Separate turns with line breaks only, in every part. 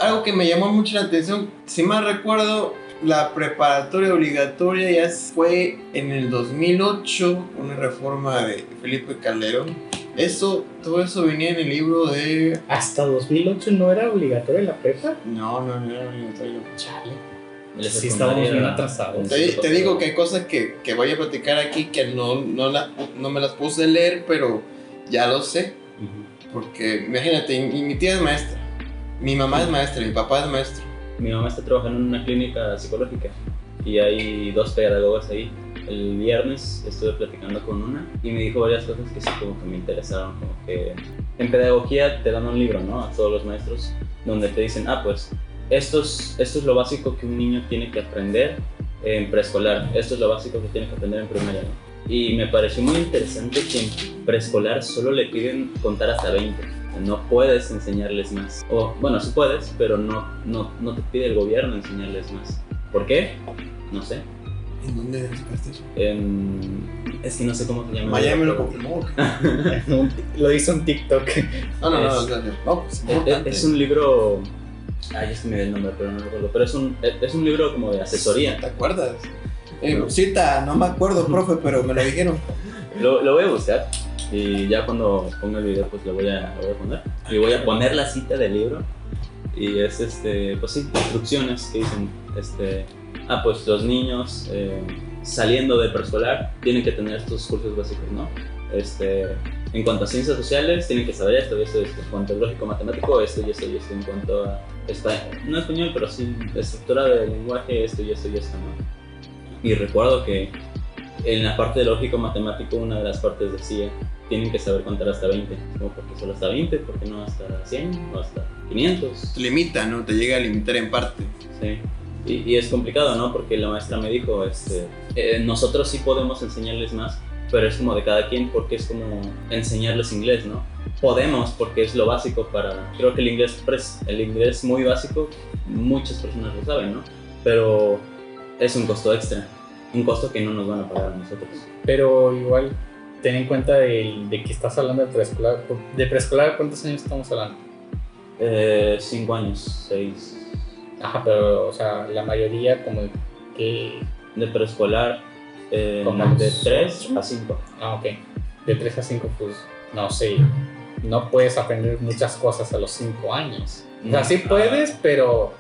algo que me llamó mucho la atención, si mal recuerdo, la preparatoria obligatoria ya fue en el 2008, una reforma de Felipe Calderón. Todo eso venía en el libro de...
¿Hasta 2008 no era obligatoria la prepa?
No era obligatorio.
Chale.
Sí, estábamos bien atrasados.
Te digo que hay cosas que voy a platicar aquí que no me las puse a leer, pero ya lo sé. Porque imagínate, mi tía es maestra, mi mamá es maestra, mi papá es maestro.
Mi mamá está trabajando en una clínica psicológica y hay 2 pedagogas ahí. El viernes estuve platicando con una y me dijo varias cosas que sí como que me interesaron, como que en pedagogía te dan un libro, ¿no? A todos los maestros, donde te dicen, pues esto es lo básico que un niño tiene que aprender en preescolar, esto es lo básico que tiene que aprender en primaria, ¿no? Y me pareció muy interesante que en preescolar solo le piden contar hasta 20. No puedes enseñarles más. O, bueno, sí puedes, pero no te pide el gobierno enseñarles más. ¿Por qué? No sé.
¿En dónde sacaste eso?
Es que no sé cómo se llama.
Miami me lo confirmó.
Lo hizo en TikTok.
No,
es un libro... ya se me dio el nombre, pero no recuerdo. Pero es un libro como de asesoría.
¿Te acuerdas? Cita, no me acuerdo, profe, pero me lo dijeron.
Lo voy a buscar y ya cuando ponga el video pues lo voy a poner. Y voy a poner la cita del libro y es pues sí, instrucciones que dicen pues los niños saliendo de preescolar tienen que tener estos cursos básicos, ¿no? En cuanto a ciencias sociales tienen que saber esto y esto, en cuanto a lógico matemático esto y esto, en cuanto a no español pero sí estructura del lenguaje esto y esto, ¿no? Y recuerdo que en la parte de lógico matemático una de las partes decía tienen que saber contar hasta 20. Como, ¿por qué solo hasta 20? ¿Por qué no hasta 100 o hasta 500?
Te limita, ¿no? Te llega a limitar en parte.
Sí. Y es complicado, ¿no? Porque la maestra me dijo, nosotros sí podemos enseñarles más, pero es como de cada quien porque es como enseñarles inglés, ¿no? Podemos porque es lo básico creo que el inglés muy básico, muchas personas lo saben, ¿no? Pero es un costo extra, un costo que no nos van a pagar a nosotros.
Pero igual, ten en cuenta de que estás hablando de preescolar. ¿De preescolar cuántos años estamos hablando?
5 años, 6.
Ajá, pero, o sea, la mayoría como que...
De preescolar, de 3 a 5.
Ah, ok. De 3 a 5, pues, no sé, no puedes aprender muchas cosas a los 5 años. O sea, sí puedes, pero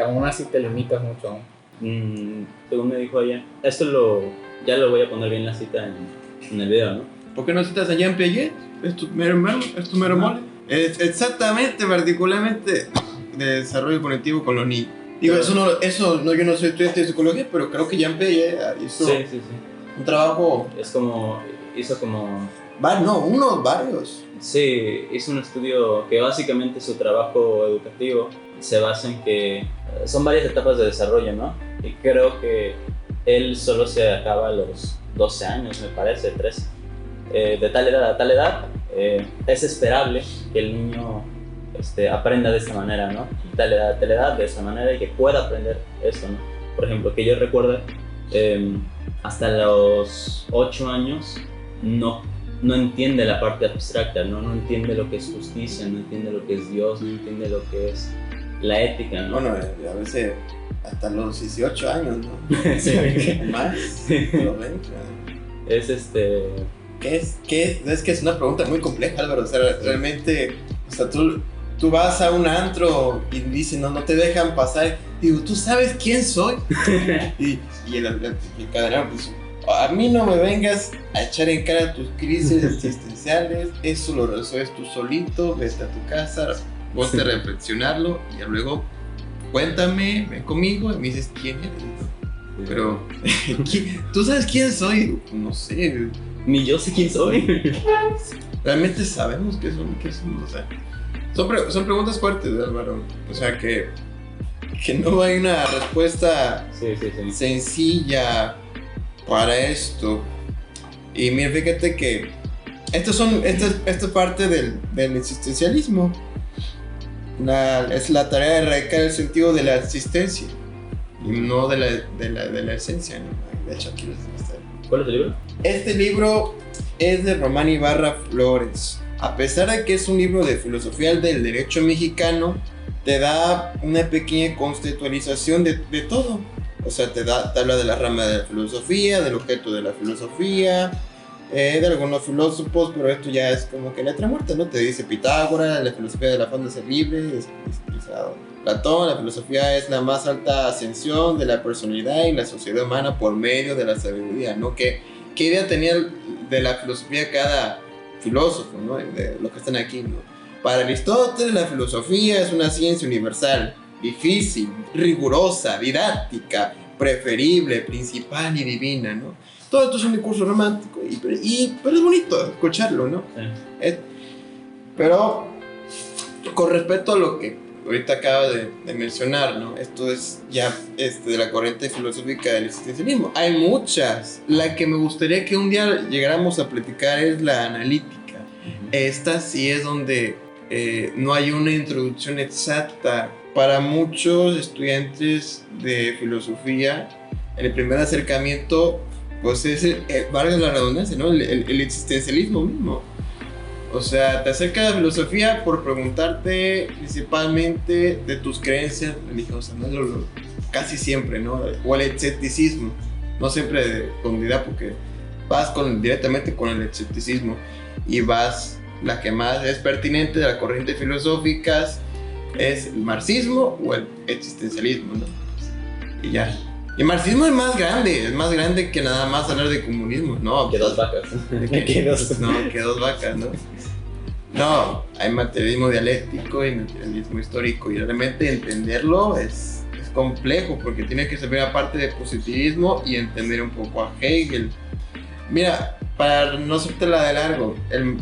aún así te limitas mucho.
Según me dijo ella, ya lo voy a poner bien la cita en el video, ¿no?
¿Por qué no citas a Jean Piaget? ¿Es tu mero mole? Es exactamente, particularmente de desarrollo cognitivo con los niños. Digo, yo no soy estudiante de psicología, pero creo que Jean Piaget hizo un trabajo...
Hizo como...
varios.
Sí, hizo un estudio que básicamente su trabajo educativo se basa en que son varias etapas de desarrollo, ¿no? Y creo que él solo se acaba a los 12 años, me parece, 13. De tal edad a tal edad, es esperable que el niño aprenda de esta manera, ¿no? De tal edad, de esta manera, y que pueda aprender esto, ¿no? Por ejemplo, que yo recuerde, hasta los 8 años no entiende la parte abstracta, no entiende lo que es justicia, no entiende lo que es Dios, no entiende lo que es la ética, ¿no?
Bueno, a veces hasta los 18 años, ¿no?
Sí.
Más, los 20.
Es
¿Qué es? Es que es una pregunta muy compleja, Álvaro. O sea, realmente, o sea, tú vas a un antro y dicen, no te dejan pasar. Digo, ¿tú sabes quién soy? y el cadenero, pues, a mí no me vengas a echar en cara tus crisis existenciales. Eso lo resuelves tú solito. Vete a tu casa, ponte a reflexionarlo y luego cuéntame, ven conmigo y me dices quién eres. Pero, ¿tú sabes quién soy? No sé.
Ni yo sé quién soy.
Realmente sabemos qué somos, o sea, son preguntas fuertes, Álvaro. O sea, que no hay una respuesta sencilla para esto. Y mira, fíjate que esta es parte del existencialismo. Es la tarea de erradicar el sentido de la existencia y no de la esencia, ¿no? De hecho, aquí está.
¿Cuál es el libro?
Este libro es de Román Ibarra Flores. A pesar de que es un libro de filosofía del derecho mexicano, te da una pequeña conceptualización de todo. O sea, te habla de la rama de la filosofía, del objeto de la filosofía, de algunos filósofos, pero esto ya es como que letra muerta, ¿no? Te dice Pitágoras, la filosofía del afán de ser libre, es Platón, la filosofía es la más alta ascensión de la personalidad y la sociedad humana por medio de la sabiduría, ¿no? ¿Qué idea tenía de la filosofía cada filósofo, ¿no? De los que están aquí, ¿no? Para Aristóteles, la filosofía es una ciencia universal, difícil, rigurosa, didáctica, preferible, principal y divina, ¿no? Todo esto es un discurso romántico, pero es bonito escucharlo, ¿no? Sí. Pero con respecto a lo que ahorita acaba de mencionar, ¿no? Esto es ya de la corriente filosófica del existencialismo. Hay muchas. La que me gustaría que un día llegáramos a platicar es la analítica. Esta sí es donde no hay una introducción exacta. Para muchos estudiantes de filosofía, el primer acercamiento pues es, valga la redundancia, ¿no? El existencialismo mismo. O sea, te acercas a la filosofía por preguntarte principalmente de tus creencias religiosas, ¿no? Casi siempre, ¿no? O el escepticismo, no siempre de profundidad, porque vas directamente con el escepticismo y vas, la que más es pertinente de las corrientes filosóficas es el marxismo o el existencialismo, ¿no? Y ya. Y el marxismo es más grande que nada más hablar de comunismo, ¿no?
Que dos vacas.
Que
dos vacas, ¿no? No, hay materialismo dialéctico y materialismo histórico, y realmente entenderlo es complejo, porque tienes que saber aparte de positivismo y entender un poco a Hegel. Mira, para no hacértela de largo,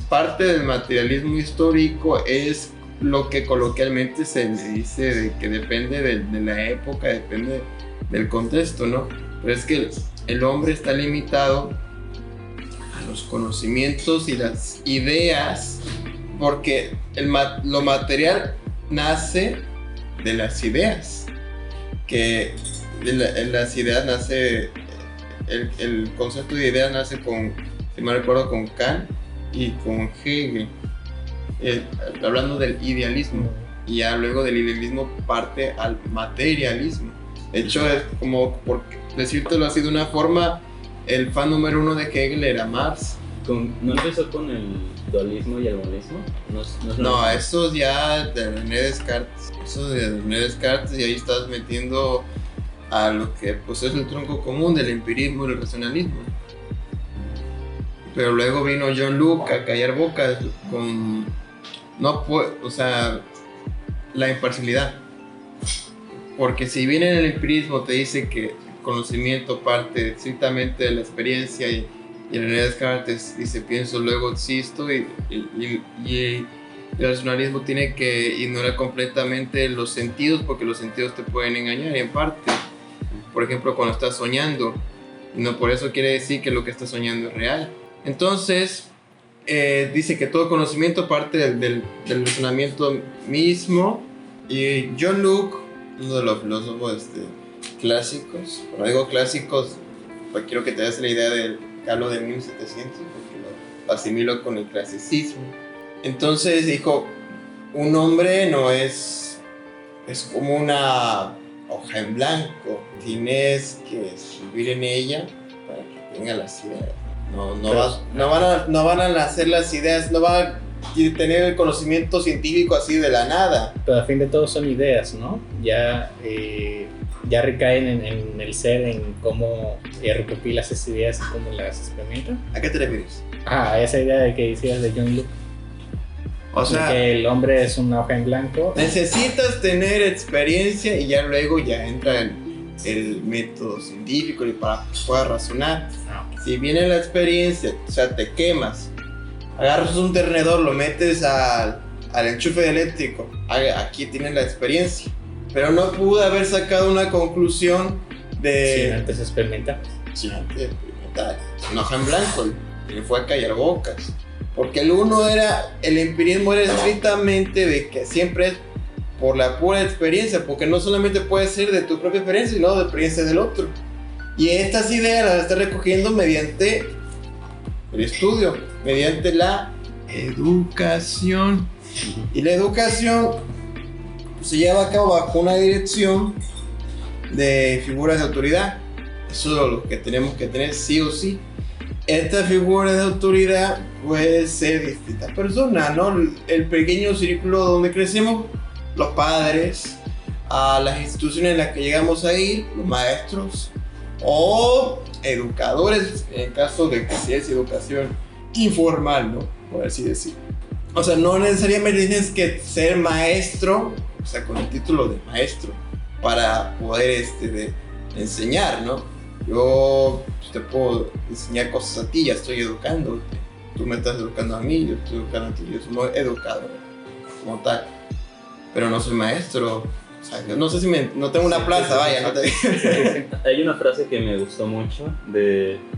parte del materialismo histórico es lo que coloquialmente se le dice de que depende de la época, depende del contexto, ¿no? Pero es que el hombre está limitado a los conocimientos y las ideas, porque lo material nace de las ideas, que en las ideas nace, el concepto de idea nace con, si me recuerdo, con Kant y con Hegel, hablando del idealismo, y ya luego del idealismo parte al materialismo. De hecho, es como, por decírtelo así de una forma, el fan número uno de Hegel era Marx.
¿No empezó con el dualismo y el monismo?
No, eso ya de René Descartes. Y ahí estás metiendo a lo que pues es el tronco común del empirismo y el racionalismo. Pero luego vino John Locke a callar bocas con la imparcialidad. Porque si bien en el empirismo te dice que el conocimiento parte estrictamente de la experiencia, y René Descartes dice pienso, luego existo, y el racionalismo tiene que ignorar completamente los sentidos, porque los sentidos te pueden engañar, y en parte, por ejemplo, cuando estás soñando, y no por eso quiere decir que lo que estás soñando es real. Entonces, dice que todo conocimiento parte del razonamiento mismo, y John Locke, uno de los filósofos clásicos, cuando digo clásicos, pues quiero que te des la idea del Carlos de 1700, porque lo asimilo con el clasicismo. Entonces dijo, un hombre no es como una hoja en blanco, tienes que escribir en ella para que tenga las ideas. No van a nacer las ideas, no van a tener el conocimiento científico así de la nada.
Pero a fin de todo son ideas, ¿no? Ya recaen en el ser, en cómo recopilas esas ideas y cómo las experimentas.
¿A qué te refieres?
A esa idea de que decías de John Locke.
O sea,
que el hombre es una hoja en blanco.
Necesitas tener experiencia y ya luego ya entra el método científico y para que puedas razonar. Si viene la experiencia, o sea, te quemas, agarras un tenedor, lo metes al enchufe eléctrico, aquí tienes la experiencia, pero no pude haber sacado una conclusión
sin antes experimentar.
Es una hoja en blanco, le fue a callar bocas, porque el empirismo era estrictamente de que siempre es por la pura experiencia, porque no solamente puede ser de tu propia experiencia, sino de la experiencia del otro. Y estas ideas las estás recogiendo mediante el estudio, mediante la educación. Y la educación se lleva a cabo bajo una dirección de figuras de autoridad. Eso es lo que tenemos que tener sí o sí. Esta figura de autoridad puede ser distintas personas, ¿no? El pequeño círculo donde crecemos, los padres, a las instituciones en las que llegamos a ir, los maestros o educadores, en caso de que si es educación informal, ¿no? Por así decirlo. O sea, no necesariamente tienes que ser maestro, o sea, con el título de maestro, para poder enseñar, ¿no? Yo te puedo enseñar cosas a ti, ya estoy educando. Tú me estás educando a mí, yo estoy educando a ti, yo soy educador como tal. Pero no soy maestro, o sea, no sé si no tengo una plaza, vaya, no te...
Hay una frase que me gustó mucho,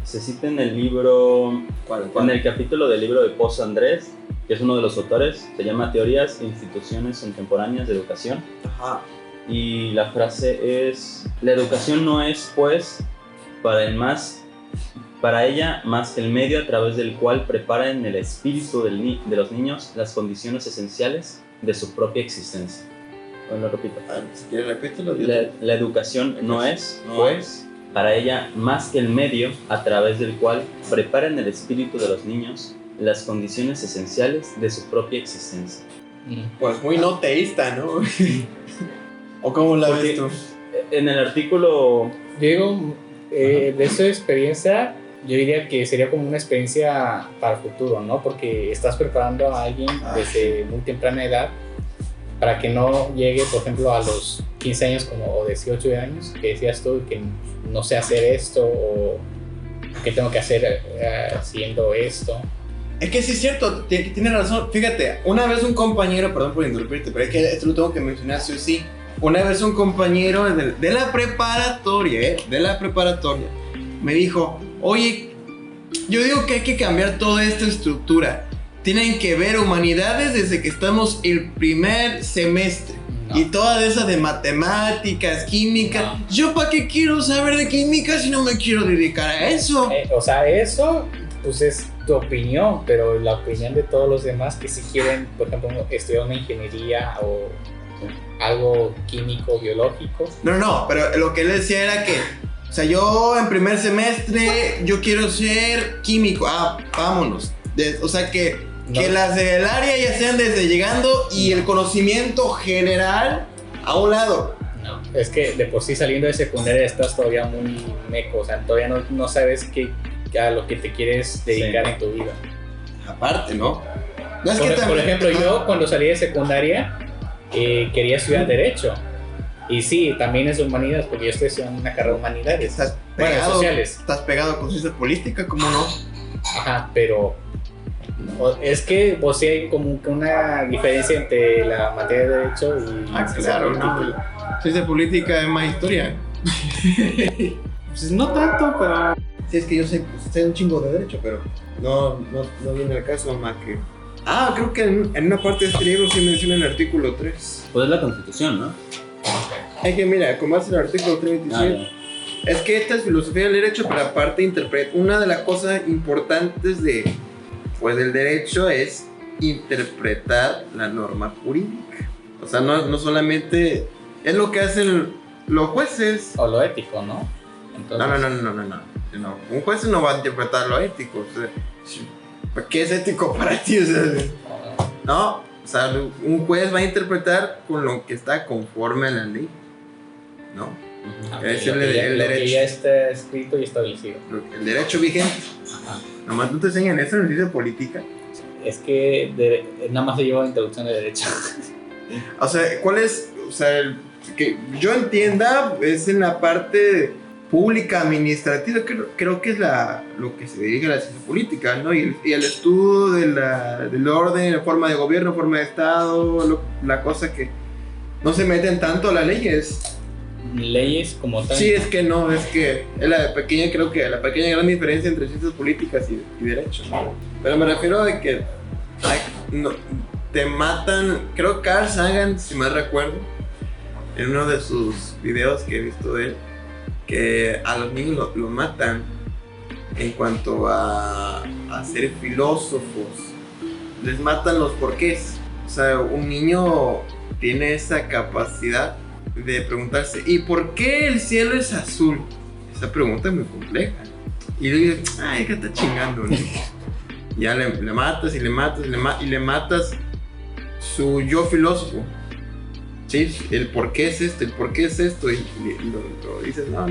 se cita en el libro,
¿Cuál?
en el capítulo del libro de Pozo Andrés, que es uno de los autores, se llama Teorías e Instituciones Contemporáneas de Educación.
Ajá.
Y la frase es: la educación no es, pues, para ella más que el medio a través del cual prepara en el espíritu de los niños las condiciones esenciales de su propia existencia. Bueno, lo repito.
Si quieres repítelo.
La educación no es, pues, para ella más que el medio a través del cual prepara en el espíritu de los niños las condiciones esenciales de su propia existencia.
Pues muy no teísta, ¿no? ¿O cómo la ves tú?
En el artículo...
Digo, de esa experiencia, yo diría que sería como una experiencia para el futuro, ¿no? Porque estás preparando a alguien desde muy temprana edad para que no llegue, por ejemplo, a los 15 años o 18 años, que decías tú, que no sé hacer esto o qué tengo que hacer haciendo esto.
Es que sí es cierto, tienes razón. Fíjate, una vez un compañero, perdón por interrumpirte, pero es que esto lo tengo que mencionar sí o sí. Una vez un compañero de la preparatoria, me dijo: oye, yo digo que hay que cambiar toda esta estructura. Tienen que ver humanidades desde que estamos el primer semestre. No. Y todas esas de matemáticas, química. No. ¿Yo para qué quiero saber de química si no me quiero dedicar a eso?
O sea, eso pues es tu opinión, pero la opinión de todos los demás que si quieren, por ejemplo, estudiar una ingeniería o algo químico, biológico.
No, pero lo que él decía era que, o sea, yo en primer semestre, yo quiero ser químico. Vámonos. O sea, que las del área ya sean desde llegando y el conocimiento general a un lado.
No, es que de por sí saliendo de secundaria estás todavía muy meco, o sea, todavía no sabes a lo que te quieres dedicar en tu vida.
Aparte, ¿no?
Por ejemplo, yo cuando salí de secundaria quería estudiar Derecho. Y sí, también es humanidades, porque yo estoy estudiando una carrera de humanidades.
Estás pegado,
sociales.
Estás pegado con ciencia política, ¿cómo no?
Ajá, pero es que pues sí hay como una diferencia entre la materia de Derecho y
claro, no. Ciencia política es más historia.
Pues no tanto, pero...
Sí, es que yo sé un chingo de Derecho, pero no viene al caso más que... creo que en una parte de este libro sí menciona el artículo 3.
Pues es la Constitución, ¿no?
Es que mira, como hace el artículo 327, es que esta es filosofía del derecho, pero aparte interpreta. Una de las cosas importantes del derecho es interpretar la norma jurídica. O sea, no solamente es lo que hacen los jueces.
O lo ético, ¿no? Entonces...
No. Un juez no va a interpretar lo ético. O sea, ¿qué es ético para ti? O sea, no, o sea, un juez va a interpretar con lo que está conforme a la ley, ¿no? Es el derecho.
Que ya está escrito y establecido.
El derecho vigente.
Ajá.
Nomás no te enseñan eso en el libro de política.
Es que nada más se lleva introducción de derecho.
O sea, ¿cuál es? O sea, que yo entienda, es en la parte pública administrativa, creo que es lo que se dirige a la ciencia política, ¿no? Y el estudio del orden, la forma de gobierno, forma de estado, la cosa que no se meten tanto a las leyes.
Leyes como tal.
Sí, es que es la pequeña, creo que la pequeña gran diferencia entre ciencias políticas y derecho, ¿no? Pero me refiero a que te matan, creo que Carl Sagan, si mal recuerdo, en uno de sus videos que he visto de él, que a los niños lo matan en cuanto a ser filósofos. Les matan los porqués. O sea, un niño tiene esa capacidad de preguntarse, ¿y por qué el cielo es azul? Esa pregunta es muy compleja. Y le dices, ay, que está chingando, ¿no? Ya le matas y le matas su yo filósofo. Sí, el por qué es esto, y lo dices, no.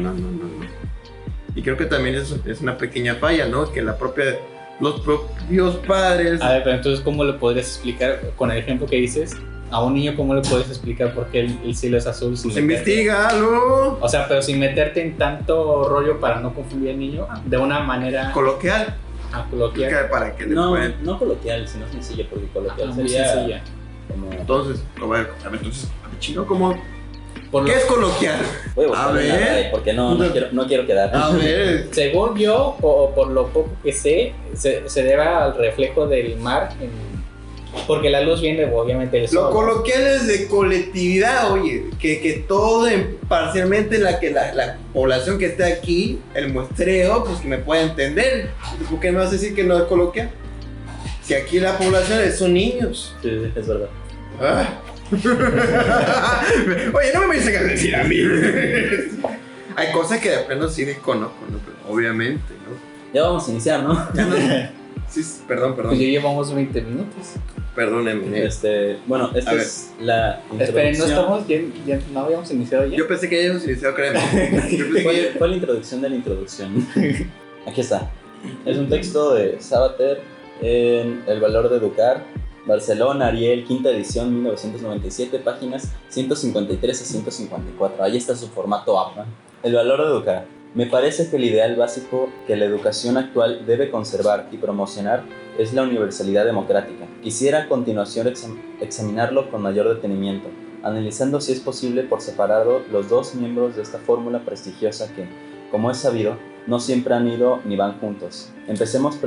Y creo que también es una pequeña falla, ¿no? Que los propios padres...
A ver, pero entonces, ¿cómo le podrías explicar, con el ejemplo que dices, a un niño cómo le puedes explicar por qué el cielo es azul?
Pues investigalo.
O sea, pero sin meterte en tanto rollo para no confundir al niño, de una manera...
Coloquial.
Coloquial.
Para que le
No,
puedan...
no coloquial, sino sencilla, porque coloquial
muy
sería
sencilla.
como...
Entonces, a ver, chino, ¿cómo?
Por
¿Qué es coloquial?
Voy a buscar
ver.
una RAE, porque no quiero quedar.
A ver.
Según yo, o por lo poco que sé, se debe al reflejo del mar, porque la luz viene obviamente del sol.
Lo coloquial es de colectividad, oye, que todo, parcialmente la población que está aquí, el muestreo, pues que me pueda entender. ¿Por qué me vas a decir que no es coloquial? Si aquí la población son niños.
Sí, es verdad.
Ah. Oye, no me vayas a decir a mí. Hay cosas que de plano sí desconozco, ¿no? Pero obviamente, ¿no?
Ya vamos a iniciar, ¿no?
Sí, perdón.
Pues ya llevamos 20 minutos.
Perdónenme.
Bueno, esta es la
Esperen,
introducción.
no habíamos iniciado ya.
Yo pensé que ya habíamos iniciado, créeme.
Fue la introducción de la introducción. Aquí está. Es un texto de Sabater en El valor de educar, Barcelona, Ariel, quinta edición, 1997, páginas 153 a 154. Ahí está su formato APA. El valor de educar. Me parece que el ideal básico que la educación actual debe conservar y promocionar es la universalidad democrática. Quisiera a continuación examinarlo con mayor detenimiento, analizando si es posible por separado los dos miembros de esta fórmula prestigiosa que, como es sabido, no siempre han ido ni van juntos. Empecemos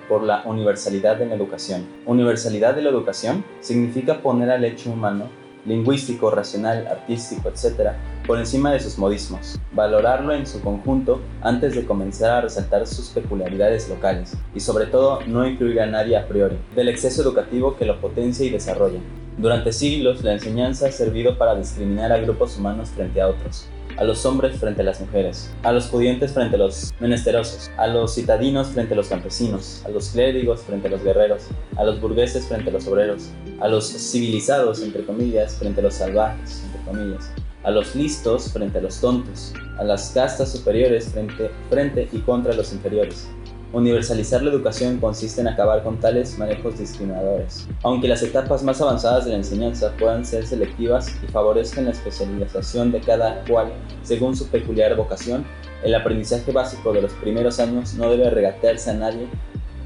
por la universalidad de la educación. Universalidad de la educación significa poner al hecho humano, lingüístico, racional, artístico, etc., por encima de sus modismos, valorarlo en su conjunto antes de comenzar a resaltar sus peculiaridades locales y sobre todo no incluir a nadie a priori, del exceso educativo que lo potencia y desarrolla. Durante siglos la enseñanza ha servido para discriminar a grupos humanos frente a otros, a los hombres frente a las mujeres, a los pudientes frente a los menesterosos, a los citadinos frente a los campesinos, a los clérigos frente a los guerreros, a los burgueses frente a los obreros, a los civilizados, entre comillas, frente a los salvajes, entre comillas, a los listos frente a los tontos, a las castas superiores frente y contra los inferiores. Universalizar la educación consiste en acabar con tales manejos discriminadores. Aunque las etapas más avanzadas de la enseñanza puedan ser selectivas y favorezcan la especialización de cada cual según su peculiar vocación, el aprendizaje básico de los primeros años no debe regatearse a nadie,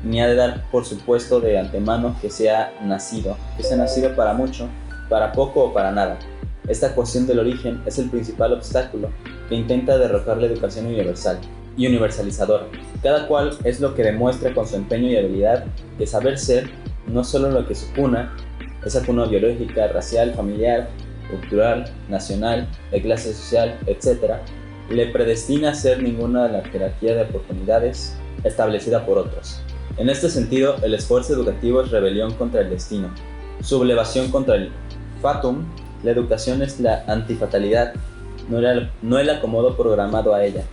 ni ha de dar por supuesto de antemano que sea nacido para mucho, para poco o para nada. Esta cuestión del origen es el principal obstáculo que intenta derrocar la educación universal y universalizadora. Cada cual es lo que demuestra con su empeño y habilidad que saber ser no solo lo que su cuna, esa cuna biológica, racial, familiar, cultural, nacional, de clase social, etc., le predestina a ser ninguna de la jerarquía de oportunidades establecida por otros. En este sentido, el esfuerzo educativo es rebelión contra el destino, sublevación contra el fatum. La educación es la antifatalidad, no el acomodo programado a ella,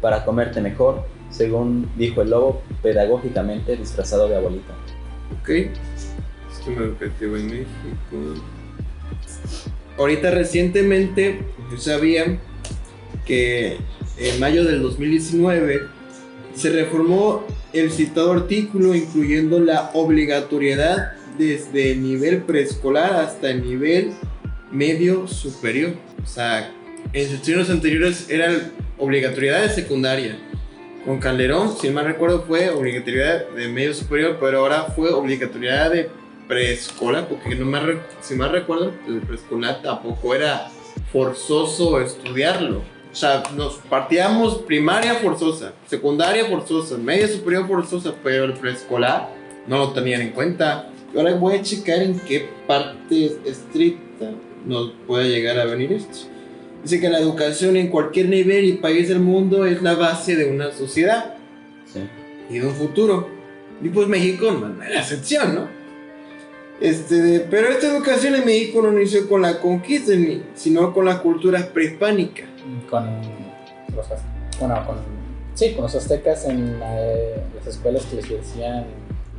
para comerte mejor, según dijo el lobo, pedagógicamente disfrazado de abuelita.
Ok, sistema educativo en México. Ahorita recientemente yo sabía que en mayo del 2019 se reformó el citado artículo, incluyendo la obligatoriedad desde el nivel preescolar hasta el nivel medio superior. O sea, en secciones anteriores era obligatoriedad de secundaria. Con Calderón, si mal recuerdo, fue obligatoriedad de medio superior, pero ahora fue obligatoriedad de preescolar, porque si mal recuerdo, el preescolar tampoco era forzoso estudiarlo. O sea, nos partíamos primaria forzosa, secundaria forzosa, media superior forzosa, pero el preescolar no lo tenían en cuenta. Y ahora voy a checar en qué parte estricta nos puede llegar a venir esto. Dice que la educación en cualquier nivel y país del mundo es la base de una sociedad,
sí,
y de un futuro. Y pues México no es la excepción, ¿no? Pero esta educación en México no inició con la conquista, sino con las culturas prehispánicas.
Con los aztecas en las escuelas que les decían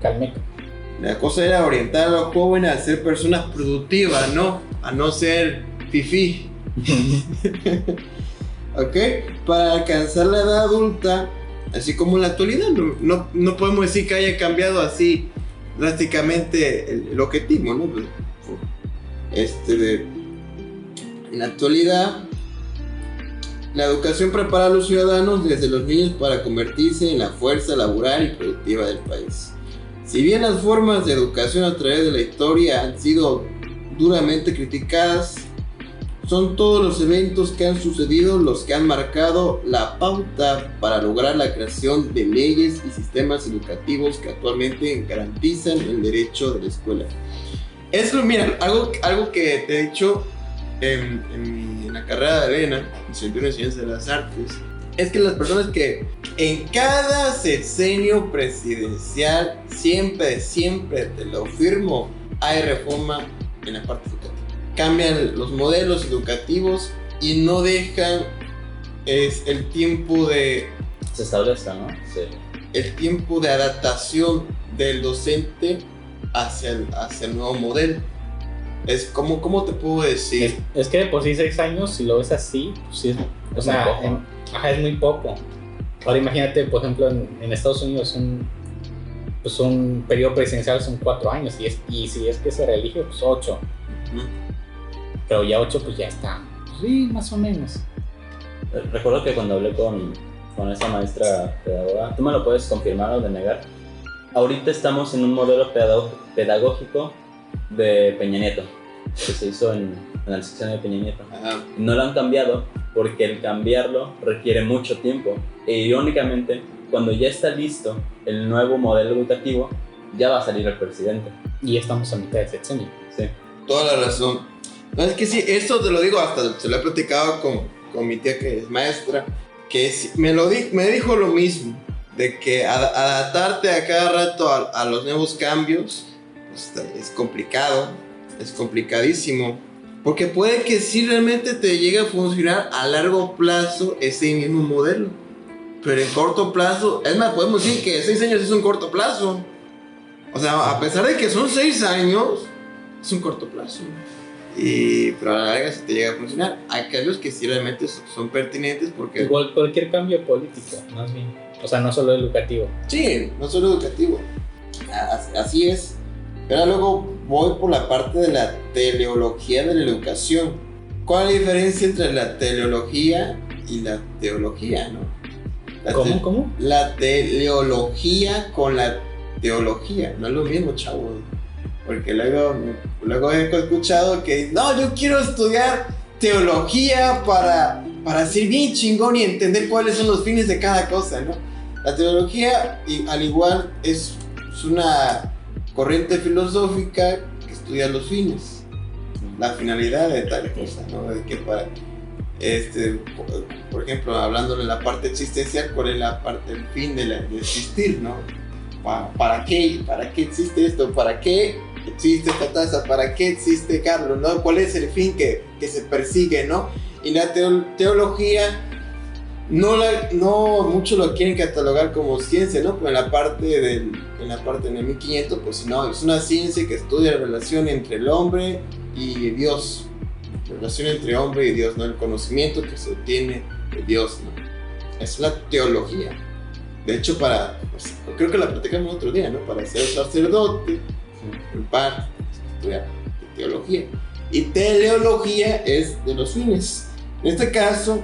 calmeca.
La cosa era orientar a los jóvenes a ser personas productivas, ¿no? A no ser fifí. ¿Ok? Para alcanzar la edad adulta, así como en la actualidad, no podemos decir que haya cambiado así drásticamente el objetivo, ¿no? En la actualidad, la educación prepara a los ciudadanos desde los niños para convertirse en la fuerza laboral y productiva del país. Si bien las formas de educación a través de la historia han sido duramente criticadas, son todos los eventos que han sucedido los que han marcado la pauta para lograr la creación de leyes y sistemas educativos que actualmente garantizan el derecho de la escuela. Mira, algo que te he dicho en la carrera de Elena, Licenciatura en Ciencias de las Artes, es que las personas que en cada sexenio presidencial, siempre te lo firmo, hay reforma en la parte educativa. Cambian los modelos educativos y no dejan el tiempo de...
Se establezca, ¿no? Sí.
El tiempo de adaptación del docente hacia el nuevo modelo. Es como, ¿cómo te puedo decir?
Es que de por sí 6 años, si lo ves así, pues sí, o sea, es muy poco. Ahora imagínate, por ejemplo, en Estados Unidos un periodo presidencial son 4 años y si es que se reelige, pues 8. Uh-huh. Pero ya 8 pues ya está, sí, más o menos.
Recuerdo que cuando hablé con esa maestra pedagoga, tú me lo puedes confirmar o denegar, ahorita estamos en un modelo pedagógico de Peña Nieto, que se hizo en la sección de Peña Nieto. Ajá. No lo han cambiado porque el cambiarlo requiere mucho tiempo. E irónicamente, cuando ya está listo el nuevo modelo educativo, ya va a salir el presidente.
Y ya estamos a mitad de sexenio.
Sí.
Toda la razón. No, es que sí, esto te lo digo, hasta se lo he platicado con mi tía que es maestra, que me dijo lo mismo, de que adaptarte a cada rato a los nuevos cambios es complicado, es complicadísimo, porque puede que sí realmente te llegue a funcionar a largo plazo ese mismo modelo, pero en corto plazo, es más, podemos decir que 6 años es un corto plazo. O sea, a pesar de que son 6 años, es un corto plazo. Pero a la larga sí te llega a funcionar. Hay cambios que sí realmente son pertinentes porque...
Igual cualquier cambio político, más bien. O sea, no solo educativo.
Sí, no solo educativo. Así es. Pero luego voy por la parte de la teleología de la educación. ¿Cuál es la diferencia entre la teleología y la teología, no?
¿Cómo?
La teleología con la teología. No es lo mismo, chavo. Porque luego he escuchado que no, yo quiero estudiar teología para ser bien chingón y entender cuáles son los fines de cada cosa, ¿no? La teología, al igual, es una corriente filosófica que estudia los fines, la finalidad de tal cosa, ¿no? De que por ejemplo, hablando de la parte existencial, ¿cuál es el fin de existir, ¿no? ¿Para qué existe esto? ¿Para qué existe esta taza? ¿Para qué existe Carlos? ¿No? ¿Cuál es el fin que se persigue, ¿no? Y la teología no muchos lo quieren catalogar como ciencia, ¿no? Pero en la parte en el 1500, pues no, es una ciencia que estudia la relación entre el hombre y Dios. La relación entre hombre y Dios, ¿no? El conocimiento que se obtiene de Dios, ¿no? Es la teología. De hecho, creo que la platicamos otro día, ¿no? Para ser sacerdote, el padre, estudiar teología. Y teleología es de los fines. En este caso,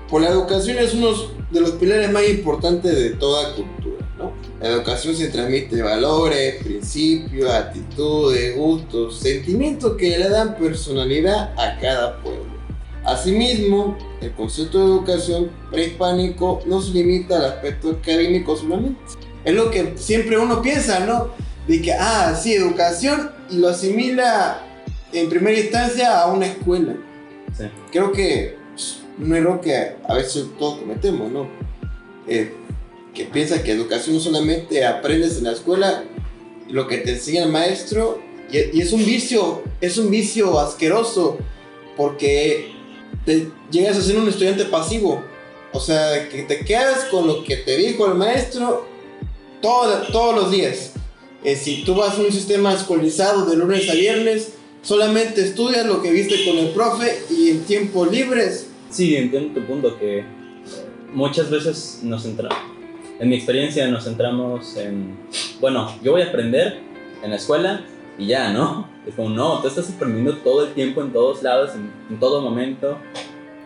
pues la educación es uno de los pilares más importantes de toda cultura, ¿no? La educación se transmite valores, principios, actitudes, gustos, sentimientos que le dan personalidad a cada pueblo. Asimismo, el concepto de educación prehispánico no se limita al aspecto académico solamente. Es lo que siempre uno piensa, ¿no? De que, sí, educación, y lo asimila en primera instancia a una escuela. Sí. Creo que un error que a veces todos cometemos, ¿no? Que piensa que educación no solamente aprendes en la escuela, lo que te enseña el maestro Y es un vicio asqueroso, porque te llegas a ser un estudiante pasivo. O sea, que te quedas con lo que te dijo el maestro todos los días. Si tú vas a un sistema escolarizado de lunes a viernes, solamente estudias lo que viste con el profe y en tiempos libres.
Sí, entiendo tu punto, que muchas veces en mi experiencia nos centramos en, bueno, yo voy a aprender en la escuela y ya, ¿no? Es como, no, tú estás aprendiendo todo el tiempo, en todos lados, en todo momento,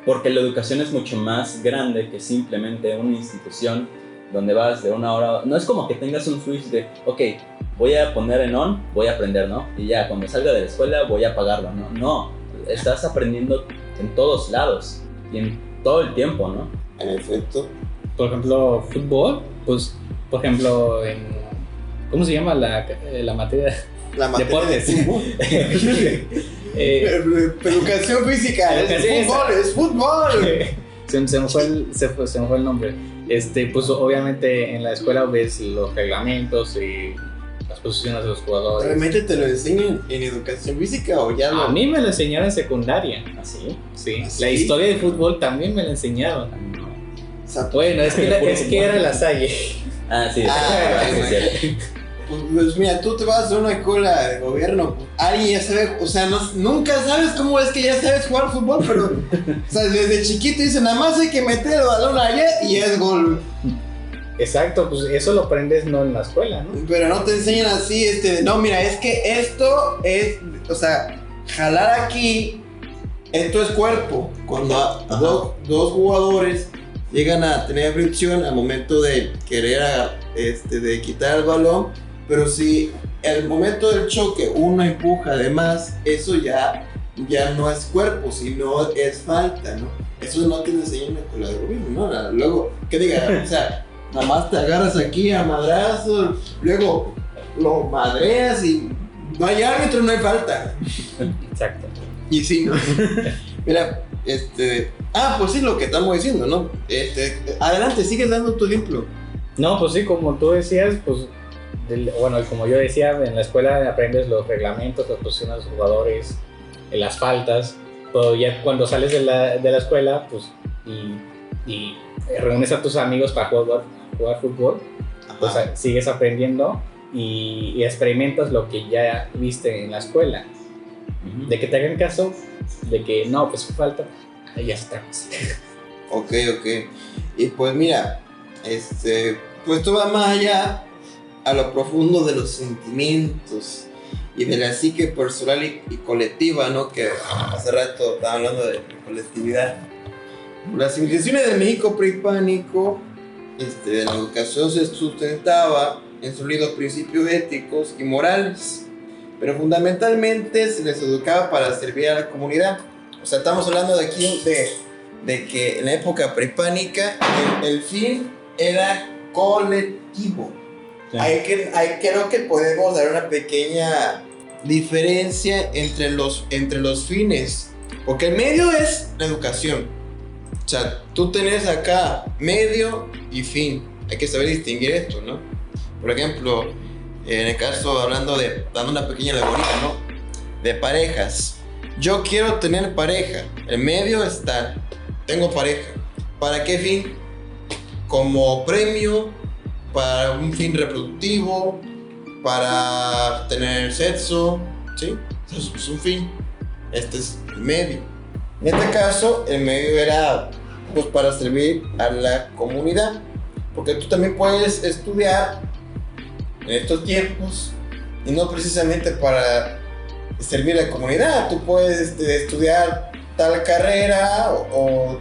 porque la educación es mucho más grande que simplemente una institución donde vas de una hora. No es como que tengas un switch de, ok, voy a poner en on, voy a aprender, ¿no? Y ya, cuando salga de la escuela voy a apagarlo, ¿no? No, estás aprendiendo en todos lados y en todo el tiempo, ¿no?
En efecto.
Por ejemplo, fútbol, pues, por ejemplo, ¿cómo se llama la materia?
La materia
Deportes.
de fútbol. Educación física, es fútbol.
Se me fue el nombre. Pues obviamente en la escuela ves los reglamentos y las posiciones de los jugadores.
¿Realmente te lo enseñan en educación física o ya no?
A mí me lo enseñaron en secundaria.
¿Así?
Sí.
¿Ah, sí?
La historia de fútbol también me la enseñaron.
No.
O sea,
Bueno, es que era la Salle.
Ah, sí,
bueno.
es cierto.
Pues mira, tú te vas a una escuela de gobierno, pues, alguien ya sabe, o sea, nunca sabes cómo es que ya sabes jugar fútbol, pero o sea, desde chiquito dicen, nada más hay que meter el balón allá y es gol.
Exacto, pues eso lo aprendes no en la escuela, ¿no?
Pero no te enseñan así, no, mira, es que esto es, o sea, jalar aquí, esto es cuerpo. Cuando dos jugadores llegan a tener fricción al momento de querer de quitar el balón, pero si al momento del choque uno empuja además, eso ya no es cuerpo, sino es falta, ¿no? Eso no te enseñan en la escuela de gobierno, ¿no? Luego, ¿qué diga? O sea, nada más te agarras aquí a madrazos, luego lo madreas y no hay árbitro, no hay falta.
Exacto.
Y sí, ¿no? Mira, pues sí, lo que estamos diciendo, ¿no? Adelante, sigues dando tu ejemplo.
No, pues sí, como tú decías, pues, como yo decía, en la escuela aprendes los reglamentos, las posiciones de los jugadores, las faltas, pero ya cuando sales de la escuela, pues, y reúnes a tus amigos para jugar fútbol, pues sigues aprendiendo y experimentas lo que ya viste en la escuela. De que te hagan caso, de que no, pues falta, ahí ya estamos.
Ok. Y pues mira, pues tú vas más allá a lo profundo de los sentimientos y de la psique personal y colectiva, ¿no? Que hace rato estaba hablando de colectividad. Las civilizaciones de México prehispánico, la educación se sustentaba en sólidos principios éticos y morales, pero fundamentalmente se les educaba para servir a la comunidad. O sea, estamos hablando de aquí de que en la época prehispánica el fin era colectivo. Sí. Creo que podemos dar una pequeña diferencia entre los fines, porque el medio es la educación. O sea, tú tenés acá medio y fin. Hay que saber distinguir esto, ¿no? Por ejemplo, en el caso dando una pequeña alegoría, ¿no? De parejas. Yo quiero tener pareja. El medio está, tengo pareja. ¿Para qué fin? Como premio, para un fin reproductivo, para tener sexo, ¿sí? Eso es un fin. Este es el medio. En este caso, el medio era pues para servir a la comunidad, porque tú también puedes estudiar en estos tiempos y no precisamente para servir a la comunidad. Tú puedes estudiar tal carrera o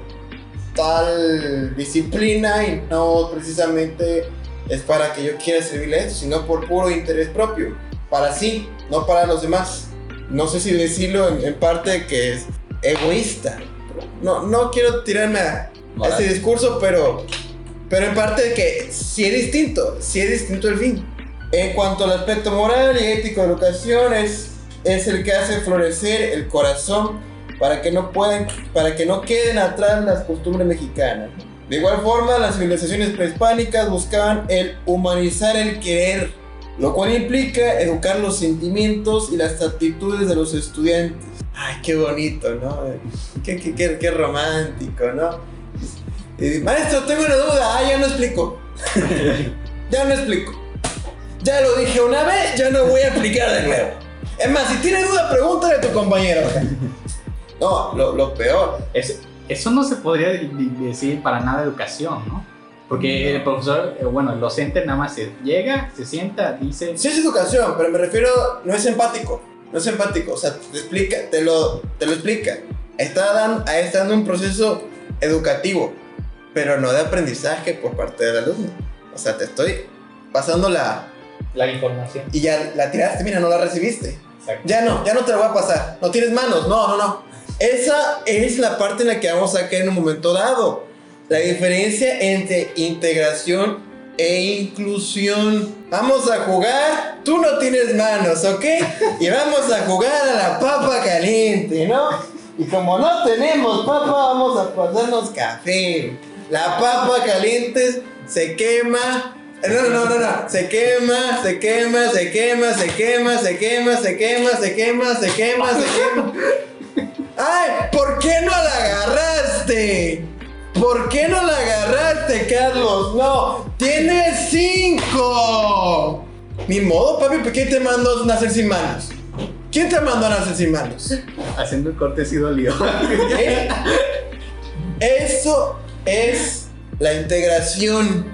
tal disciplina y no precisamente es para que yo quiera servirle a esto, sino por puro interés propio, para sí, no para los demás. No sé si decirlo en parte que es egoísta. No quiero tirarme a ese discurso, pero en parte de que sí es distinto el fin. En cuanto al aspecto moral y ético de la educación, es el que hace florecer el corazón para que no queden atrás las costumbres mexicanas. De igual forma, las civilizaciones prehispánicas buscaban el humanizar el querer, lo cual implica educar los sentimientos y las actitudes de los estudiantes. Ay, qué bonito, ¿no? Qué romántico, ¿no? Maestro, tengo una duda. Ya no explico. Ya no explico. Ya lo dije una vez, ya no voy a explicar de nuevo. Es más, si tienes duda, pregúntale a tu compañero. No, lo peor.
Eso no se podría decir para nada educación, ¿no? Porque el profesor, bueno, el docente nada más llega, se sienta, dice...
Sí es educación, pero me refiero, no es empático. No es empático, o sea, te lo explica. Está dando un proceso educativo, pero no de aprendizaje por parte del alumno. O sea, te estoy pasando la
información.
Y ya la tiraste, mira, no la recibiste.
Exacto.
Ya no te la voy a pasar. No tienes manos, no. Esa es la parte en la que vamos a caer en un momento dado. La diferencia entre integración e inclusión. Vamos a jugar, tú no tienes manos, ¿ok? Y vamos a jugar a la papa caliente, ¿no? Y como no tenemos papa, vamos a pasarnos café. La papa caliente se quema. No. Se quema. ¡Ay! ¿Por qué no la agarraste? ¿Por qué no la agarraste, Carlos? No, tienes 5. Ni modo, papi, ¿por qué te mandó a nacer sin manos? ¿Quién te mandó a nacer sin manos?
Haciendo el corte sí dolió.
Eso es la integración,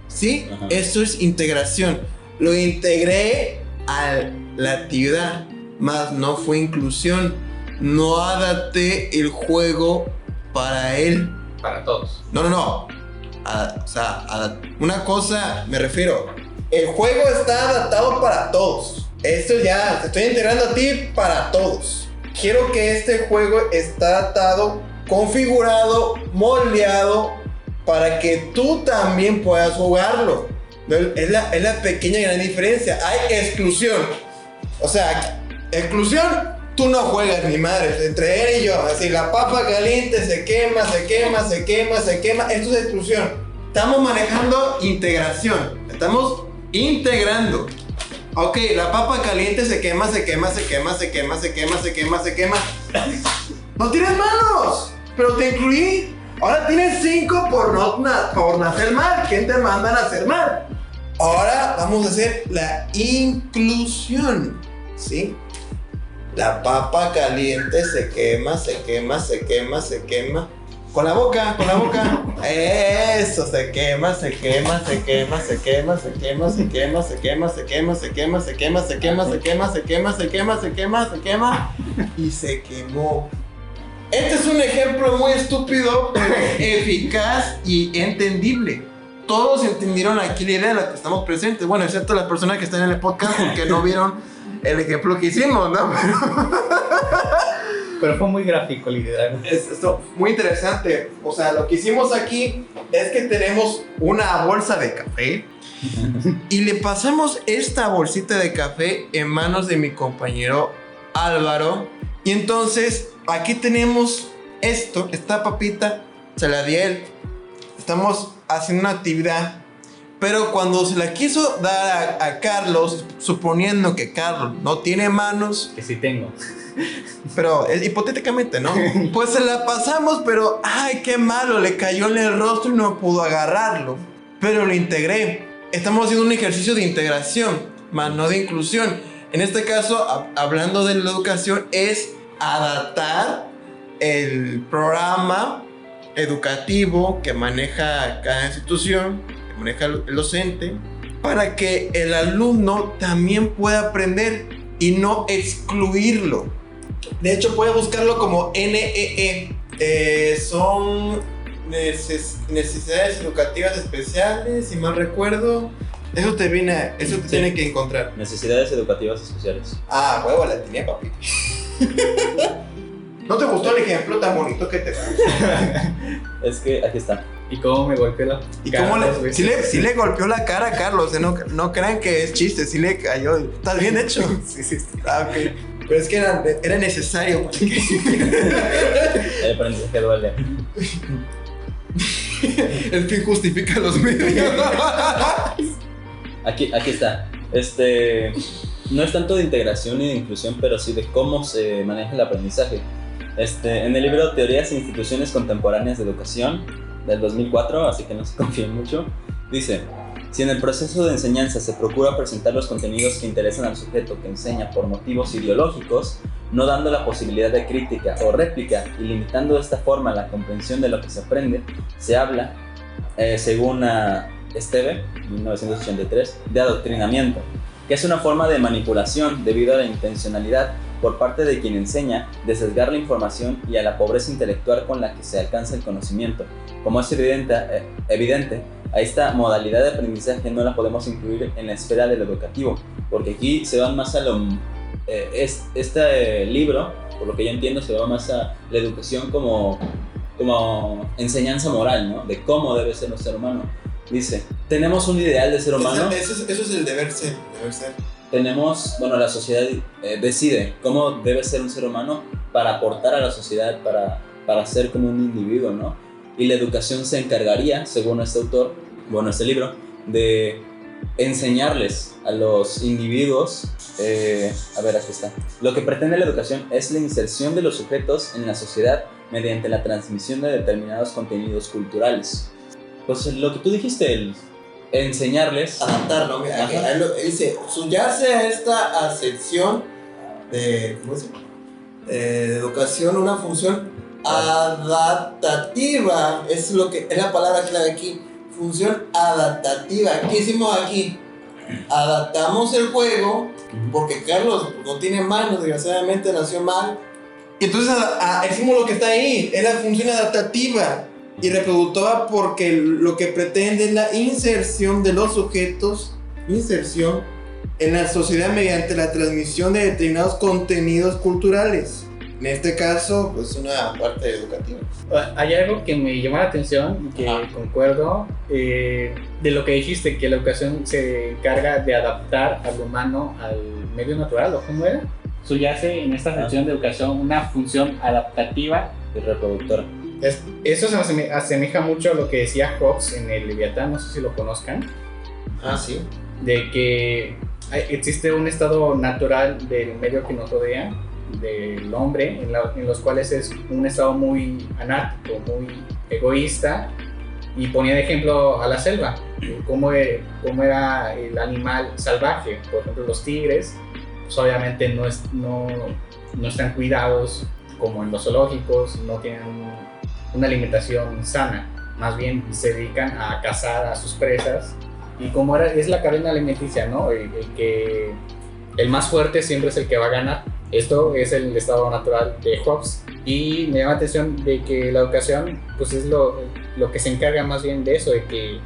¿sí? Ajá. Eso es integración. Lo integré a la actividad, más no fue inclusión. No adapté el juego para él.
Para todos.
No. Una cosa, me refiero. El juego está adaptado para todos. Esto ya, te estoy integrando a ti para todos. Quiero que este juego esté adaptado, configurado, moldeado, para que tú también puedas jugarlo. Es la pequeña gran diferencia. Hay exclusión. O sea, exclusión. Tú no juegas ni madre, entre él y yo. Así, la papa caliente se quema. Esto es exclusión. Estamos manejando integración. Estamos integrando. Ok, la papa caliente se quema. No tienes manos, pero te incluí. Ahora tienes 5 por nacer mal. ¿Quién te manda a nacer mal? Ahora vamos a hacer la inclusión. ¿Sí? La papa caliente se quema. Con la boca. Eso, se quema. Y se quemó. Este es un ejemplo muy estúpido, pero eficaz y entendible. Todos entendieron aquí la idea de la que estamos presentes. Bueno, excepto las personas que están en el podcast porque no vieron el ejemplo que hicimos, ¿no?
Pero fue muy gráfico la idea.
Esto muy interesante. O sea, lo que hicimos aquí es que tenemos una bolsa de café y le pasamos esta bolsita de café en manos de mi compañero Álvaro. Y entonces aquí tenemos esta papita, se la di a él. Estamos haciendo una actividad. Pero cuando se la quiso dar a Carlos, suponiendo que Carlos no tiene manos...
Que sí tengo.
Pero hipotéticamente, ¿no? Pues se la pasamos, pero... ¡Ay, qué malo! Le cayó en el rostro y no pudo agarrarlo. Pero lo integré. Estamos haciendo un ejercicio de integración, más no de inclusión. En este caso, hablando de la educación, es adaptar el programa educativo que maneja cada institución, maneja el docente, para que el alumno también pueda aprender y no excluirlo. De hecho, puede buscarlo como NEE. Son necesidades educativas especiales, si mal recuerdo. Eso te tiene que encontrar.
Necesidades educativas especiales.
Ah, huevo, la tenía, papi. ¿No te gustó el ejemplo tan bonito que te puse?
Es que aquí está.
¿Y cómo me golpeó la cara?
¿Y cómo sí le golpeó la cara a Carlos? No crean que es chiste, sí le cayó. ¿Estás bien hecho? Sí. Ah, ok. Pero es que era necesario.
El aprendizaje duele.
El fin justifica los medios.
Aquí está. No es tanto de integración ni de inclusión, pero sí de cómo se maneja el aprendizaje. En el libro Teorías e Instituciones Contemporáneas de Educación, del 2004, así que no se confíen mucho, dice: si en el proceso de enseñanza se procura presentar los contenidos que interesan al sujeto que enseña por motivos ideológicos, no dando la posibilidad de crítica o réplica y limitando de esta forma la comprensión de lo que se aprende, se habla, según Esteve, 1983, de adoctrinamiento, que es una forma de manipulación debido a la intencionalidad por parte de quien enseña de sesgar la información y a la pobreza intelectual con la que se alcanza el conocimiento. Como es evidente, a esta modalidad de aprendizaje no la podemos incluir en la esfera de lo educativo, porque aquí se van más a lo... Este libro, por lo que yo entiendo, se va más a la educación como enseñanza moral, ¿no? De cómo debe ser un ser humano. Dice, tenemos un ideal de ser humano.
Eso es el deber ser.
La sociedad decide cómo debe ser un ser humano para aportar a la sociedad, para ser como un individuo, ¿no? Y la educación se encargaría, según este autor, este libro, de enseñarles a los individuos, aquí está. Lo que pretende la educación es la inserción de los sujetos en la sociedad mediante la transmisión de determinados contenidos culturales. Pues lo que tú dijiste, el enseñarles.
Adaptarlo, mira, aquí dice, subyace a esta acepción de, ¿cómo se llama? De educación, una función adaptativa, es la palabra clave aquí, función adaptativa. ¿Qué hicimos aquí? Adaptamos el juego, porque Carlos no tiene manos, desgraciadamente nació mal. Entonces hicimos lo que está ahí, es la función adaptativa y reproductora, porque lo que pretende es la inserción de los sujetos, en la sociedad mediante la transmisión de determinados contenidos culturales. En este caso, pues una parte educativa.
Hay algo que me llama la atención, que concuerdo, de lo que dijiste, que la educación se encarga de adaptar al humano al medio natural, ¿o cómo era? Subyace en esta sección de educación una función adaptativa
y reproductora.
Eso se me asemeja mucho a lo que decía Hobbes en el Leviatán, no sé si lo conozcan.
Sí.
De que existe un estado natural del medio que nos rodea, del hombre, en los cuales es un estado muy anárquico, muy egoísta, y ponía de ejemplo a la selva, cómo era el animal salvaje. Por ejemplo, los tigres, pues obviamente no están cuidados como en los zoológicos, no tienen una alimentación sana, más bien se dedican a cazar a sus presas, y como es la cadena alimenticia, ¿no? El más fuerte siempre es el que va a ganar. Esto es el estado natural de Hobbes, y me llama la atención de que la educación pues es lo que se encarga más bien de eso, de que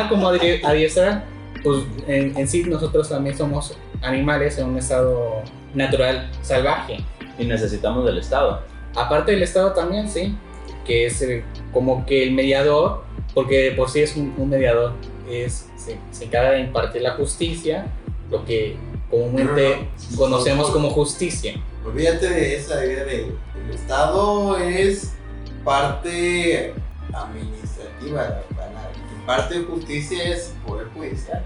como adiestrar, pues en sí nosotros también somos animales en un estado natural salvaje
y necesitamos del Estado.
Aparte del Estado también, sí, que es como que el mediador, porque por sí es un mediador, se encarga de impartir la justicia, lo que comúnmente conocemos como justicia.
Olvídate de esa idea de el Estado es parte administrativa, la parte de justicia es poder judicial.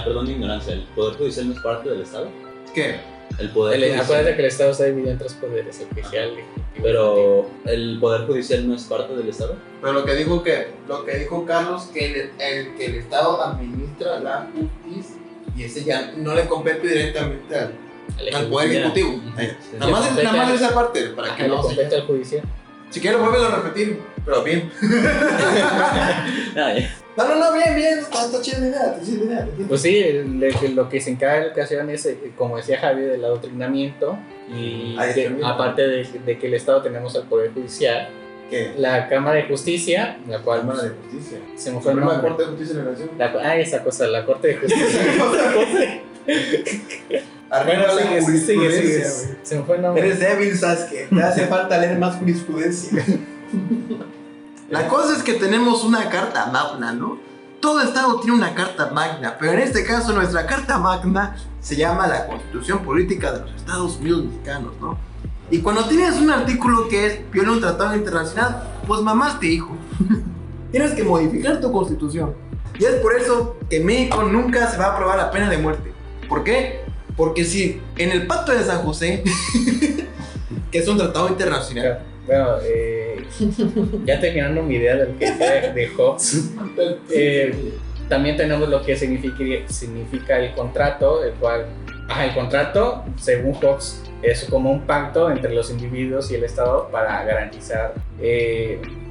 Perdón mi ignorancia, ¿el poder judicial no es parte del Estado?
¿Qué?
El poder judicial.
Acuérdate que el Estado está dividido en tres poderes, el judicial, ejecutivo.
Pero el poder judicial no es parte del Estado.
Pero lo que dijo Carlos, que el Estado administra la justicia, y ese ya no le compete directamente al poder ejecutivo. Nada más esa parte, para que no
le compete al judicial.
Si quieres, vuelve a repetir, pero bien. No, bien, está chida la idea.
Pues sí, lo que se encarga de la educación es, como decía Javier, el adoctrinamiento, y aparte de que el Estado tenemos al Poder Judicial,
¿qué?
La Cámara de Justicia, la cual...
Cámara de Justicia.
Se me fue el nombre.
La Corte de Justicia de la Nación.
Esa cosa, la Corte de Justicia.
Arriba la jurisprudencia.
Se me fue el nombre.
Eres débil, Sasuke. Te hace falta leer más jurisprudencia. La cosa es que tenemos una carta magna, ¿no? Todo Estado tiene una carta magna, pero en este caso nuestra carta magna se llama la Constitución Política de los Estados Unidos Mexicanos, ¿no? Y cuando tienes un artículo que viola un tratado internacional, pues mamaste, hijo. Tienes que modificar tu Constitución. Y es por eso que en México nunca se va a aprobar la pena de muerte. ¿Por qué? Porque si en el Pacto de San José, que es un tratado internacional.
Bueno, ya terminando mi idea del que de Hobbes, también tenemos lo que significa el contrato, el cual, el contrato, según Hobbes, es como un pacto entre los individuos y el Estado para garantizar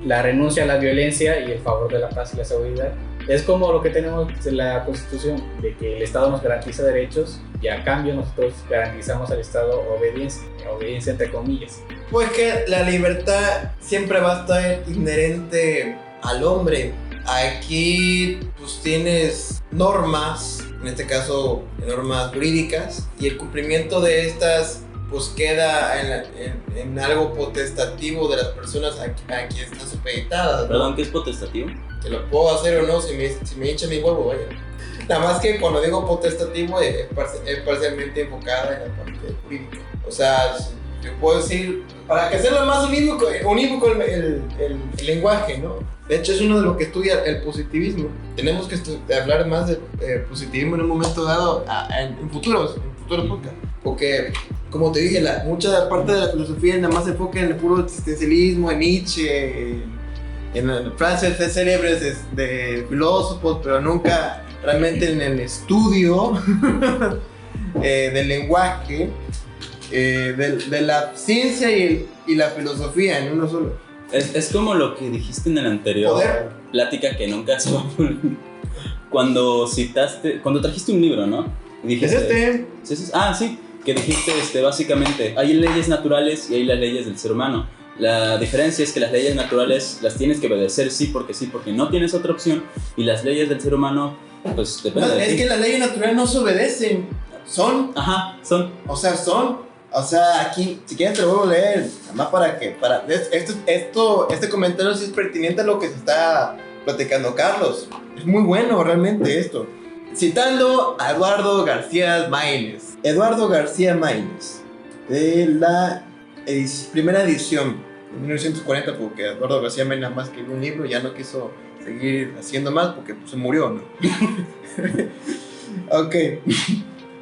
la renuncia a la violencia y el favor de la paz y la seguridad. Es como lo que tenemos en la Constitución, de que el Estado nos garantiza derechos y a cambio nosotros garantizamos al Estado obediencia entre comillas.
Pues que la libertad siempre va a estar inherente al hombre. Aquí pues tienes normas, en este caso normas jurídicas, y el cumplimiento de estas pues queda en algo potestativo de las personas a quien están supeditadas, ¿no?
Perdón, ¿qué es potestativo?
Que lo puedo hacer o no si me hincha mi huevo, vaya. Nada más que cuando digo potestativo es parcialmente enfocada en la parte jurídica. O sea, yo puedo decir, para que sea más unívoco el lenguaje, ¿no? De hecho es uno de lo que estudia el positivismo. Tenemos que hablar más de positivismo en un momento dado en futuros podcasts. Porque, como te dije, mucha parte de la filosofía nada más se enfoca en el puro existencialismo, en Nietzsche, en frases célebres de filósofos, pero nunca realmente en el estudio del lenguaje, de la ciencia y la filosofía en uno solo.
Es como lo que dijiste en el anterior plática que nunca se va a poner. Cuando trajiste un libro, ¿no? Y dijiste, sí, que dijiste básicamente, hay leyes naturales y hay las leyes del ser humano. La diferencia es que las leyes naturales las tienes que obedecer sí, porque no tienes otra opción, y las leyes del ser humano, pues depende de ti.
Es que las leyes naturales no se obedecen, son.
Son.
O sea, aquí, si quieres te lo vuelvo a leer, nada más para que, este comentario sí es pertinente a lo que se está platicando Carlos. Es muy bueno realmente esto. Citando a Eduardo García Maínez. Eduardo García Maínez, de la primera edición, en 1940, porque Eduardo García Maínez nada más escribió un libro y ya no quiso seguir haciendo más porque pues, se murió, ¿no? Ok.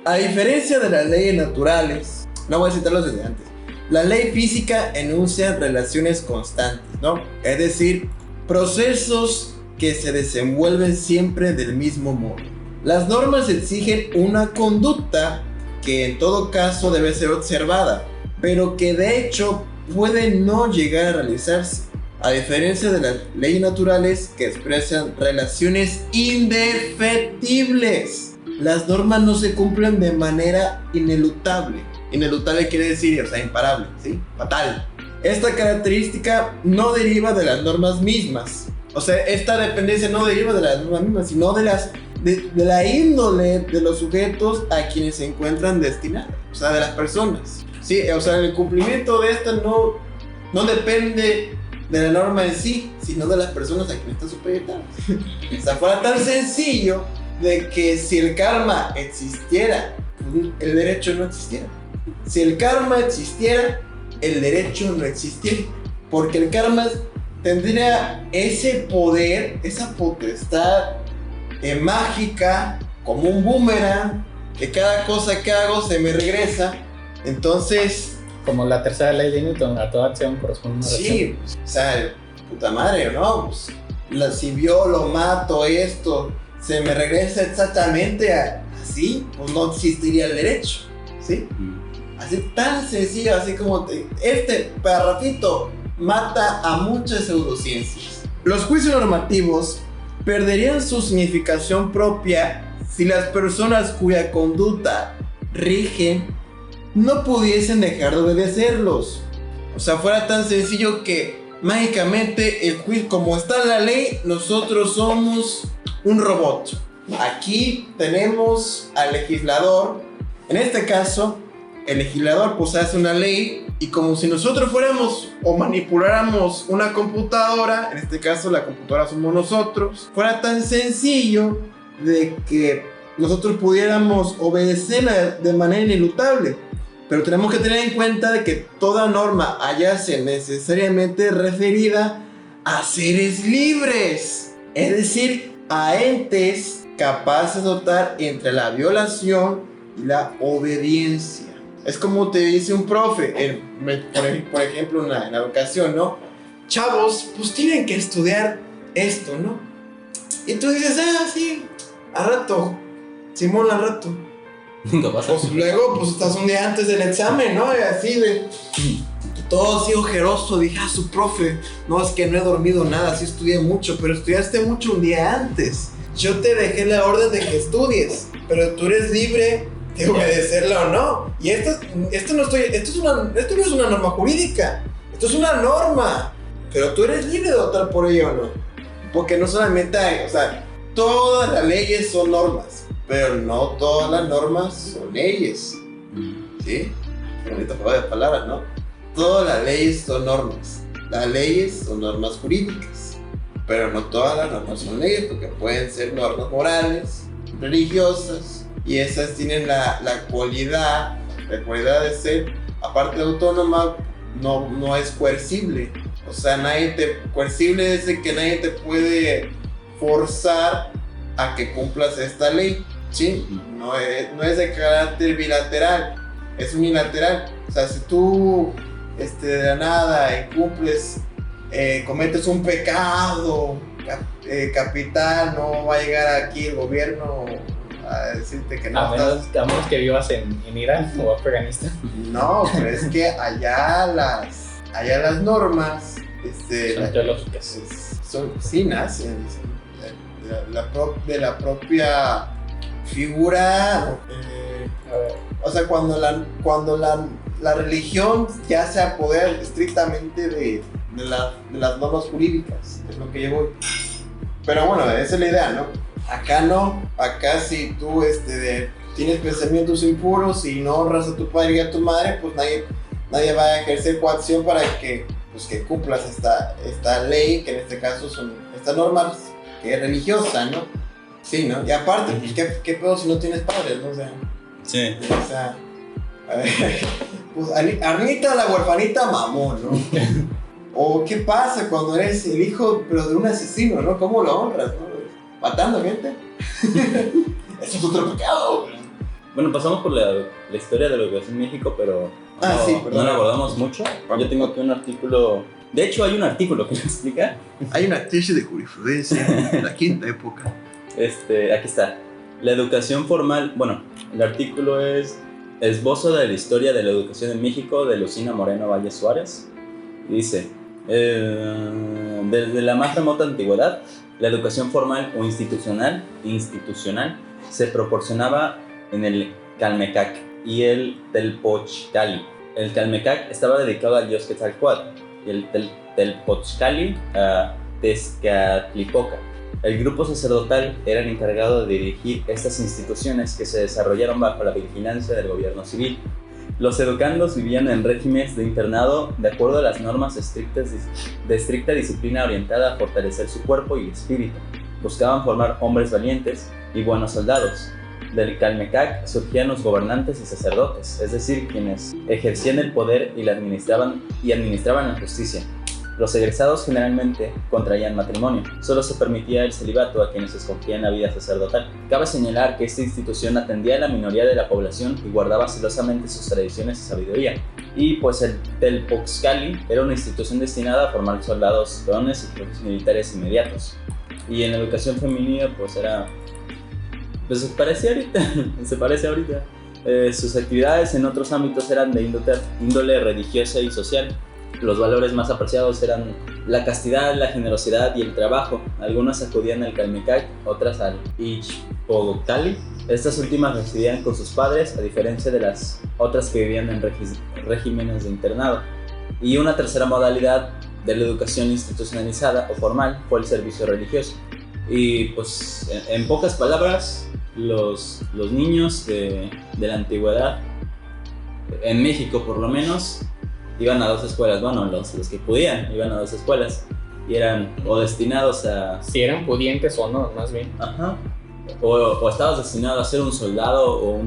A diferencia de las leyes naturales, no voy a citarlos desde antes, la ley física enuncia relaciones constantes, ¿no? Es decir, procesos que se desenvuelven siempre del mismo modo. Las normas exigen una conducta que en todo caso debe ser observada, pero que de hecho puede no llegar a realizarse, a diferencia de las leyes naturales que expresan relaciones indefectibles. Las normas no se cumplen de manera inelutable. Inelutable quiere decir, o sea, imparable, ¿sí? Fatal. Esta característica no deriva de las normas mismas. O sea, esta dependencia no deriva de las normas mismas, sino de la índole de los sujetos a quienes se encuentran destinados. O sea, de las personas. Sí, o sea, el cumplimiento de esta no depende de la norma en sí, sino de las personas a quienes están supeditadas. O sea, fuera tan sencillo de que si el karma existiera, el derecho no existiera. Si el karma existiera, el derecho no existiera. Porque el karma tendría ese poder, esa potestad mágica, como un boomerang, que cada cosa que hago se me regresa. Entonces,
como la tercera ley de Newton, a toda acción corresponde una reacción.
Sí, o sea, puta madre, ¿no? Pues, si violo, mato, esto, se me regresa exactamente así, pues no existiría el derecho, ¿sí? Así tan sencillo, así como este parrafito mata a muchas pseudociencias. Los juicios normativos perderían su significación propia si las personas cuya conducta rigen no pudiesen dejar de obedecerlos. O sea, fuera tan sencillo que mágicamente el juicio, como está la ley, nosotros somos un robot. Aquí tenemos al legislador. En este caso, el legislador pues hace una ley, y como si nosotros fuéramos o manipuláramos una computadora, en este caso la computadora somos nosotros, fuera tan sencillo de que nosotros pudiéramos obedecerla de manera inelutable. Pero tenemos que tener en cuenta de que toda norma hallase necesariamente referida a seres libres. Es decir, a entes capaces de optar entre la violación y la obediencia. Es como te dice un profe, por ejemplo, en la educación, ¿no? Chavos, pues tienen que estudiar esto, ¿no? Y tú dices, sí, al rato, Simón, al rato.
Nunca pasa.
Pues luego, pues estás un día antes del examen, ¿no? Y así de... Todo así ojeroso, dije, su profe, no, es que no he dormido nada, sí estudié mucho, pero estudiaste mucho un día antes. Yo te dejé la orden de que estudies, pero tú eres libre de obedecerla o no. Y esto no es una norma jurídica, esto es una norma, pero tú eres libre de optar por ello o no. Porque no solamente hay, o sea, todas las leyes son normas, pero no todas las normas son leyes. ¿Sí? Bonita prueba de palabras, ¿no? Todas las leyes son normas. Las leyes son normas jurídicas, pero no todas las normas son leyes, porque pueden ser normas morales, religiosas, y esas tienen la cualidad de ser, aparte de autónoma, no es coercible. O sea, coercible es de que nadie te puede forzar a que cumplas esta ley, ¿sí? No es de carácter bilateral, es unilateral. O sea, si tú de la nada incumples, cometes un pecado capital, no va a llegar aquí el gobierno a decirte que no.
A menos que vivas en Irán o Afganistán.
No, pero es que allá las normas
son teológicas.
Sí nacen de la propia figura. O sea, cuando la religión ya se apodera estrictamente de las normas jurídicas, es lo que yo voy. Pero bueno, esa es la idea, ¿no? Acá no, acá si tú tienes pensamientos impuros y no honras a tu padre y a tu madre, pues nadie va a ejercer coacción para que cumplas esta ley, que en este caso son estas normas, que es religiosa, ¿no? Sí, ¿no? Y aparte, pues, ¿qué pedo si no tienes padres, no? O sea,
sí.
O sea, pues Arnita la huerfanita mamón, ¿no? O ¿qué pasa cuando eres el hijo, pero de un asesino, ¿no? ¿Cómo lo honras, no? ¿Matando gente? Eso es otro pecado.
Bueno, pasamos por la historia de lo que es en México, pero no lo abordamos mucho. Yo tengo aquí un artículo. De hecho, hay un artículo que lo explica.
Hay una tesis de jurisprudencia de la quinta época.
Aquí está. La educación formal. Bueno, el artículo es Esbozo de la historia de la educación en México, de Lucina Moreno Valle Suárez. Dice: desde la más remota antigüedad, la educación formal o institucional se proporcionaba en el Calmecac y el Telpochcali. El Calmecac estaba dedicado al dios Quetzalcóatl y el Telpochcali a Tezcatlipoca. El grupo sacerdotal era el encargado de dirigir estas instituciones que se desarrollaron bajo la vigilancia del gobierno civil. Los educandos vivían en regímenes de internado de acuerdo a las normas de estricta disciplina orientada a fortalecer su cuerpo y espíritu. Buscaban formar hombres valientes y buenos soldados. Del Calmecac surgían los gobernantes y sacerdotes, es decir, quienes ejercían el poder y administraban la justicia. Los egresados generalmente contraían matrimonio. Solo se permitía el celibato a quienes escogían la vida sacerdotal. Cabe señalar que esta institución atendía a la minoría de la población y guardaba celosamente sus tradiciones y sabiduría. Y pues el Telpochcali era una institución destinada a formar soldados, peones y jefes militares inmediatos. Y en la educación femenina pues era... Pues se parece ahorita. Sus actividades en otros ámbitos eran de índole religiosa y social. Los valores más apreciados eran la castidad, la generosidad y el trabajo. Algunas acudían al Calmecac, otras al Ixpogocali. Estas últimas residían con sus padres, a diferencia de las otras que vivían en regímenes de internado. Y una tercera modalidad de la educación institucionalizada o formal fue el servicio religioso. Y pues en pocas palabras, los niños de la antigüedad, en México por lo menos, iban a dos escuelas. Bueno, los que podían iban a dos escuelas y eran o destinados a...
Si eran pudientes o no, más bien.
Ajá. O estabas destinado a ser un soldado o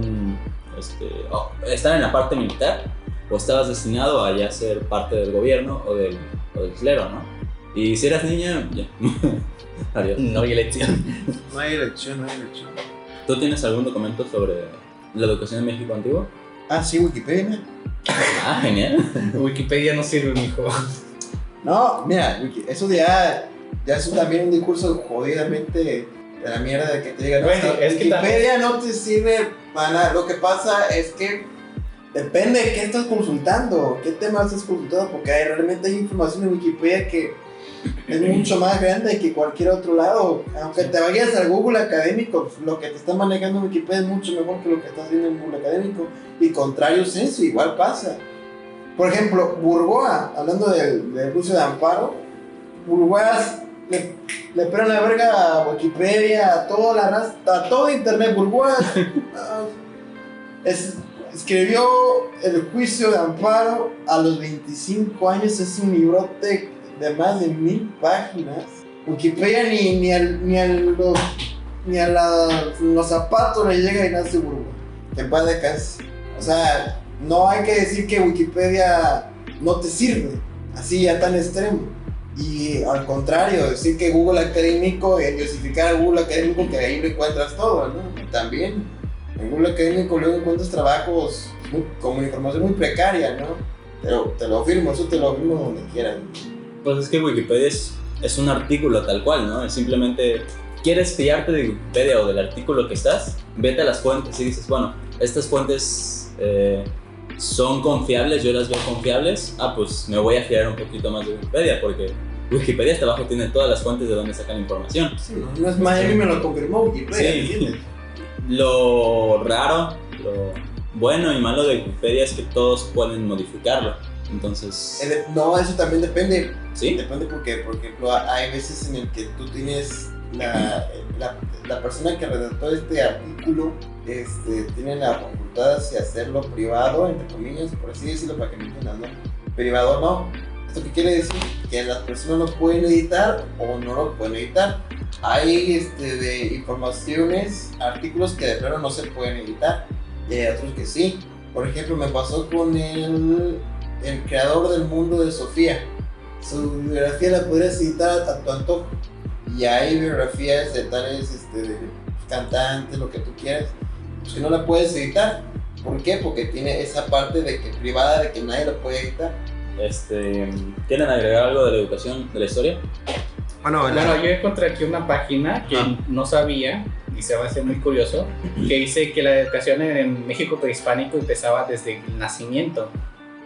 estar en la parte militar, o estabas destinado a ya ser parte del gobierno o del clero, ¿no? Y si eras niña, ya. Adiós.
No hay elección.
No hay elección.
¿Tú tienes algún documento sobre la educación en México antiguo?
Ah, sí, Wikipedia.
Ah, genial.
Wikipedia no sirve, mijo.
No, mira, eso ya es también un discurso jodidamente de la mierda de que te digan,
Bueno, es que
Wikipedia no te sirve para nada. Lo que pasa es que depende de qué estás consultando, qué tema estás consultando, porque realmente hay información en Wikipedia que es mucho más grande que cualquier otro lado. Aunque te vayas al Google académico, lo que te está manejando en Wikipedia es mucho mejor que lo que estás viendo en Google académico. Y contrario censo, igual pasa. Por ejemplo, Burgoa, hablando del juicio de amparo, Burgoa le pegan la verga a Wikipedia, a toda la raza, a todo internet. Burgoa escribió el juicio de amparo a los 25 años, es un librote de más de 1000 páginas. Wikipedia ni a los zapatos le llega a Ignacio Burgoa, que en paz descanse. O sea, no hay que decir que Wikipedia no te sirve, así ya tan extremo. Y al contrario, decir que Google Académico, diosificar a Google Académico, que ahí lo encuentras todo, ¿no? También, en Google Académico luego encuentras trabajos con información muy precaria, ¿no? Te lo firmo, eso te lo firmo donde quieras.
Pues es que Wikipedia es un artículo tal cual, ¿no? Es simplemente, ¿quieres fiarte de Wikipedia o del artículo que estás? Vete a las fuentes y dices, bueno, estas fuentes son confiables, yo las veo confiables, pues me voy a fiar un poquito más de Wikipedia, porque Wikipedia hasta abajo tiene todas las fuentes de donde sacan información.
Sí, no es Miami, me lo confirmó Wikipedia.
Sí. Lo raro, lo bueno y malo de Wikipedia es que todos pueden modificarlo, entonces...
No, eso también depende.
¿Sí?
Depende porque, por ejemplo, hay veces en el que tú tienes la persona que redactó este artículo tiene la facultad de hacerlo privado, entre comillas, por así decirlo, para que me entiendan, ¿no? Privado no. ¿Esto qué quiere decir? Que las personas lo pueden editar o no lo pueden editar. Hay de informaciones, artículos que de plano no se pueden editar y hay otros que sí. Por ejemplo, me pasó con el creador del mundo de Sofía. Su biografía la podrías editar a tu antojo. Y hay biografías de tales de cantantes, lo que tú quieras, pues que no la puedes editar. ¿Por qué? Porque tiene esa parte de que privada, de que nadie lo puede editar.
¿Quieren agregar algo de la educación, de la historia?
Bueno, yo encontré aquí una página que no sabía y se va a hacer muy curioso, que dice que la educación en México prehispánico empezaba desde el nacimiento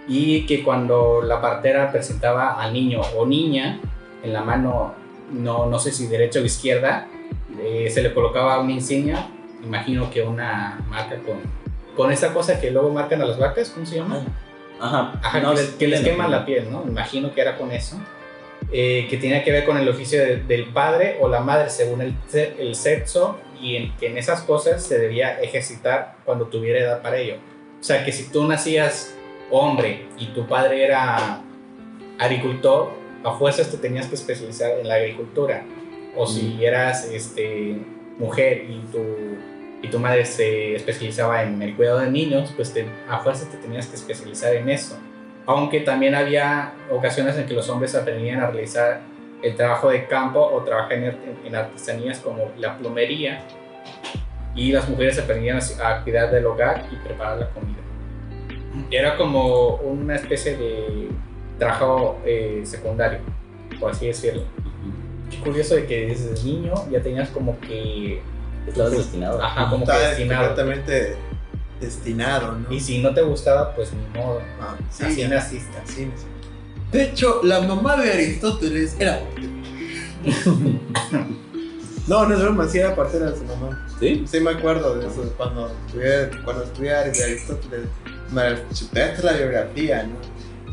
y que cuando la partera presentaba al niño o niña en la mano, no sé si derecha o izquierda, se le colocaba una insignia, imagino que una marca con esa cosa que luego marcan a las vacas, ¿cómo se llama?
Ajá,
que les queman la piel, ¿no? Imagino que era con eso. Que tenía que ver con el oficio del padre o la madre según el sexo y que en esas cosas se debía ejercitar cuando tuviera edad para ello. O sea, que si tú nacías hombre y tu padre era agricultor, a fuerzas te tenías que especializar en la agricultura. O si eras mujer y tu madre se especializaba en el cuidado de niños, pues a fuerzas te tenías que especializar en eso. Aunque también había ocasiones en que los hombres aprendían a realizar el trabajo de campo o trabajar en artesanías como la plomería, y las mujeres aprendían a cuidar del hogar y preparar la comida. Era como una especie de trabajo secundario, por así decirlo. Qué curioso de que desde niño ya tenías como que...
Estabas destinado.
Ajá, como que destinado.
Completamente destinado, ¿no?
Y si no te gustaba, pues ni modo.
Sí,
así naciste.
Así naciste. De hecho, la mamá de Aristóteles era... No es broma, sí era partera de su mamá.
¿Sí?
Sí me acuerdo de eso, cuando estudié de Aristóteles, me chutaste la biografía, ¿no?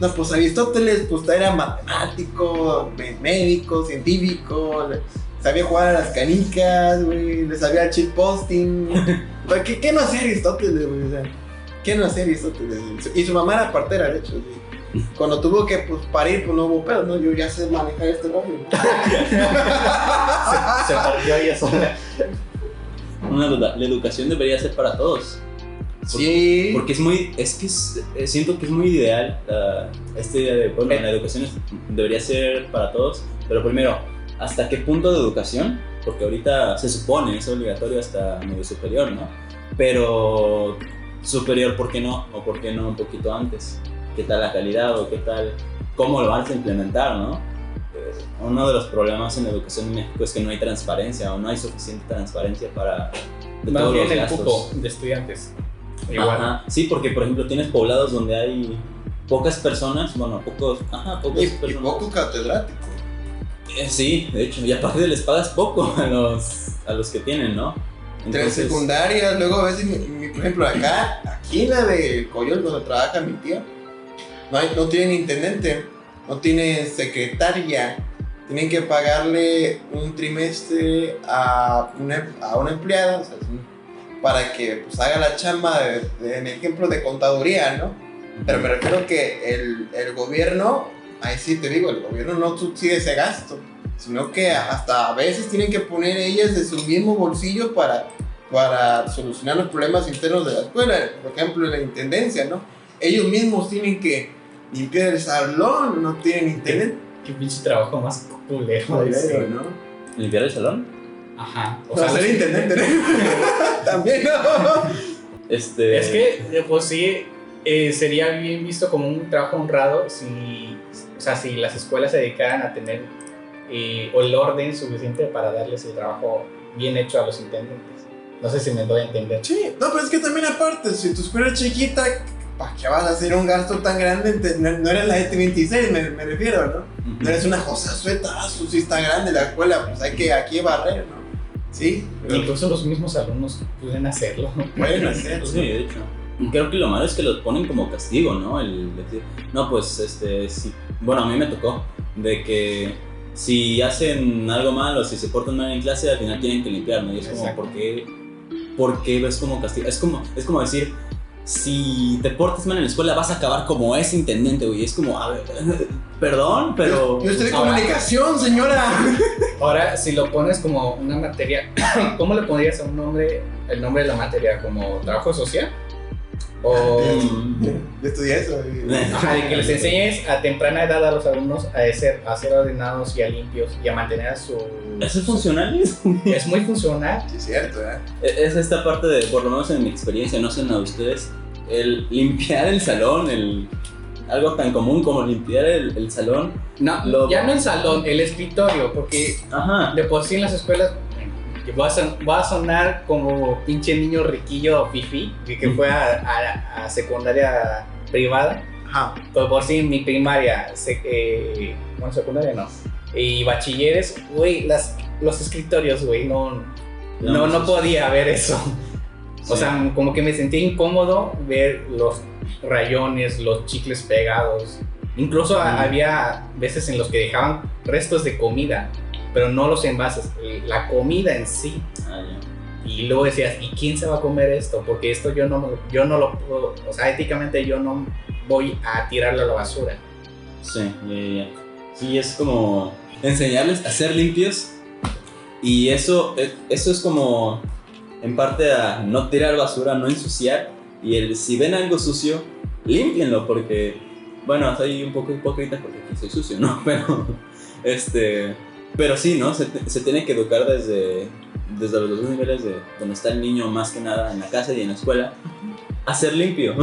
No, pues Aristóteles pues era matemático, médico, científico, sabía jugar a las canicas, güey, le sabía el cheat posting. ¿Qué no hacía Aristóteles, güey? O sea, ¿qué no hacía Aristóteles? Y su mamá era partera, de hecho, güey. Cuando tuvo que parir, pues no hubo pedo, ¿no? Yo ya sé manejar este rollo.
se partió ella sola.
Una duda, la educación debería ser para todos.
Sí.
Porque siento que es muy ideal esta idea de, bueno, la educación debería ser para todos, pero primero, hasta qué punto de educación, porque ahorita se supone es obligatorio hasta medio superior, ¿no? Pero superior, ¿por qué no? O ¿por qué no un poquito antes? ¿Qué tal la calidad o qué tal, cómo lo vas a implementar, no? Uno de los problemas en la educación en México es que no hay transparencia o no hay suficiente transparencia para de
Más
todos
bien
los
el
gastos.
cupo de estudiantes. Igual.
Ajá. Sí, porque por ejemplo tienes poblados donde hay pocas personas, bueno, pocas
Y
personas.
poco catedrático.
Sí, de hecho, y aparte les pagas poco a los que tienen, ¿no?
Tres secundarias, luego a veces, por ejemplo, aquí en la de Coyol, donde trabaja mi tía, no tienen intendente, no tienen secretaria, tienen que pagarle un trimestre a una empleada, o sea, para que pues, haga la chamba, en ejemplo, de contaduría, ¿no? Pero me refiero que el gobierno, ahí sí te digo, el gobierno no subsidia ese gasto, sino que hasta a veces tienen que poner ellas de su mismo bolsillo para solucionar los problemas internos de la escuela. Por ejemplo, en la intendencia, ¿no? Ellos mismos tienen que limpiar el salón, no tienen intendente.
Qué pinche trabajo más culero,
Joder, ¿no?
¿Limpiar el salón?
Ajá.
O sea, ser intendente, ¿no? También, ¿no?
Es que, pues sí, sería bien visto como un trabajo honrado si las escuelas se dedicaran a tener el orden suficiente para darles el trabajo bien hecho a los intendentes. No sé si me doy a entender.
Sí, no, pero es que también aparte, si tu escuela es chiquita, ¿para qué vas a hacer un gasto tan grande? No eres la ET26, me refiero, ¿no? No eres una Josazueta, sí está grande la escuela, pues hay que aquí barrer, ¿no? Sí, pero
Incluso los mismos alumnos pueden hacerlo.
pueden hacerlo.
Sí, de hecho. Creo que lo malo es que los ponen como castigo, ¿no? El decir, no, pues, sí. Bueno, a mí me tocó de que si hacen algo mal o si se portan mal en clase, al final tienen que limpiar, ¿no? Y es como,
Exacto.
¿por qué ves como castigo? Es como decir, si te portas mal en la escuela vas a acabar como ese intendente, güey. Es como, a ver, perdón, pero...
Yo estudié
Ahora-
comunicación, señora.
Ahora, si lo pones como una materia, ¿cómo le pondrías a un nombre, el nombre de la materia? ¿Como trabajo social? O
Yo estudié eso.
ajá, de que les enseñes a temprana edad a los alumnos a ser ordenados y a limpios y a mantener a su...
¿Eso es funcional?
Es muy funcional.
Sí, es cierto, ¿eh?
Es esta parte de, por lo menos en mi experiencia, no sé en la de ustedes, el limpiar el salón, algo tan común como limpiar el salón.
No, ya no el salón, el escritorio, porque
Ajá.
de por sí en las escuelas que va a sonar como pinche niño riquillo fifi que fue a secundaria privada.
Ajá.
Pues por sí en mi primaria, bueno, secundaria no, y bachilleres, güey, los escritorios, güey, no podía ver eso. O sea, como que me sentía incómodo ver los rayones, los chicles pegados. Incluso había veces en los que dejaban restos de comida, pero no los envases, la comida en sí.
Ah, ya.
Y luego decías, ¿y quién se va a comer esto? Porque esto yo no lo puedo, o sea, éticamente yo no voy a tirarlo a la basura.
Sí, ya. Sí, es como enseñarles a ser limpios y eso es como en parte a no tirar basura, no ensuciar y si ven algo sucio, límpienlo porque, bueno, soy un poco hipócrita porque aquí soy sucio, ¿no? Pero sí, ¿no? Se tiene que educar desde los dos niveles de donde está el niño más que nada en la casa y en la escuela a ser limpio.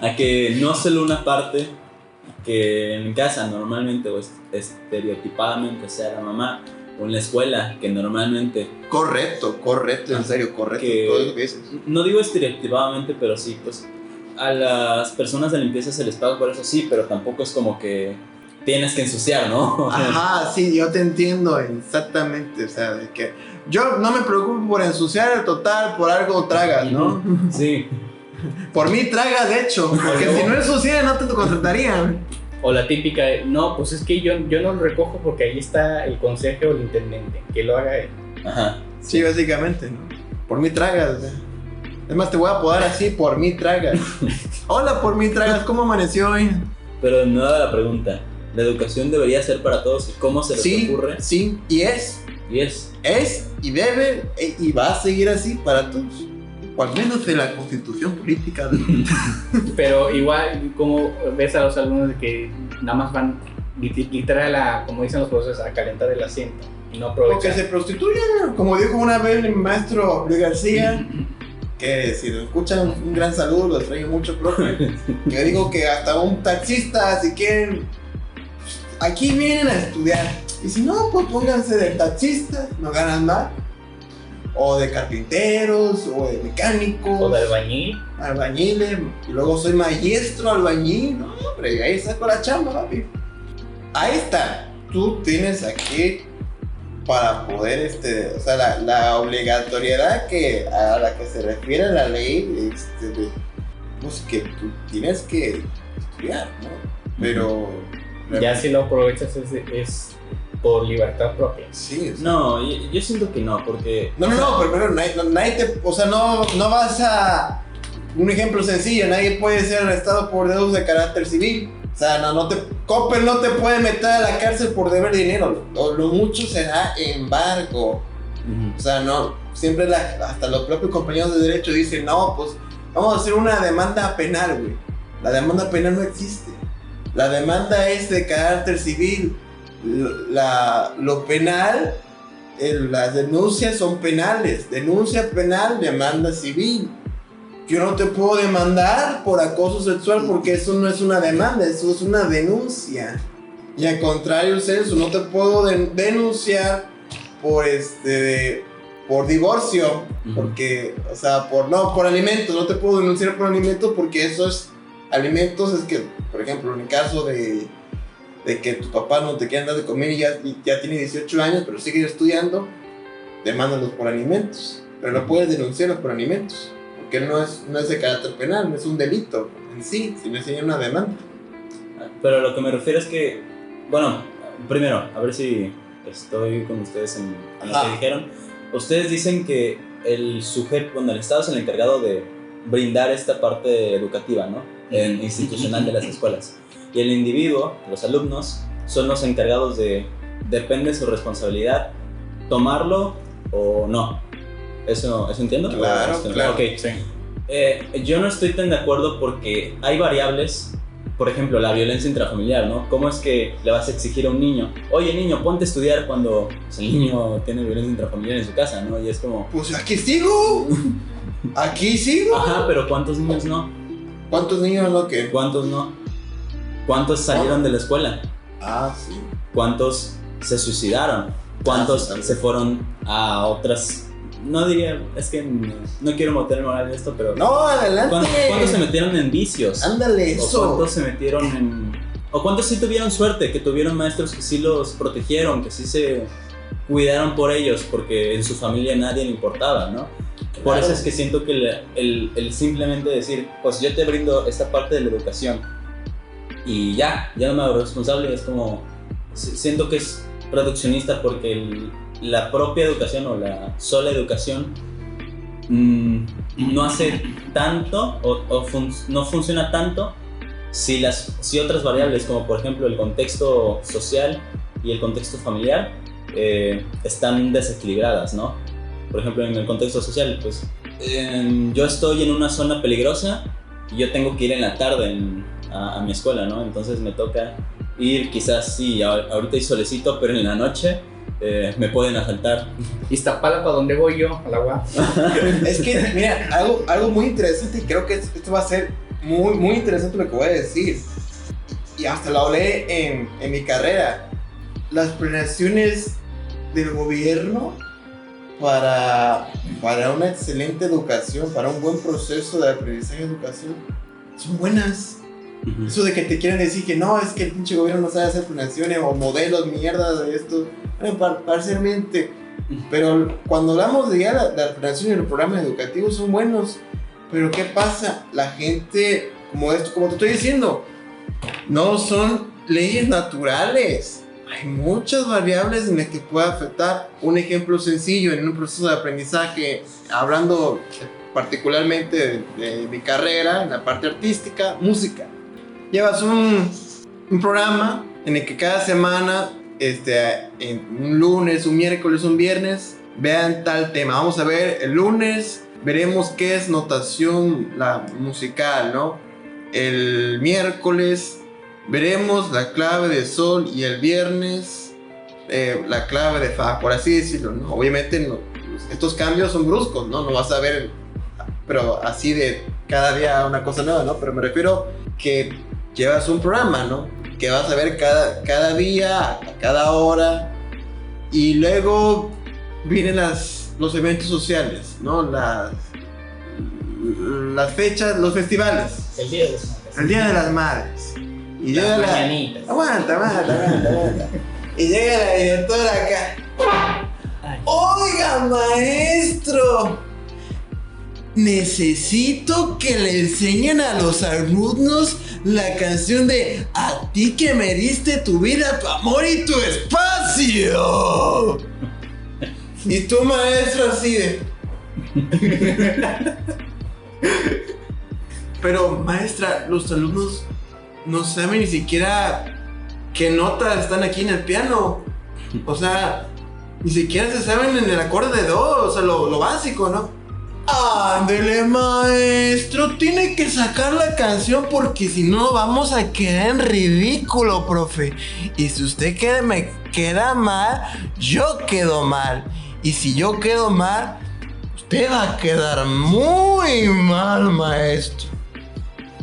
A que no solo una parte que en casa normalmente o estereotipadamente sea la mamá o en la escuela que normalmente
Correcto, en serio, correcto.
Que-
Todo lo que dices.
no digo estereotipadamente pero sí pues a las personas de limpieza se les paga por eso sí, pero tampoco es como que tienes que ensuciar, ¿no?
Ajá, sí, yo te entiendo exactamente. O sea, de que yo no me preocupo por ensuciar el total, por algo tragas, ¿no?
Sí.
Por mí tragas, de hecho, porque si no ensuciara no te contratarían.
O la típica, no, pues es que yo no lo recojo porque ahí está el consejo o el intendente, que lo haga él.
Ajá.
Sí, básicamente, ¿no? Por mí tragas. Es más, te voy a apodar así, por mí tragas. Hola, por mí tragas, ¿cómo amaneció hoy?
Pero no da la pregunta. ¿La educación debería ser para todos y cómo se les
Sí,
ocurre?
sí, y es y debe y va a seguir así para todos. O al menos en la constitución política.
Pero igual, como ves a los alumnos de que nada más van literal, como dicen los profesores, a calentar el asiento y no
O
aprovechar.
que se prostituyan, como dijo una vez mi maestro Luis García, que si lo escuchan, un gran saludo, lo extraño mucho, profe, que digo que hasta un taxista, si quieren, aquí vienen a estudiar, y si no, pues pónganse de taxistas, no ganan mal, o de carpinteros, o de mecánicos,
O de albañil.
albañiles, y luego soy maestro albañil, no, hombre, ahí saco la chamba, papi. Ahí está, tú tienes aquí para poder, o sea, la obligatoriedad a la que se refiere la ley, pues que tú tienes que estudiar, ¿no? Pero...
Ya si lo aprovechas es por libertad propia.
Sí, o sea,
No, yo siento que no, porque...
No, pero nadie te... O sea, no vas a... Un ejemplo sencillo, nadie puede ser arrestado por deudas de carácter civil. O sea, Coppel no te puede meter a la cárcel por deber dinero. Lo mucho será embargo. O sea, no... Siempre hasta los propios compañeros de derecho dicen, no, pues vamos a hacer una demanda penal, güey. La demanda penal no existe. La demanda es de carácter civil. Lo penal, las denuncias son penales. Denuncia penal, demanda civil. Yo no te puedo demandar por acoso sexual porque eso no es una demanda, eso es una denuncia. Y al contrario, Celso, no te puedo denunciar por divorcio, porque, o sea, por alimentos, no te puedo denunciar por alimentos porque eso es alimentos, es que, por ejemplo, en el caso de que tus papás no te quieran dar de comer y ya tiene 18 años, pero sigue estudiando, demándalos por alimentos, pero no puedes denunciarlos por alimentos, porque no es de carácter penal, no es un delito en sí, sino es una demanda.
Pero lo que me refiero es que, bueno, primero, a ver si estoy con ustedes en lo que dijeron. Ustedes dicen que el sujeto, el Estado es el encargado de brindar esta parte educativa, ¿no? Institucional de las escuelas. Y el individuo, los alumnos, son los encargados depende de su responsabilidad, tomarlo o no. ¿Eso entiendo?
Claro.
Okay.
Sí.
Yo no estoy tan de acuerdo porque hay variables, por ejemplo, la violencia intrafamiliar, ¿no? ¿Cómo es que le vas a exigir a un niño, oye niño, ponte a estudiar cuando el niño tiene violencia intrafamiliar en su casa, ¿no? Y es como...
Pues aquí sigo. Aquí sigo.
Ajá, pero ¿cuántos niños no?
¿Cuántos niños no que?
¿Cuántos no? ¿Cuántos salieron de la escuela?
Ah, sí.
¿Cuántos se suicidaron? ¿Cuántos
sí,
se fueron a otras? No diría, es que no quiero meterme mal en esto, pero...
No, adelante.
¿Cuántos se metieron en vicios?
Ándale,
¿O
eso.
cuántos se metieron en...? ¿O cuántos sí tuvieron suerte? Que tuvieron maestros que sí los protegieron, que sí se cuidaron por ellos, porque en su familia nadie le importaba, ¿no? Por eso es que siento que el simplemente decir, pues yo te brindo esta parte de la educación y ya no me hago responsable, es como, siento que es reduccionista porque la propia educación o la sola educación no hace tanto no funciona tanto si otras variables como por ejemplo el contexto social y el contexto familiar están desequilibradas, ¿no? Por ejemplo, en el contexto social, pues yo estoy en una zona peligrosa y yo tengo que ir en la tarde a mi escuela, ¿no? Entonces me toca ir, quizás sí, ahorita hay solecito, pero en la noche me pueden asaltar.
Iztapalapa, donde voy yo, a la UAM.
Es que, mira, algo muy interesante, y creo que esto va a ser muy, muy interesante lo que voy a decir. Y hasta lo hablé en mi carrera. Las planeaciones del gobierno para una excelente educación, para un buen proceso de aprendizaje y educación, son buenas.
Uh-huh.
Eso de que te quieren decir que no, es que el pinche gobierno no sabe hacer planeaciones o modelos, mierda de esto, parcialmente. Pero cuando hablamos de ya la planeación y los programas educativos son buenos. Pero ¿qué pasa? La gente, como te estoy diciendo, no son leyes naturales. Hay muchas variables en las que puede afectar. Un ejemplo sencillo en un proceso de aprendizaje, hablando particularmente de mi carrera, en la parte artística, música. Llevas un programa en el que cada semana, en un lunes, un miércoles, un viernes, vean tal tema. Vamos a ver el lunes, veremos qué es notación musical, ¿no? El miércoles veremos la clave de sol y el viernes la clave de fa, por así decirlo, ¿no? Obviamente estos cambios son bruscos, ¿no? No vas a ver, pero así de cada día una cosa nueva, ¿no? Pero me refiero que llevas un programa, ¿no? Que vas a ver cada día, a cada hora, y luego vienen los eventos sociales, ¿no? Las fechas, los festivales.
El Día de las Madres.
El Día de las Madres. Y
Las
llega
mañanitas.
Aguanta. Y llega la directora acá. Oiga, maestro, necesito que le enseñen a los alumnos la canción de A ti que me diste tu vida, tu amor y tu espacio. Y tu maestro así de... Pero maestra, los alumnos no saben ni siquiera qué notas están aquí en el piano. O sea, ni siquiera se saben en el acorde de do, o sea, lo básico, ¿no? Ándele, maestro, tiene que sacar la canción porque si no vamos a quedar en ridículo, profe. Y si usted me queda mal, yo quedo mal. Y si yo quedo mal, usted va a quedar muy mal, maestro.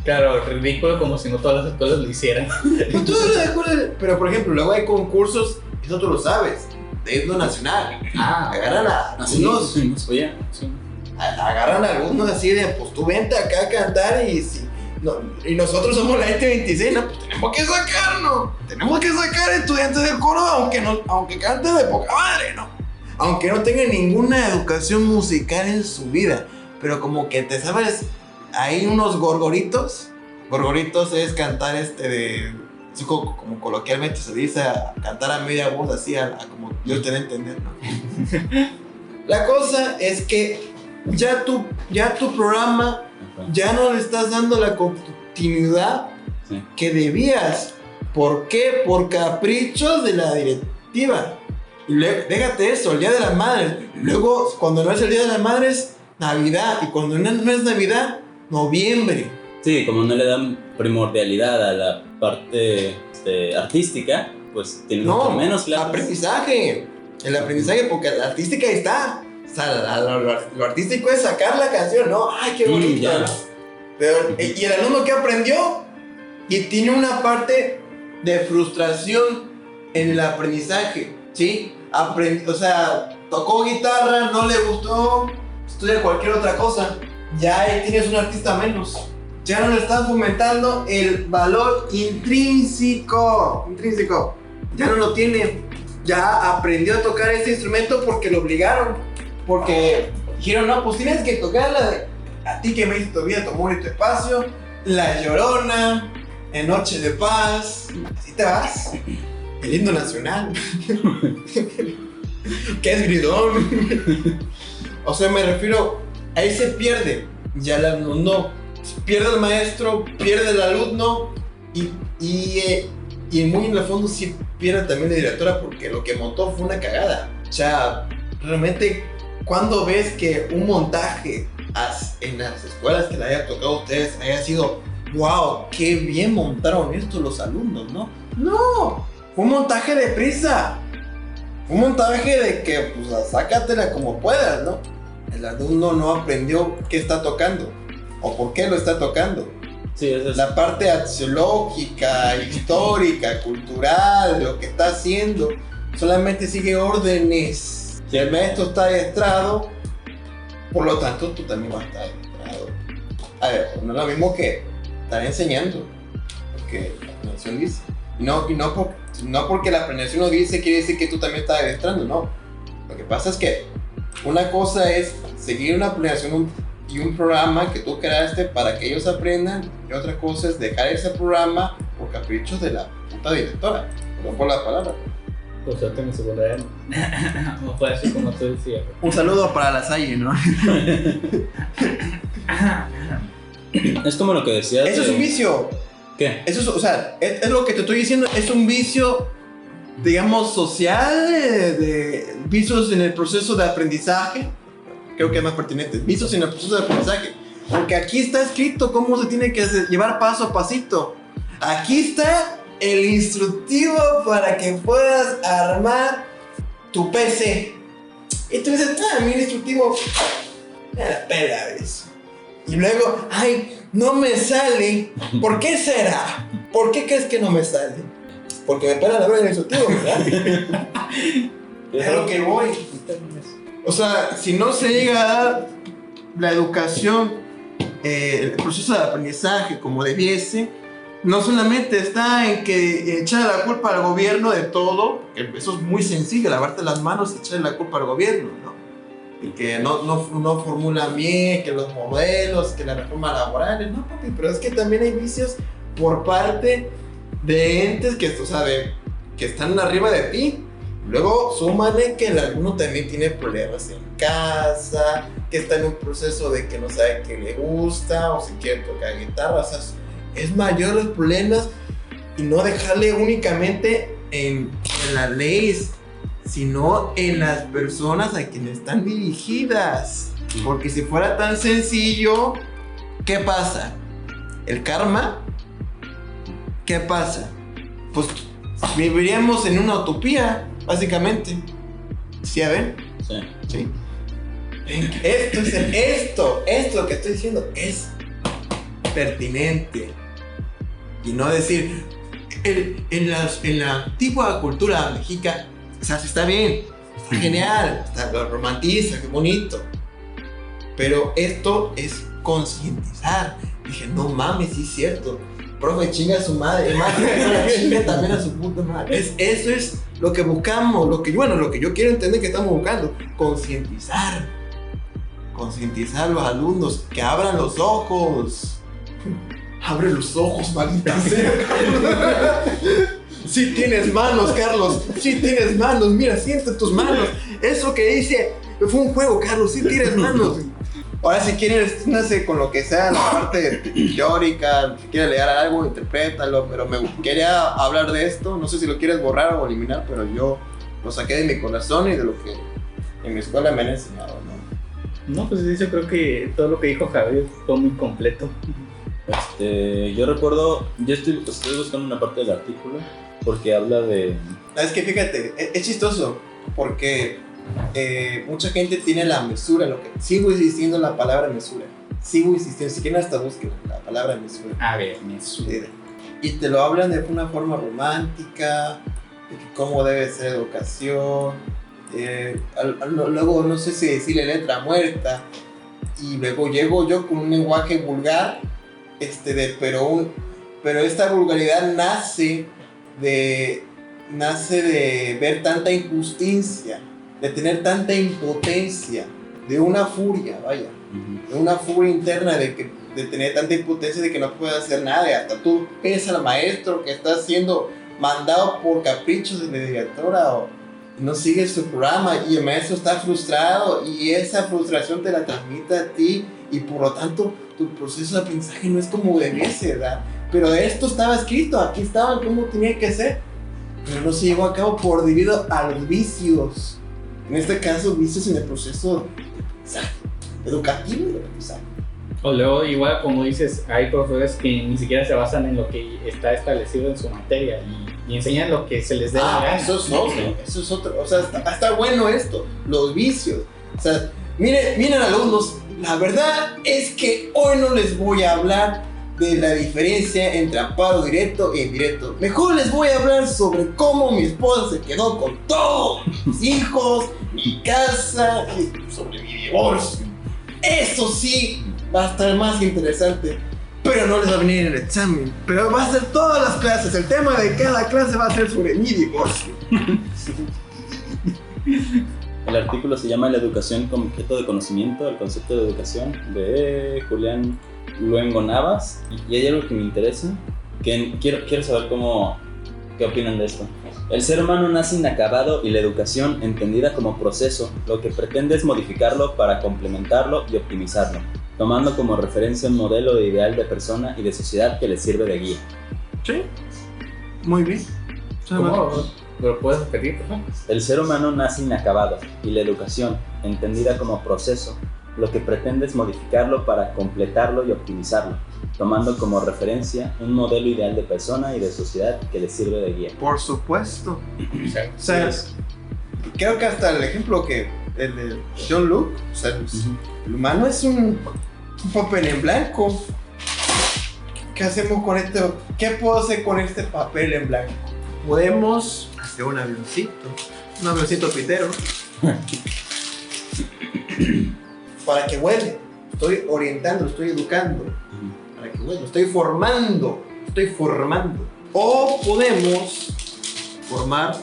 Claro, ridículo, como si no todas las escuelas lo hicieran.
Pero por ejemplo, luego hay concursos, eso tú lo sabes, de himno nacional. Agarran a algunos, agarran a algunos así de, pues tú vente acá a cantar y y nosotros somos la 26, no, pues tenemos que sacarnos. Tenemos que sacar estudiantes del coro, aunque canten de poca madre, ¿no? Aunque no tengan ninguna educación musical en su vida, pero como que te sabes, hay unos gorgoritos. Gorgoritos es cantar así como coloquialmente se dice, a cantar a media voz, así como Dios te dé a entender, ¿no? La cosa es que ya tu programa ya no le estás dando la continuidad que debías. ¿Por qué? Por caprichos de la directiva. Y déjate eso, el Día de las Madres. Luego, cuando no es el Día de las Madres, Navidad. Y cuando no es Navidad, noviembre.
Sí, como no le dan primordialidad a la parte artística, pues tiene mucho menos clases.
Aprendizaje. El aprendizaje, porque la artística ahí está. O sea, lo artístico es sacar la canción, ¿no? ¡Ay, qué bonito! ¿No? Pero, y el alumno que aprendió y tiene una parte de frustración en el aprendizaje, ¿sí? O sea, tocó guitarra, no le gustó, estudia cualquier otra cosa. Ya ahí tienes un artista menos. Ya no le están fomentando el valor intrínseco. Ya no lo tiene. Ya aprendió a tocar este instrumento porque lo obligaron. Porque dijeron, no, pues tienes que tocar la de A ti que me diste tu vida, tu amor y tu espacio, La Llorona, En Noche de Paz. Así te vas. El himno nacional. ¿Qué es gridón? O sea, me refiero, ahí se pierde. Ya el alumno pierde el maestro, pierde el alumno y muy en el fondo sí pierde también la directora porque lo que montó fue una cagada. O sea, realmente, ¿cuándo ves que un montaje en las escuelas que le haya tocado a ustedes haya sido wow, qué bien montaron esto los alumnos, ¿no? No, fue un montaje de prisa. Fue un montaje de que, pues, sácatela como puedas, ¿no? El alumno no aprendió qué está tocando o por qué lo está tocando.
Sí, eso es.
La parte axiológica, histórica, cultural, lo que está haciendo, solamente sigue órdenes. Si el maestro está adiestrado, por lo tanto tú también vas a estar adiestrado. A ver, no es lo mismo que estar enseñando, porque la planeación dice. No porque la planeación lo dice, quiere decir que tú también estás adiestrando, no. Lo que pasa es que una cosa es seguir una planeación y un programa que tú creaste para que ellos aprendan, y otra cosa es dejar ese programa por caprichos de la puta directora, no por la palabra.
Pues yo tengo secundaria, no puede ser como tú decías.
Un saludo para la Salle, ¿no?
Es como lo que decías.
Eso es un vicio.
¿Qué?
Eso es, o sea, es lo que te estoy diciendo, es un vicio, digamos, social, de vicios en el proceso de aprendizaje. Creo que es más pertinente, vicios en el proceso de aprendizaje. Porque aquí está escrito cómo se tiene que llevar paso a pasito. Aquí está el instructivo para que puedas armar tu PC. Y tú dices, mi instructivo, me la pela eso. Y luego, ay, no me sale. ¿Por qué será? ¿Por qué crees que no me sale? Porque me pela la verga el instructivo, ¿verdad? Es a lo que voy. O sea, si no se llega a dar la educación, el proceso de aprendizaje como debiese, no solamente está en que echar la culpa al gobierno de todo, que eso es muy sencillo, lavarte las manos y echarle la culpa al gobierno, ¿no? Y que no formulan bien, que los modelos, que la reforma laboral, no, papi, pero es que también hay vicios por parte de entes que, o sea, que están arriba de ti. Luego súmale que el alumno también tiene problemas en casa, que está en un proceso de que no sabe qué le gusta o si quiere tocar guitarra. O sea, es mayor los problemas y no dejarle únicamente en las leyes, sino en las personas a quienes están dirigidas. Porque si fuera tan sencillo, ¿qué pasa? ¿El karma? ¿Qué pasa? Pues viviríamos en una utopía, básicamente. ¿Sí, a ver? Sí. Esto que estoy diciendo es pertinente. Y no decir, en la antigua cultura mexica, o sea, está bien, está genial, lo romantiza, qué bonito. Pero esto es concientizar. Dije, no mames, sí es cierto. Profe, chinga a su madre, chinga también a su puta madre. Eso es lo que buscamos, lo que yo quiero entender que estamos buscando. Concientizar a los alumnos, que abran los ojos. Abre los ojos, maldita sea. Sí tienes manos, Carlos. Sí tienes manos. Mira, siente tus manos. Eso que dice fue un juego, Carlos. Sí tienes manos. Ahora, si quieres, nace con lo que sea, la parte teórica. Si quieres leer algo, interprétalo. Pero me quería hablar de esto. No sé si lo quieres borrar o eliminar, pero yo lo saqué de mi corazón y de lo que en mi escuela me han enseñado, ¿no?
No, pues yo creo que todo lo que dijo Javier fue muy completo.
Yo recuerdo, estoy buscando una parte del artículo porque habla de...
Es que fíjate, es chistoso porque mucha gente tiene la mesura, sigo insistiendo en la palabra mesura, si quieren hasta busquen la palabra mesura.
A ver, mesura.
Y te lo hablan de una forma romántica, de cómo debe ser educación, luego no sé si decirle letra muerta, y luego llego yo con un lenguaje vulgar. Pero esta vulgaridad nace de ver tanta injusticia, de tener tanta impotencia, de una furia, de una furia interna de tener tanta impotencia de que no puedes hacer nada. Y hasta tú ves al maestro que está siendo mandado por caprichos de la directora o no sigue su programa y el maestro está frustrado y esa frustración te la transmite a ti y por lo tanto tu proceso de aprendizaje no es como debiese, ¿verdad? Pero esto estaba escrito, aquí estaba cómo tenía que ser, pero no se llevó a cabo debido a los vicios, en este caso vicios en el proceso educativo de aprendizaje.
O luego igual como dices, hay profesores que ni siquiera se basan en lo que está establecido en su materia y enseñan lo que se les dé la gana.
Eso es otro, o sea, está bueno esto, los vicios. O sea, miren alumnos, la verdad es que hoy no les voy a hablar de la diferencia entre amparo directo e indirecto. Mejor les voy a hablar sobre cómo mi esposa se quedó con todos mis hijos, mi casa, y sobre mi divorcio. Eso sí va a estar más interesante, pero no les va a venir en el examen. Pero va a ser todas las clases, el tema de cada clase va a ser sobre mi divorcio.
El artículo se llama La educación como objeto de conocimiento, el concepto de educación, de Julián Luengo Navas. Y hay algo que me interesa, que quiero saber qué opinan de esto. El ser humano nace inacabado y la educación, entendida como proceso, lo que pretende es modificarlo para complementarlo y optimizarlo, tomando como referencia un modelo de ideal de persona y de sociedad que le sirve de guía.
Sí, muy bien.
¿Cómo? ¿Lo puedes repetir, por favor?
El ser humano nace inacabado y la educación, entendida como proceso, lo que pretende es modificarlo para completarlo y optimizarlo, tomando como referencia un modelo ideal de persona y de sociedad que le sirve de guía.
Por supuesto.
O sea,
O sea, creo que hasta el ejemplo el de John Luke, o sea, el humano es un papel en blanco. ¿Qué hacemos con esto? ¿Qué puedo hacer con este papel en blanco? Podemos hacer un avioncito pitero, para que vuele. Estoy orientando, estoy educando, para que vuele. Estoy formando. O podemos formar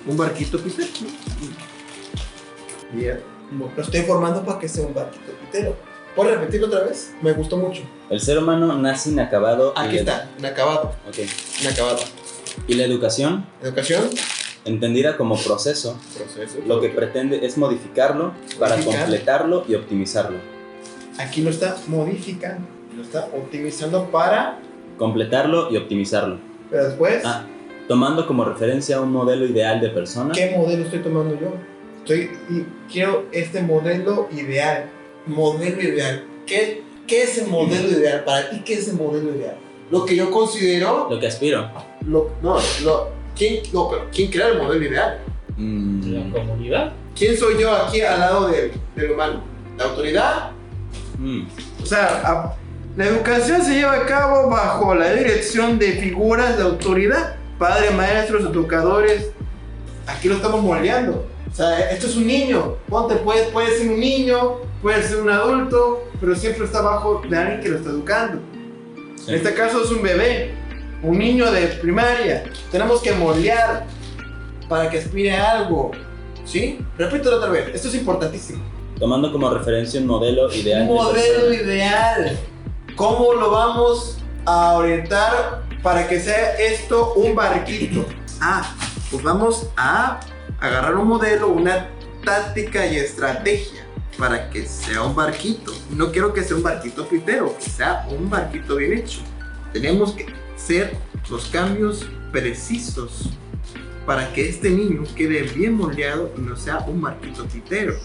un barquito pitero. Yeah. Lo estoy formando para que sea un barquito pitero. ¿Puedo repetirlo otra vez? Me gustó mucho.
El ser humano nace inacabado.
Aquí está, inacabado.
Ok.
Inacabado.
Y la educación,
Educación.
entendida como proceso, lo que pretende es modificarlo para completarlo y optimizarlo.
Aquí lo está modificando, lo está optimizando para...
Completarlo y optimizarlo.
Pero después,
Tomando como referencia un modelo ideal de persona.
¿qué modelo estoy tomando yo? Quiero este modelo ideal. Modelo ideal. ¿Qué es el modelo ideal? Para ti, ¿qué es el modelo ideal? Lo que yo considero...
Lo que aspiro.
¿Quién crea el modelo ideal?
la comunidad.
¿Quién soy yo aquí al lado del humano? ¿La autoridad? O sea, la educación se lleva a cabo bajo la dirección de figuras de autoridad, padres, maestros, educadores. Aquí lo estamos moldeando. O sea, esto es un niño. Puede ser un niño, puede ser un adulto, pero siempre está bajo de alguien que lo está educando.
Sí.
En este caso es un bebé, un niño de primaria. Tenemos que moldear para que aspire a algo. ¿Sí? Repítelo otra vez. Esto es importantísimo.
Tomando como referencia un modelo ideal.
Un modelo ideal. ¿Cómo lo vamos a orientar para que sea esto un barquito? Pues vamos a agarrar un modelo, una táctica y estrategia para que sea un barquito. No quiero que sea un barquito pitero, que sea un barquito bien hecho. Tenemos que hacer los cambios precisos para que este niño quede bien moldeado y no sea un barquito pitero.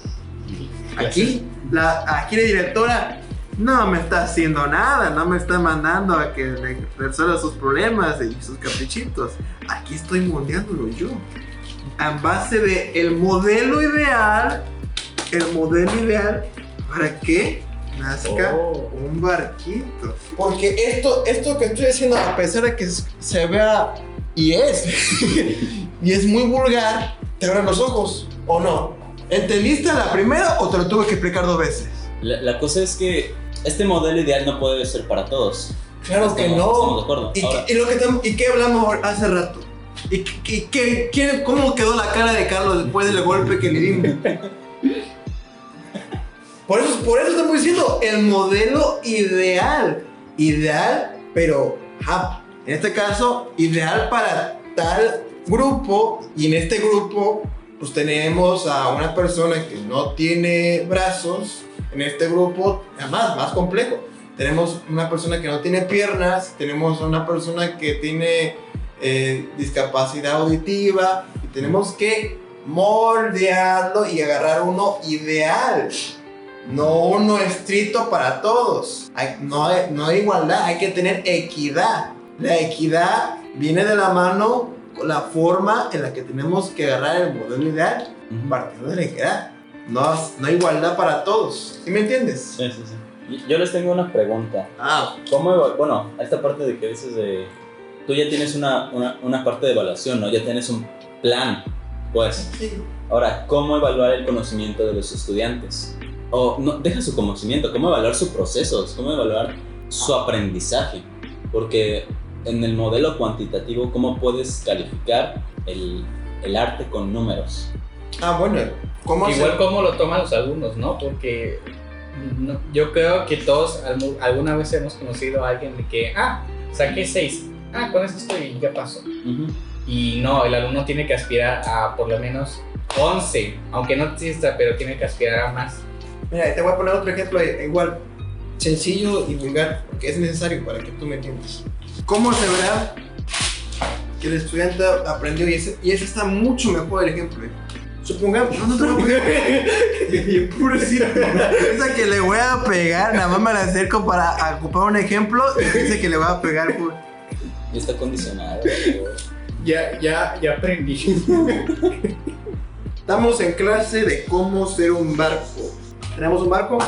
Aquí la directora no me está haciendo nada, no me está mandando a que le resuelva sus problemas y sus caprichitos. Aquí estoy moldeándolo yo, en base de el modelo ideal para que nazca un barquito. Porque esto que estoy haciendo, a pesar de que se vea y es muy vulgar, te abren los ojos, ¿o no? ¿Entendiste la primera o te lo tuve que explicar 2 veces?
La cosa es que este modelo ideal no puede ser para todos.
Claro que no.
Estamos de acuerdo.
¿Y qué hablamos hace rato? ¿Cómo quedó la cara de Carlos después del golpe que le dimos? Por eso estamos diciendo el modelo ideal. Ideal, pero en este caso, ideal para tal grupo. Y en este grupo, pues tenemos a una persona que no tiene brazos. En este grupo, además, más complejo. Tenemos una persona que no tiene piernas. Tenemos una persona que tiene discapacidad auditiva. Y tenemos que moldearlo y agarrar uno ideal. No uno estricto para todos. No hay igualdad, hay que tener equidad. La equidad viene de la mano con la forma en la que tenemos que agarrar el modelo ideal, partiendo de la equidad. No hay igualdad para todos. ¿Sí me entiendes?
Sí. Yo les tengo una pregunta. Bueno, esta parte de que dices de... Tú ya tienes una parte de evaluación, ¿no? Ya tienes un plan, pues.
Sí.
Ahora, ¿cómo evaluar el conocimiento de los estudiantes? O no, deja su conocimiento, ¿cómo evaluar sus procesos? ¿Cómo evaluar su aprendizaje? Porque en el modelo cuantitativo, ¿cómo puedes calificar el arte con números?
Bueno,
Igual cómo lo toman los alumnos, ¿no? Porque yo creo que todos alguna vez hemos conocido a alguien de que, saqué 6, con eso estoy y ya pasó. Y no, el alumno tiene que aspirar a por lo menos 11, aunque no exista, pero tiene que aspirar a más.
Mira, te voy a poner otro ejemplo igual, sencillo y vulgar, porque es necesario para que tú me entiendas. ¿Cómo se verá que el estudiante aprendió? Y ese está mucho mejor el ejemplo. Supongamos, no te voy a pegar. Pobrecito. Piensa que le voy a pegar, nada más me la acerco para ocupar un ejemplo y piensa que le voy a pegar.
Y está condicionado.
Ya aprendí.
Estamos en clase de cómo ser un barco. Tenemos un barco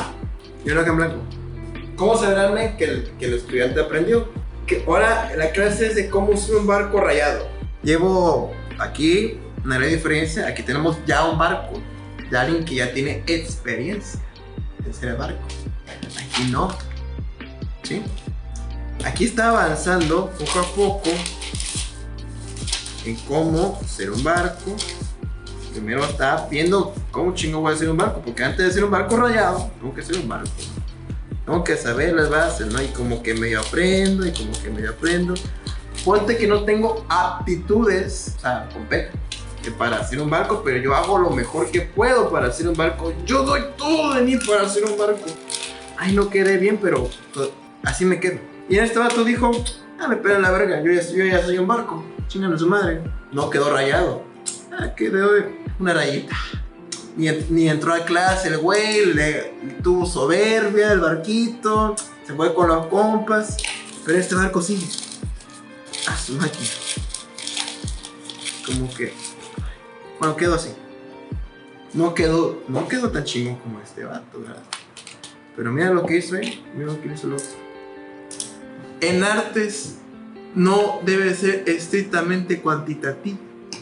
y una hoja en blanco. ¿Cómo sabrán que el estudiante aprendió? Que ahora la clase es de cómo ser un barco rayado. Llevo aquí una gran diferencia. Aquí tenemos ya un barco de alguien que ya tiene experiencia en ser barco. Aquí no. ¿Sí? Aquí está avanzando poco a poco en cómo ser un barco. Primero está viendo cómo chingo voy a hacer un barco, porque antes de ser un barco rayado, tengo que ser un barco. Tengo que saber las bases, ¿no? Y como que medio aprendo, Ponte que no tengo aptitudes, o sea, para hacer un barco, pero yo hago lo mejor que puedo para hacer un barco. Yo doy todo de mí para hacer un barco. Ay, no quedé bien, pero así me quedo. Y este vato dijo, me pegan la verga, yo ya soy un barco. Chingan a su madre. No quedó rayado. Quedó una rayita. Ni entró a clase el güey, le tuvo soberbia el barquito, se fue con los compas, pero este barco sigue a su máquina. Como que, bueno, quedó así. No quedó tan chingón como este vato, ¿verdad? Pero mira lo que hizo él, mira lo que hizo el otro. En artes no debe ser estrictamente cuantitativo.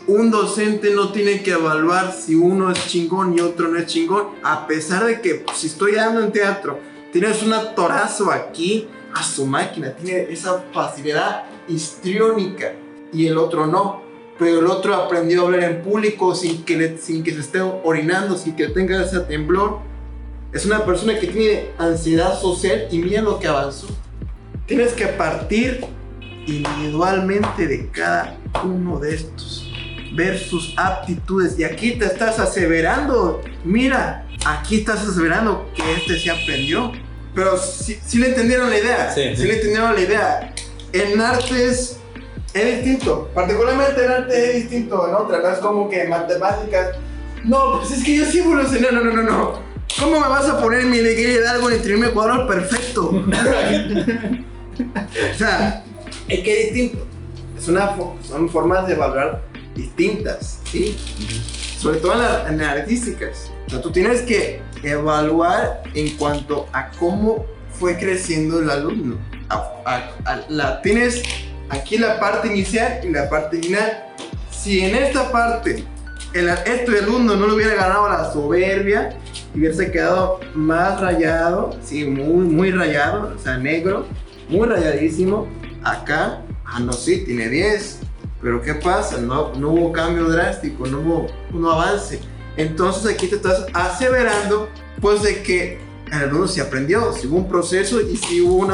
Un docente no tiene que evaluar si uno es chingón y otro no es chingón, a pesar de que si estoy dando en teatro, tienes un actorazo aquí, a su máquina, tiene esa facilidad histriónica y el otro no, pero el otro aprendió a hablar en público sin que se esté orinando, sin que tenga ese temblor. Es una persona que tiene ansiedad social y mira lo que avanzó. Tienes que partir individualmente de cada uno de estos, ver sus aptitudes, y aquí te estás aseverando, mira, aquí estás aseverando que este sí aprendió, pero sí le entendieron la idea, sí le entendieron la idea. En artes es distinto, particularmente en arte es distinto, en otras, no es como que matemáticas, no, pues es que yo sí evolucioné, no, ¿cómo me vas a poner mi Miguel Hidalgo en el primer cuadro perfecto? O sea, es que es distinto, son formas de evaluar distintas, ¿sí? Sobre todo en las artísticas. O sea, tú tienes que evaluar en cuanto a cómo fue creciendo el alumno. Tienes aquí la parte inicial y la parte final. Si en esta parte este alumno no le hubiera ganado la soberbia y hubiese quedado más rayado, sí, muy rayado, o sea, negro, muy rayadísimo, acá, no, sí, tiene 10. Pero ¿qué pasa? No hubo cambio drástico, no hubo un avance. Entonces aquí te estás aseverando, pues, de que el alumno sí aprendió, sí hubo un proceso y sí hubo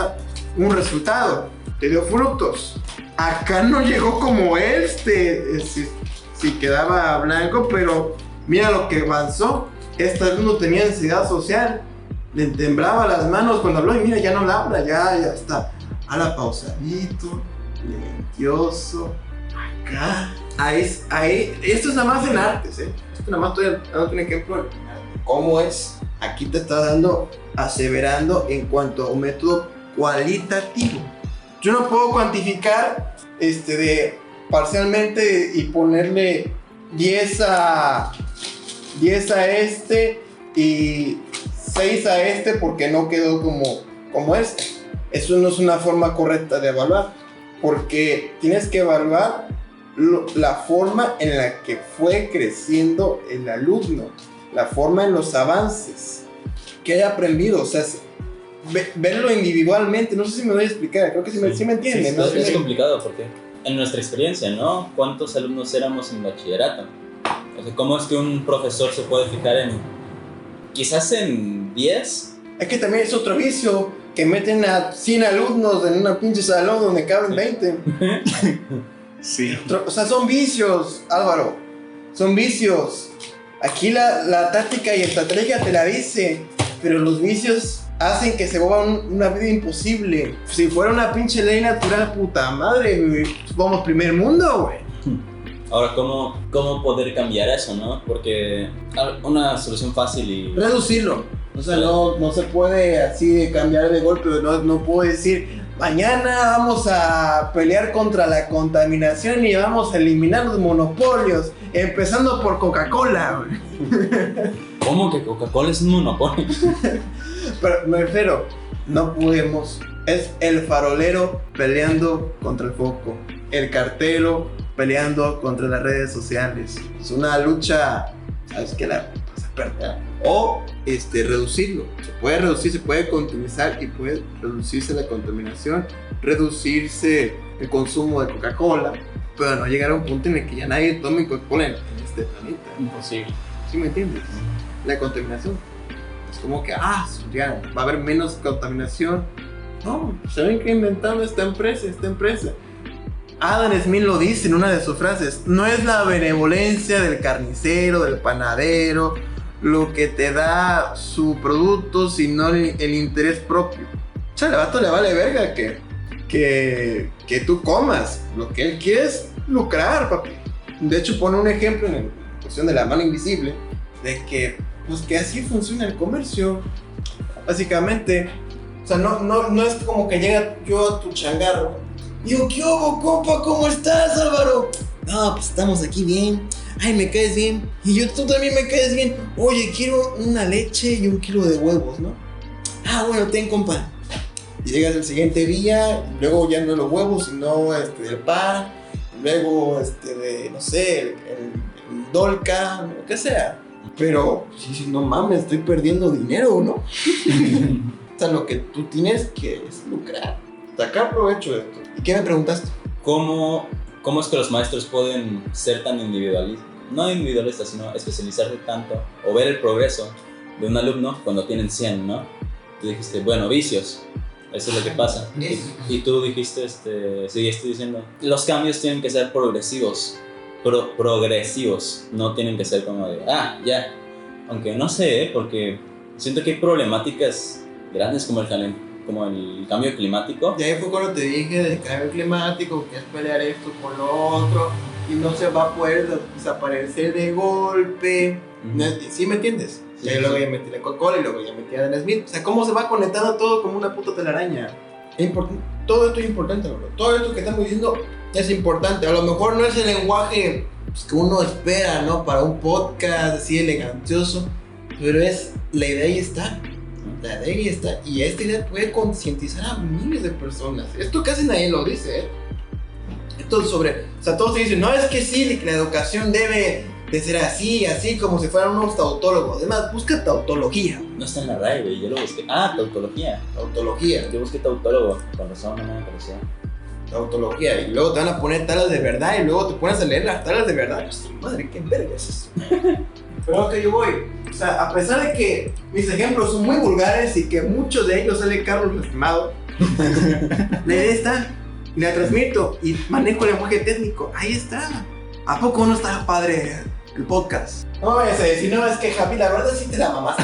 un resultado, te dio frutos. Acá no llegó como si quedaba blanco, pero mira lo que avanzó. Este alumno tenía ansiedad social, le temblaba las manos cuando habló y mira, ya no le habla, ya está. Habla pausadito, silencioso. Ahí, esto es nada más en artes, Esto nada más estoy dando un ejemplo de cómo es. Aquí te está aseverando en cuanto a un método cualitativo. Yo no puedo cuantificar parcialmente y ponerle 10 a este y 6 a este porque no quedó como este. Eso no es una forma correcta de evaluar, porque tienes que evaluar la forma en la que fue creciendo el alumno, la forma en los avances que haya aprendido, o sea, verlo individualmente. No sé si me voy a explicar, creo que sí me entienden, ¿no?
Es complicado porque en nuestra experiencia, ¿no? ¿Cuántos alumnos éramos en bachillerato? O sea, ¿cómo es que un profesor se puede fijar quizás en 10?
Es que también es otro vicio, que meten a 100 alumnos en una pinche salón donde caben 20.
Sí.
O sea, son vicios, Álvaro. Son vicios. Aquí la táctica y estrategia te la dice, pero los vicios hacen que se vuelva una vida imposible. Si fuera una pinche ley natural, puta madre, vamos primer mundo, güey.
Ahora, ¿cómo poder cambiar eso, no? Porque una solución fácil y...
Reducirlo. O sea, no se puede así cambiar de golpe. No puedo decir, mañana vamos a pelear contra la contaminación y vamos a eliminar los monopolios, empezando por Coca-Cola.
¿Cómo que Coca-Cola es un monopolio?
Pero me refiero, no podemos. Es el farolero peleando contra el foco, el cartero peleando contra las redes sociales. Es una lucha, ¿sabes qué? La vas a perder. O reducirlo. Se puede reducir, se puede continuizar y puede reducirse la contaminación, reducirse el consumo de Coca-Cola, pero no llegar a un punto en el que ya nadie tome Coca-Cola en este planeta.
Imposible.
¿Sí me entiendes? La contaminación. Es como que, ya va a haber menos contaminación. No, ¿saben qué inventaron esta empresa? Adam Smith lo dice en una de sus frases: no es la benevolencia del carnicero, del panadero, lo que te da su producto, sino el interés propio. O sea, al vato le vale verga que tú comas. Lo que él quiere es lucrar, papi. De hecho, pone un ejemplo en la cuestión de la mano invisible, de que, pues, que así funciona el comercio. Básicamente, o sea, no es como que llega yo a tu changarro. Digo, ¿qué hubo, compa? ¿Cómo estás, Álvaro? No, pues estamos aquí bien. Ay, me caes bien. Y tú también me caes bien. Oye, quiero una leche y 1 kilo de huevos, ¿no? Bueno, ten, compa. Y llegas el siguiente día, y luego ya no los huevos, sino el pan. Luego, no sé, el dolca, lo que sea. Pero, sí, no mames, estoy perdiendo dinero, ¿no? O sea, lo que tú tienes que es lucrar, sacar provecho de esto. ¿Y qué me preguntaste?
¿Cómo es que los maestros pueden ser tan individualistas? No individualistas, sino especializarse tanto o ver el progreso de un alumno cuando tienen 100, ¿no? Tú dijiste, bueno, vicios, eso es lo que pasa. Y tú dijiste, seguiste diciendo, los cambios tienen que ser progresivos. Progresivos, no tienen que ser como de, ya. Aunque no sé, porque siento que hay problemáticas grandes como el cambio climático.
Y ahí fue cuando te dije del cambio climático, que es pelear esto con lo otro, y no se va a poder desaparecer de golpe. ¿Sí me entiendes?
Sí,
y luego ya metí la Coca-Cola y luego ya metí a Dan Smith. O sea, cómo se va conectando todo como una puta telaraña. Todo esto es importante, bro. Todo esto que estamos diciendo es importante. A lo mejor no es el lenguaje que uno espera, ¿no? Para un podcast así elegantioso, pero la idea ahí está. Y esta idea puede concientizar a miles de personas. Esto casi nadie lo dice, ¿eh? Esto o sea, todos dicen, no, es que sí, que la educación debe de ser así como si fueran unos tautólogos. Además, busca tautología.
No está en la RAE, güey, yo lo busqué. Tautología.
Tautología.
Yo busqué tautólogo, con razón no me apareció.
Tautología, y luego te van a poner tablas de verdad, y luego te pones a leer las tablas de verdad. Madre, qué verga es eso. Pero que yo voy, o sea, a pesar de que mis ejemplos son muy vulgares y que muchos de ellos sale Carlos lastimado, la idea está, y la transmito, y manejo el lenguaje técnico, ahí está. ¿A poco no está padre el podcast? No vayas a decir, no, es que Javi, la verdad sí te la mamaste.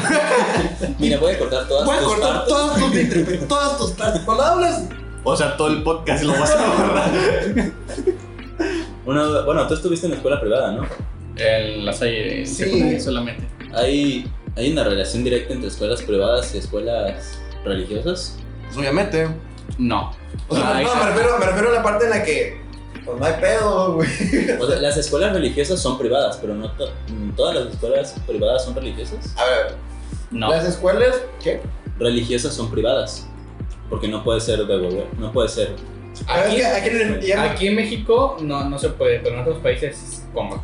Mira, voy a cortar todas tus partes.
todas tus partes. Cuando hablas,
o sea, todo el podcast lo vas a borrar.
Bueno, tú estuviste en la escuela privada, ¿no?
En la Salle,
sí,
solamente.
¿Hay una relación directa entre escuelas privadas y escuelas religiosas?
pues obviamente.
No.
O sea, me refiero a la parte en la que pues no hay pedo, güey.
O sea, las escuelas religiosas son privadas, pero no todas las escuelas privadas son religiosas.
A ver,
No.
las escuelas, ¿qué?
Religiosas son privadas, porque no puede ser de gobierno, no puede ser.
Aquí en México no se puede, pero en otros países como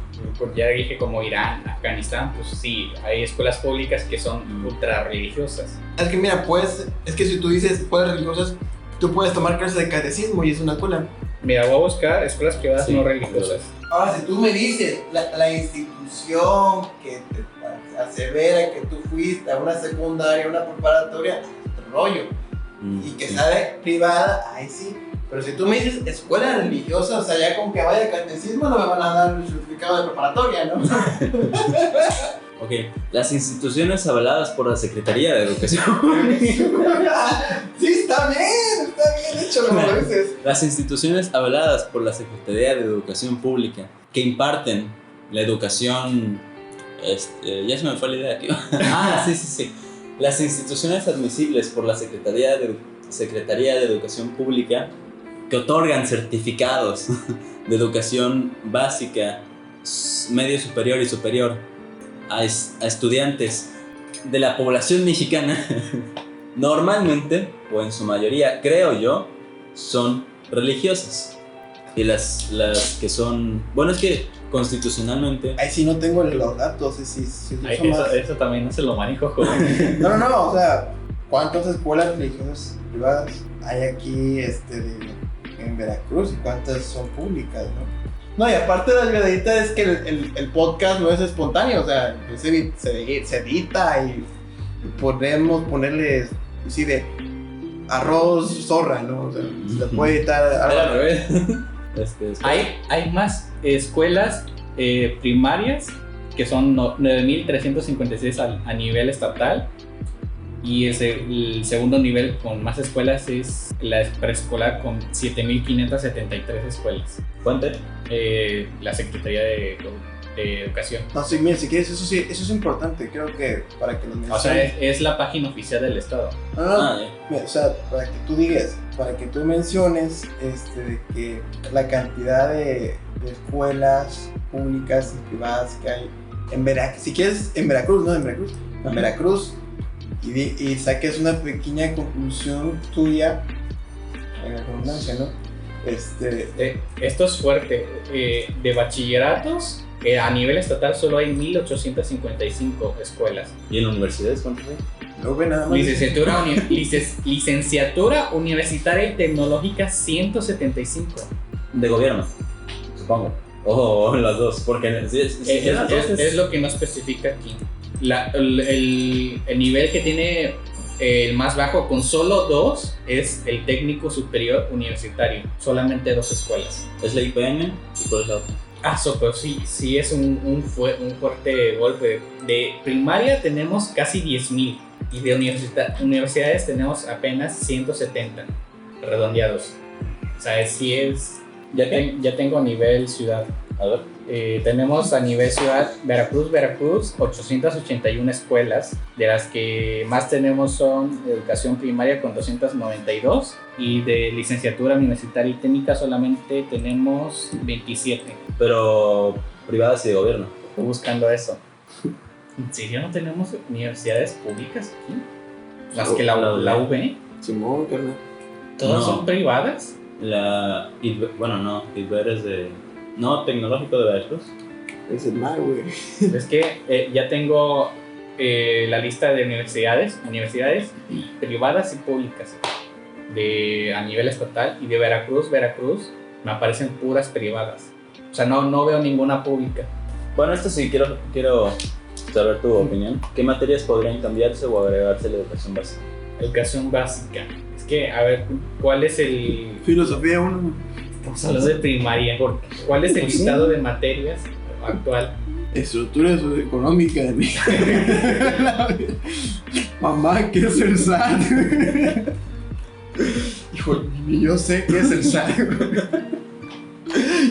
ya dije, como Irán, Afganistán, pues sí, hay escuelas públicas que son ultra religiosas.
Es que mira, pues, es que si tú dices escuelas religiosas, tú puedes tomar clases de catecismo y es una escuela.
Mira, voy a buscar escuelas privadas
Sí,
no religiosas.
Ahora, si tú me dices la institución que te asevera que tú fuiste a una secundaria, a una preparatoria, rollo, y que sea privada, ahí sí. Pero si tú me dices escuela religiosa, o sea, ya con que vaya al catecismo no me van a dar el certificado de preparatoria, ¿no?
Ok, las instituciones avaladas por la Secretaría de Educación.
Sí, está bien hecho como lo dices.
Las instituciones avaladas por la Secretaría de Educación Pública que imparten la educación, ya se me fue la idea aquí. Sí. Las instituciones admisibles por la Secretaría de Educación Pública que otorgan certificados de educación básica, medio superior y superior a estudiantes de la población mexicana, normalmente, o en su mayoría, creo yo, son religiosas. Y las que son... Bueno, es que constitucionalmente...
Ahí sí no tengo los datos,
Eso también no se lo manejo, joven.
No, o sea, ¿cuántas escuelas religiosas privadas hay aquí en Veracruz y cuántas son públicas, no? No, y aparte de la ayudadita es que el podcast no es espontáneo, o sea, se edita y podemos ponerle, sí, de arroz zorra, ¿no? O sea, se le puede editar
Al revés.
Hay más escuelas primarias que son 9.356 a nivel estatal, y el segundo nivel con más escuelas es la preescolar con 7.573 escuelas.
¿Fuente?
La Secretaría de Educación.
No, sí, mira, si quieres, eso es importante, creo que para que lo menciones.
O sea, es la página oficial del estado.
Mira, o sea, para que tú digas, para que tú menciones de que la cantidad de escuelas públicas y privadas que hay en Veracruz, si quieres, en Veracruz, en Veracruz, y saques una pequeña conclusión tuya, en la redundancia, ¿no?
Esto es fuerte. De bachilleratos, a nivel estatal solo hay 1.855 escuelas.
¿Y en universidades cuántos hay?
No ve nada más.
Licenciatura universitaria y tecnológica 175.
De gobierno, supongo. O las dos, porque
es lo que no especifica aquí. El nivel que tiene el más bajo con solo 2 es el técnico superior universitario. Solamente 2 escuelas.
¿Es la IPN? ¿Y cuál es la otra?
Pero sí es un fuerte golpe. De primaria tenemos casi 10.000 y de universidades tenemos apenas 170 redondeados. O sea, sí es... Ya tengo a nivel ciudad.
A ver.
Tenemos a nivel ciudad Veracruz 881 escuelas, de las que más tenemos son de educación primaria con 292, y de licenciatura universitaria y técnica solamente tenemos 27.
Pero privadas y de gobierno.
Estoy buscando eso. ¿En serio no tenemos universidades públicas aquí? Más que la UB.
Simón, carnal.
¿Todas son privadas?
IDVER es de... No, Tecnológico de Veracruz.
Es el mal, güey.
Es que ya tengo la lista de universidades privadas y públicas a nivel estatal, y de Veracruz me aparecen puras privadas. O sea, no veo ninguna pública.
Bueno, esto sí, quiero saber tu opinión. ¿Qué materias podrían cambiarse o agregarse a la educación básica?
Educación básica. Es que, a ver, ¿cuál es el...?
Filosofía 1.
Estamos hablando de primaria. ¿Cuál es el listado de materias actual?
Estructura socioeconómica de México. Mamá, ¿qué es el SAT? Hijo, yo sé qué es el SAT.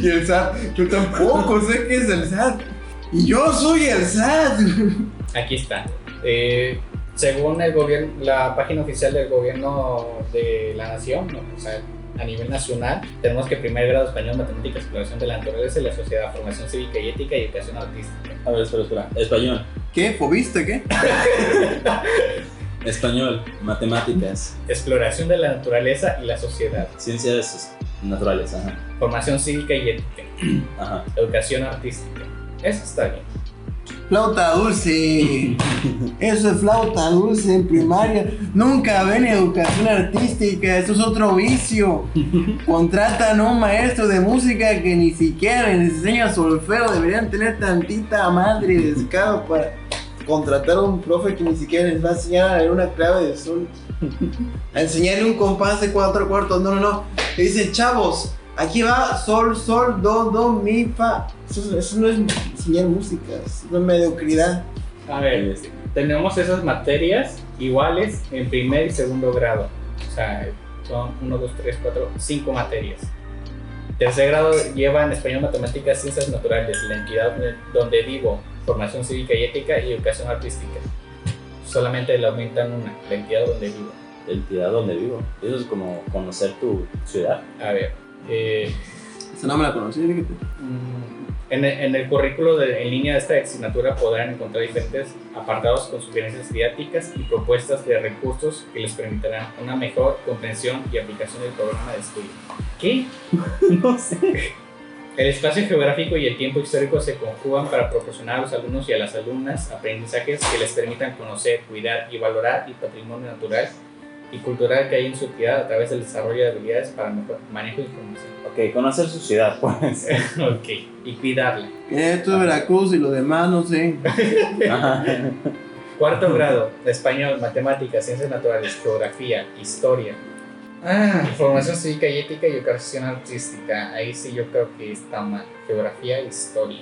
Y el SAT, yo tampoco sé qué es el SAT. Y yo soy el SAT.
Aquí está. Según el gobierno, la página oficial del gobierno de la nación, ¿no? O sea, a nivel nacional, tenemos que primer grado español, matemáticas, exploración de la naturaleza y la sociedad, formación cívica y ética y educación artística.
A ver, espera. Español.
¿Qué? ¿Fobista? ¿Qué?
Español, matemáticas.
Exploración de la naturaleza y la sociedad.
Ciencias naturales, ajá.
Formación cívica y ética.
Ajá.
Educación artística. Eso está bien.
Flauta dulce. Eso es flauta dulce en primaria. Nunca ven educación artística. Eso es otro vicio. Contratan a un maestro de música que ni siquiera les enseña solfeo. Deberían tener tantita madre de descaro para contratar a un profe que ni siquiera les va a enseñar a leer una clave de sol. A enseñarle un compás de 4 cuartos. No. Le dicen, chavos, aquí va sol, do, mi, fa. Eso no es enseñar música, es una mediocridad.
A ver, tenemos esas materias iguales en primer y segundo grado. O sea, son 1, 2, 3, 4, 5 materias. Tercer grado llevan español, matemáticas, ciencias naturales, la entidad donde vivo, formación cívica y ética y educación artística. Solamente le aumentan una, la entidad donde vivo.
La entidad donde vivo. Eso es como conocer tu ciudad.
A ver,
Esa no me la conocí, fíjate.
en el currículo en línea de esta asignatura podrán encontrar diferentes apartados con sugerencias didácticas y propuestas de recursos que les permitirán una mejor comprensión y aplicación del programa de estudio. ¿Qué?
No sé.
El espacio geográfico y el tiempo histórico se conjugan para proporcionar a los alumnos y a las alumnas aprendizajes que les permitan conocer, cuidar y valorar el patrimonio natural y cultural que hay en su entidad a través del desarrollo de habilidades para mejor manejo de información.
Ok, conocer su ciudad, pues.
Ok, y cuidarla.
Esto es Veracruz y lo demás no sé.
Ajá.
Cuarto grado, español, matemáticas, ciencias naturales, geografía, historia. Formación cívica y ética y educación artística. Ahí sí yo creo que está mal. Geografía e historia.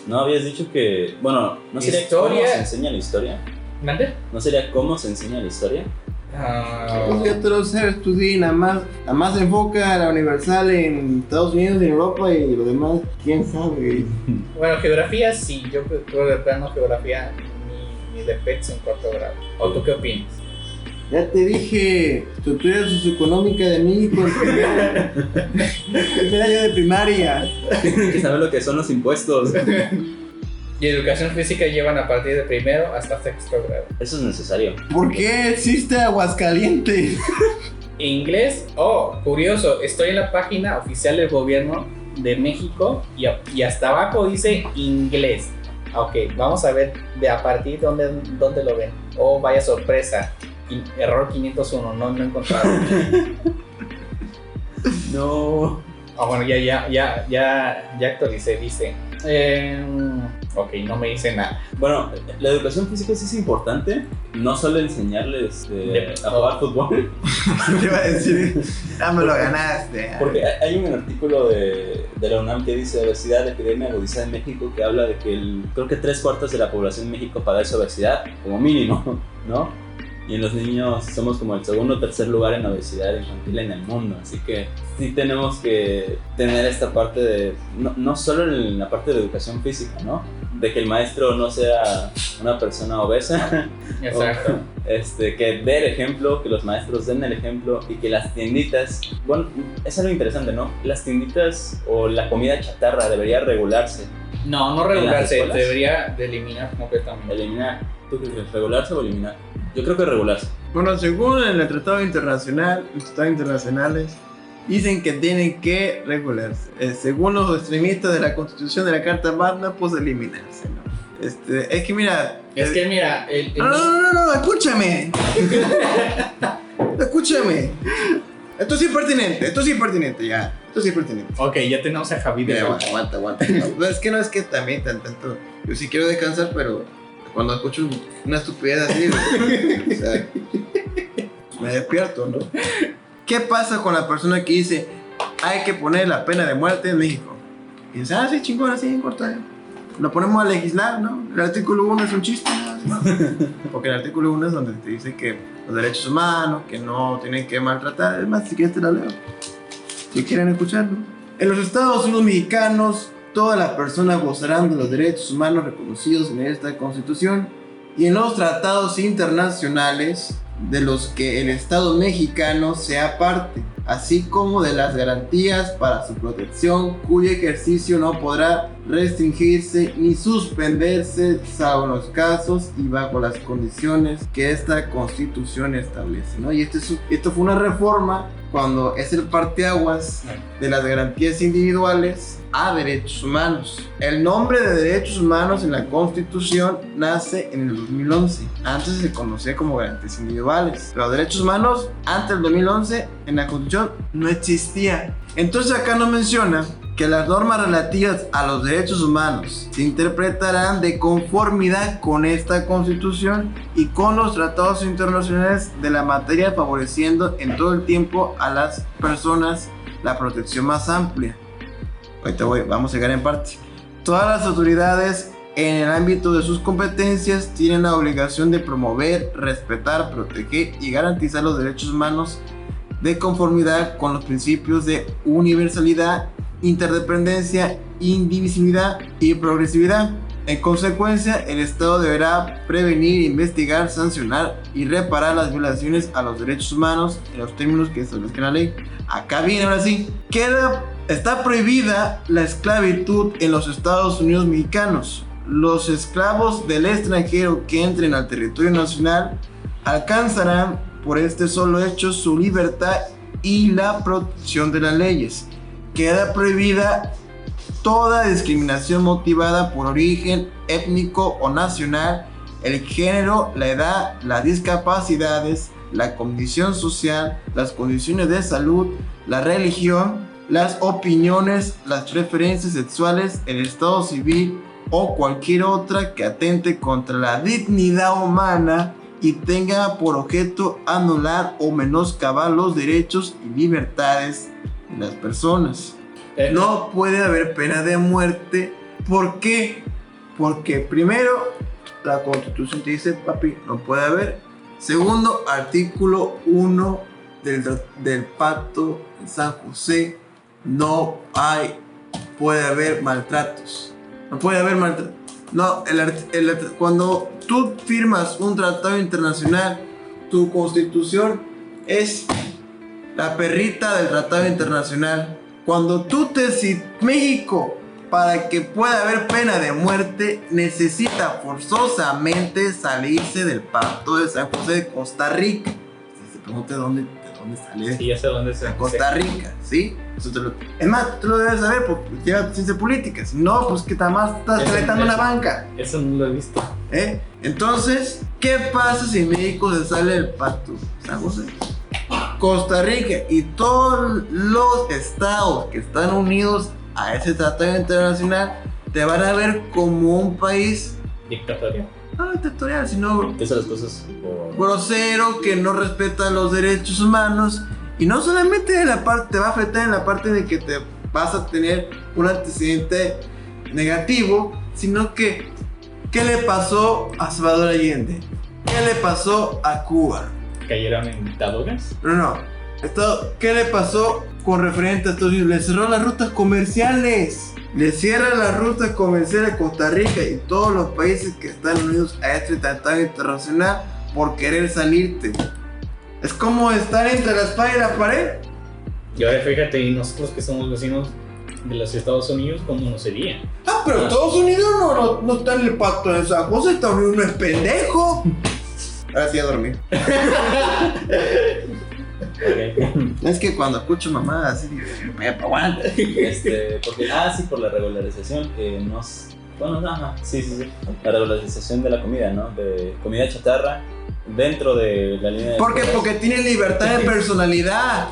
No habías dicho que. Bueno, ¿no sería
Historia.
cómo se enseña la historia?
¿Mande?
¿No sería cómo se enseña la historia?
Pues ya te lo sabes, tú sí, nada más se enfoca a la universal en Estados Unidos y en Europa y lo demás, quién sabe.
Bueno, geografía sí, yo creo de plano geografía ni de PETS en cuarto grado. ¿O tú qué opinas?
Ya te dije, estructura socioeconómica de México en primer año de primaria.
Tienen que saber lo que son los impuestos.
Y educación física llevan a partir de primero hasta sexto grado.
Eso es necesario.
¿Por qué existe Aguascalientes?
Inglés, curioso, estoy en la página oficial del gobierno de México y hasta abajo dice inglés. Ok, vamos a ver de a partir de dónde lo ven. Vaya sorpresa. Error 501, no he encontrado.
No.
Bueno, ya actualicé, dice. Ok, no me dice nada.
Bueno, la educación física sí es importante. No solo enseñarles a jugar fútbol.
Te iba a decir, ya me lo ganaste.
Porque hay un artículo de la UNAM que dice obesidad, epidemia agudizada en México, que habla de que creo que 3/4 de la población en México padece obesidad, como mínimo, ¿no? Y en los niños somos como el segundo o tercer lugar en obesidad infantil en el mundo. Así que sí tenemos que tener esta parte de, no solo en la parte de educación física, ¿no? De que el maestro no sea una persona obesa.
Exacto.
Que dé el ejemplo, que los maestros den el ejemplo y que las tienditas, bueno, es algo interesante, ¿no? Las tienditas o la comida chatarra debería regularse.
No regularse, debería de eliminar completamente.
Eliminar. ¿Tú qué crees? ¿Regularse o eliminar? Yo creo que regularse.
Bueno, según el Tratado Internacional, los tratados internacionales dicen que tienen que regularse. Según los extremistas de la Constitución de la Carta Magna, pues eliminarse, ¿no? Es que mira... No, escúchame. Escúchame. Esto sí es pertinente, ya. Esto sí es pertinente.
Ok, ya tenemos a Javi de
Aguanta. No, es que también tanto. Yo sí quiero descansar, pero cuando escucho una estupidez así, o sea, me despierto, ¿no? ¿Qué pasa con la persona que dice hay que poner la pena de muerte en México? Y dice, sí, chingón, así, en corto. Lo ponemos a legislar, ¿no? El artículo 1 es un chiste, ¿no? Porque el artículo 1 es donde te dice que los derechos humanos, que no tienen que maltratar. Es más, si quieres te la leo, si quieren escucharlo. En los Estados Unidos mexicanos, todas las personas gozarán de los derechos humanos reconocidos en esta Constitución y en los tratados internacionales de los que el Estado mexicano sea parte, así como de las garantías para su protección, cuyo ejercicio no podrá restringirse ni suspenderse, salvo en los casos y bajo las condiciones que esta Constitución establece, ¿no? Y esto fue una reforma cuando es el parteaguas de las garantías individuales a derechos humanos. El nombre de derechos humanos en la Constitución nace en el 2011. Antes se conocía como garantías individuales. Los derechos humanos, antes del 2011, en la Constitución no existía. Entonces acá nos menciona que las normas relativas a los derechos humanos se interpretarán de conformidad con esta Constitución y con los tratados internacionales de la materia, favoreciendo en todo el tiempo a las personas la protección más amplia. Ahorita vamos a llegar en parte. Todas las autoridades en el ámbito de sus competencias tienen la obligación de promover, respetar, proteger y garantizar los derechos humanos de conformidad con los principios de universalidad, interdependencia, indivisibilidad y progresividad. En consecuencia, el Estado deberá prevenir, investigar, sancionar y reparar las violaciones a los derechos humanos en los términos que establezca la ley. Acá viene ahora sí. Está prohibida la esclavitud en los Estados Unidos mexicanos. Los esclavos del extranjero que entren al territorio nacional alcanzarán por este solo hecho su libertad y la protección de las leyes. Queda prohibida toda discriminación motivada por origen étnico o nacional, el género, la edad, las discapacidades, la condición social, las condiciones de salud, la religión, las opiniones, las preferencias sexuales, el estado civil o cualquier otra que atente contra la dignidad humana y tenga por objeto anular o menoscabar los derechos y libertades de las personas. No puede haber pena de muerte. ¿Por qué? Porque primero, la Constitución te dice, papi, no puede haber. Segundo, artículo 1 del Pacto de San José, puede haber maltratos. No puede haber maltratos. No, cuando tú firmas un tratado internacional, tu Constitución es la perrita del tratado internacional. Cuando México, para que pueda haber pena de muerte, necesita forzosamente salirse del Pacto de San José de Costa Rica. Se pregunta de dónde sale.
Sí, ya sé dónde es
Costa Rica, ¿sí? Es más, tú lo debes saber porque lleva ciencia política. Si no, pues que nada más estás calentando una banca.
Eso no lo he visto.
Entonces, ¿qué pasa si México se sale del Pacto de San José? Costa Rica y todos los estados que están unidos a ese tratado internacional te van a ver como un país
dictatorial.
No dictatorial, sino
que hace las cosas
grosero, que no respeta los derechos humanos. Y no solamente te va a afectar en la parte de que te vas a tener un antecedente negativo, sino que ¿qué le pasó a Salvador Allende? ¿Qué le pasó a Cuba?
¿Cayeron en dictaduras?
No. ¿Qué le pasó con referente a Estados Unidos? Le cerró las rutas comerciales. Le cierra las rutas comerciales a Costa Rica y todos los países que están unidos a este tratado internacional por querer salirte. Es como estar entre la espada y la pared.
Y ahora fíjate, y nosotros que somos vecinos de los Estados Unidos, ¿cómo nos sería?
Pero Estados Unidos no está en el Pacto de San José. Estados Unidos no es pendejo. Ahora sí a dormir.
Okay.
Es que cuando escucho mamá así, me aguanta.
Por la regularización que nos... Sí. La regularización de la comida, ¿no? De comida chatarra dentro de la línea de...
Porque tiene libertad de personalidad.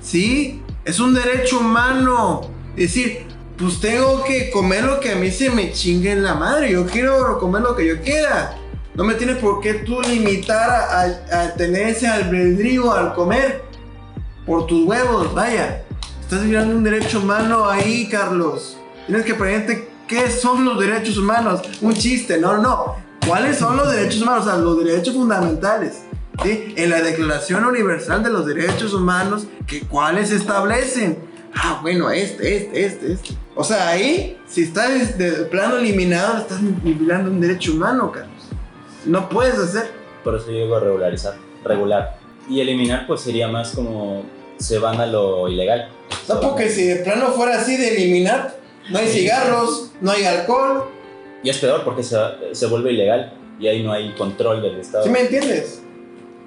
Sí, es un derecho humano. Es decir, pues tengo que comer lo que a mí se me chingue en la madre. Yo quiero comer lo que yo quiera. No me tienes por qué tú limitar a tener ese albedrío al comer por tus huevos, vaya. Estás violando un derecho humano ahí, Carlos. Tienes que preguntarte qué son los derechos humanos. Un chiste, no. ¿Cuáles son los derechos humanos? O sea, los derechos fundamentales. ¿Sí? En la Declaración Universal de los Derechos Humanos, ¿cuáles se establecen? Bueno, este. O sea, ahí, si estás de plano eliminado, estás violando un derecho humano, Carlos. No puedes hacer.
Por eso yo digo regular. Y eliminar pues sería más como se van a lo ilegal.
No, porque si de plano fuera así de eliminar, no hay cigarros, no hay alcohol.
Y es peor porque se vuelve ilegal y ahí no hay control del Estado.
¿Sí me entiendes?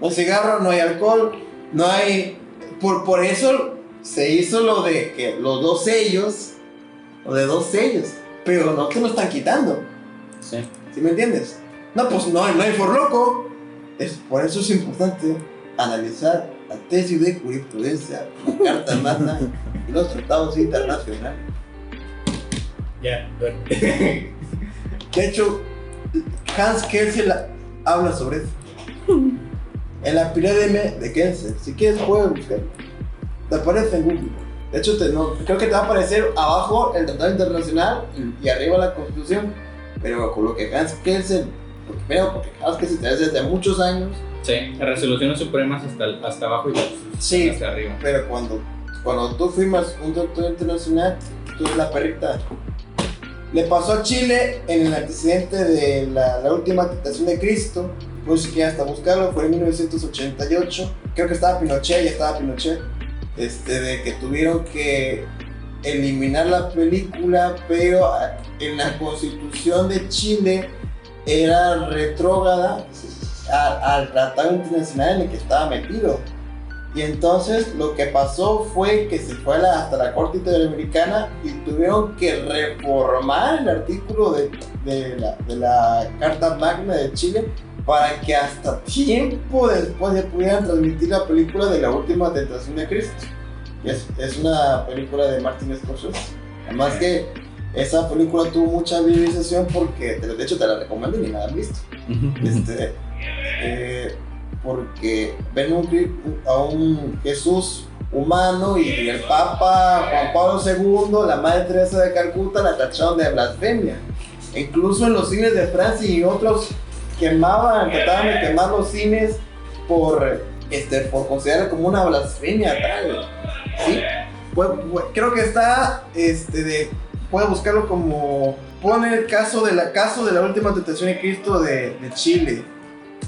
No hay cigarro, no hay alcohol, no hay... Por eso se hizo lo de que los 2 sellos, pero no te lo están quitando.
Sí.
¿Sí me entiendes? No, pues no hay forloco. Por eso es importante analizar la tesis de jurisprudencia, la Carta Magna y los tratados internacionales.
Ya, bueno.
De hecho, Hans Kelsen habla sobre eso. En la pirámide de Kelsen, si quieres puedes buscarlo. Te aparece en Google. De hecho, creo que te va a aparecer abajo el Tratado Internacional y arriba la Constitución. Pero con lo que Hans Kelsen, porque Hans Kelsen te hace desde muchos años.
Sí, las resoluciones supremas hasta abajo y hasta arriba.
Pero cuando cuando tú firmas un tratado internacional, tú eres la perrita. Le pasó a Chile en el antecedente de la última tentación de Cristo, no sé si hasta buscarlo, fue en 1988, creo que estaba Pinochet, de que tuvieron que eliminar la película, pero en la constitución de Chile era retrógrada al tratado internacional en el que estaba metido. Y entonces lo que pasó fue que se fue hasta la Corte Interamericana y tuvieron que reformar el artículo de la Carta Magna de Chile para que hasta tiempo después se pudieran transmitir la película de la última tentación de Cristo. Es una película de Martin Scorsese. Además que esa película tuvo mucha visualización porque, de hecho, te la recomiendo y ni la han visto. Porque ven a un Jesús humano y el Papa Juan Pablo II, la Madre Teresa de Calcuta la tacharon de blasfemia. E incluso en los cines de Francia y otros trataban de quemar los cines por considerarlo como una blasfemia tal. ¿Sí? Creo que está, puede buscarlo como, pone el caso de la última tentación de Cristo de Chile.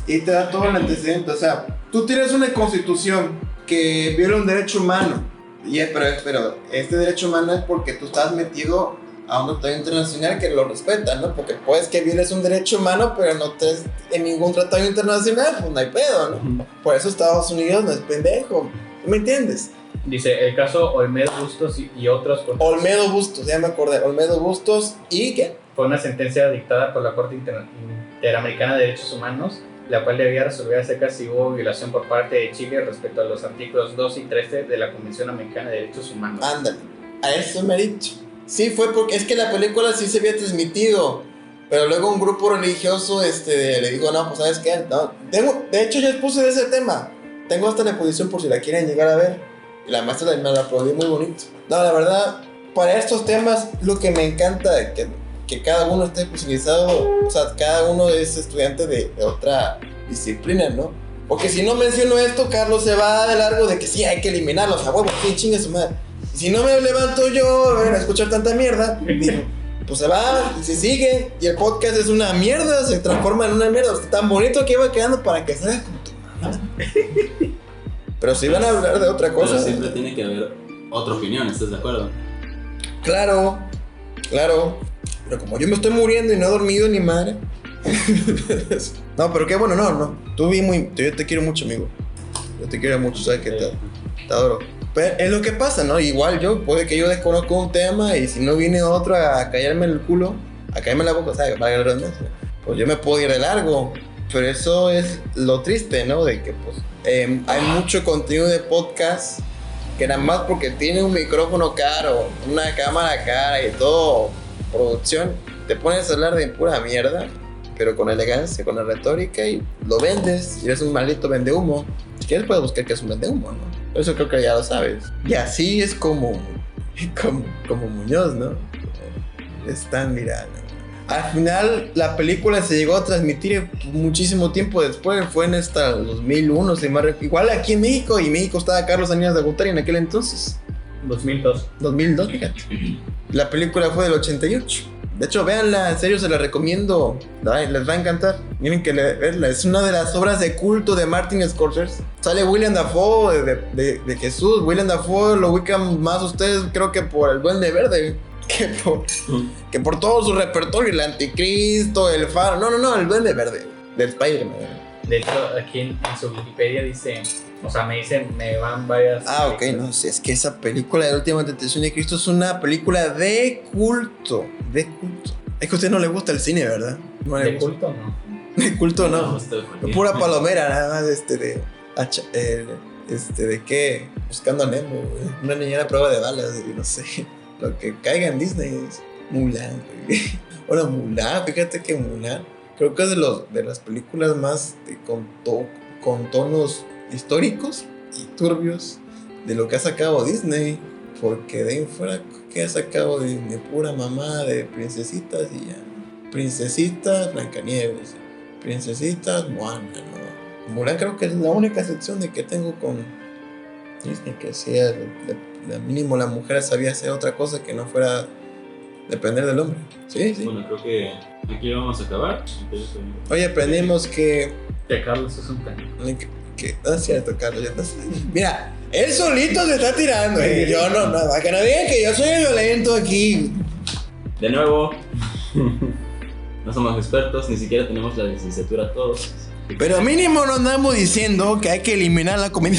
Y te da todo el antecedente. O sea, tú tienes una constitución que viola un derecho humano. Pero este derecho humano es porque tú estás metido a un tratado internacional que lo respeta, ¿no? Porque puedes que violes un derecho humano, pero no estés en ningún tratado internacional, pues no hay pedo, ¿no? Por eso Estados Unidos no es pendejo. ¿Me entiendes?
Dice, el caso Olmedo Bustos y otros...
Olmedo Bustos, ya me acordé. Olmedo Bustos y... ¿qué?
Fue una sentencia dictada por la Corte Interamericana de Derechos Humanos, la cual debía resolver acerca si hubo violación por parte de Chile respecto a los artículos 2 y 13 de la Convención Americana de Derechos Humanos.
Ándale, a eso me he dicho. Sí, fue porque es que la película sí se había transmitido, pero luego un grupo religioso le dijo, no, pues ¿sabes qué? No. De hecho, yo expuse de ese tema. Tengo hasta la exposición por si la quieren llegar a ver. Y la maestra me la aplaudió muy bonito. No, la verdad, para estos temas, lo que me encanta es que cada uno esté especializado, o sea, cada uno es estudiante de otra disciplina, ¿no? Porque si no menciono esto, Carlos se va de largo de que sí, hay que eliminarlos, a huevo, ¿quién chingue su madre? Y si no me levanto yo a escuchar tanta mierda, digo, pues se va y se sigue, y el podcast es una mierda, se transforma en una mierda, está tan bonito que iba quedando para que salga como tu mamá. Pero si van a hablar de otra cosa...
Pero siempre tiene que haber otra opinión, ¿estás de acuerdo?
Claro. Pero como yo me estoy muriendo y no he dormido ni madre. No, pero qué bueno, no. Yo te quiero mucho, amigo. Yo te quiero mucho, sabes que te adoro. Pero es lo que pasa, ¿no? Igual puede que yo desconozco un tema y si no viene otro a callarme el culo, a callarme la boca, ¿sabes? Para la redundancia, pues yo me puedo ir de largo. Pero eso es lo triste, ¿no? De que pues hay mucho contenido de podcast que nada más porque tiene un micrófono caro, una cámara cara y todo, producción, te pones a hablar de pura mierda, pero con elegancia, con la retórica y lo vendes y eres un maldito vendehumo. Si quieres puedes buscar que es un vendehumo, ¿no? Eso creo que ya lo sabes. Y así es como Muñoz, ¿no? Están mirando. Al final la película se llegó a transmitir muchísimo tiempo después, fue en 2001, igual aquí en México, y México estaba Carlos Salinas de Gortari en aquel entonces.
2002,
fíjate. La película fue del 88. De hecho, véanla, en serio se la recomiendo. Les va a encantar. Miren que verla, es una de las obras de culto de Martin Scorsese. Sale William Dafoe de Jesús. William Dafoe lo ubican más ustedes, creo que por El Duende Verde. Que por todo su repertorio, el Anticristo, el Faro. No, el Duende Verde, del Spider-Man.
De hecho, aquí en su Wikipedia dice, o sea, me van varias...
Ok, no, es que esa película de La Última Tentación de Cristo es una película de culto. Es que a usted no le gusta el cine, ¿verdad? No
¿De culto no?
De culto no.
No,
Pura palomera, nada más de qué, Buscando a Nemo, una niñera a prueba de balas, no sé. Lo que caiga en Disney es Mulan, güey. Bueno, Mulan, fíjate que Mulan creo que es de las películas más con tonos históricos y turbios de lo que ha sacado Disney, porque de ahí en fuera que ha sacado de pura mamá de princesitas y ya. Princesitas Blancanieves, princesitas Moana, ¿no? Mulan creo que es la única excepción de que tengo Dicen que sí, de mínimo la mujer sabía hacer otra cosa que no fuera depender del hombre. Sí.
Bueno, creo que aquí vamos a acabar.
Oye, aprendimos que
Carlos es un cañón.
no es cierto, Carlos. Mira, él solito se está tirando. Yo no, para que no digan que yo soy el violento aquí.
De nuevo, no somos expertos, ni siquiera tenemos la licenciatura todos.
Pero mínimo no andamos diciendo que hay que eliminar la comida.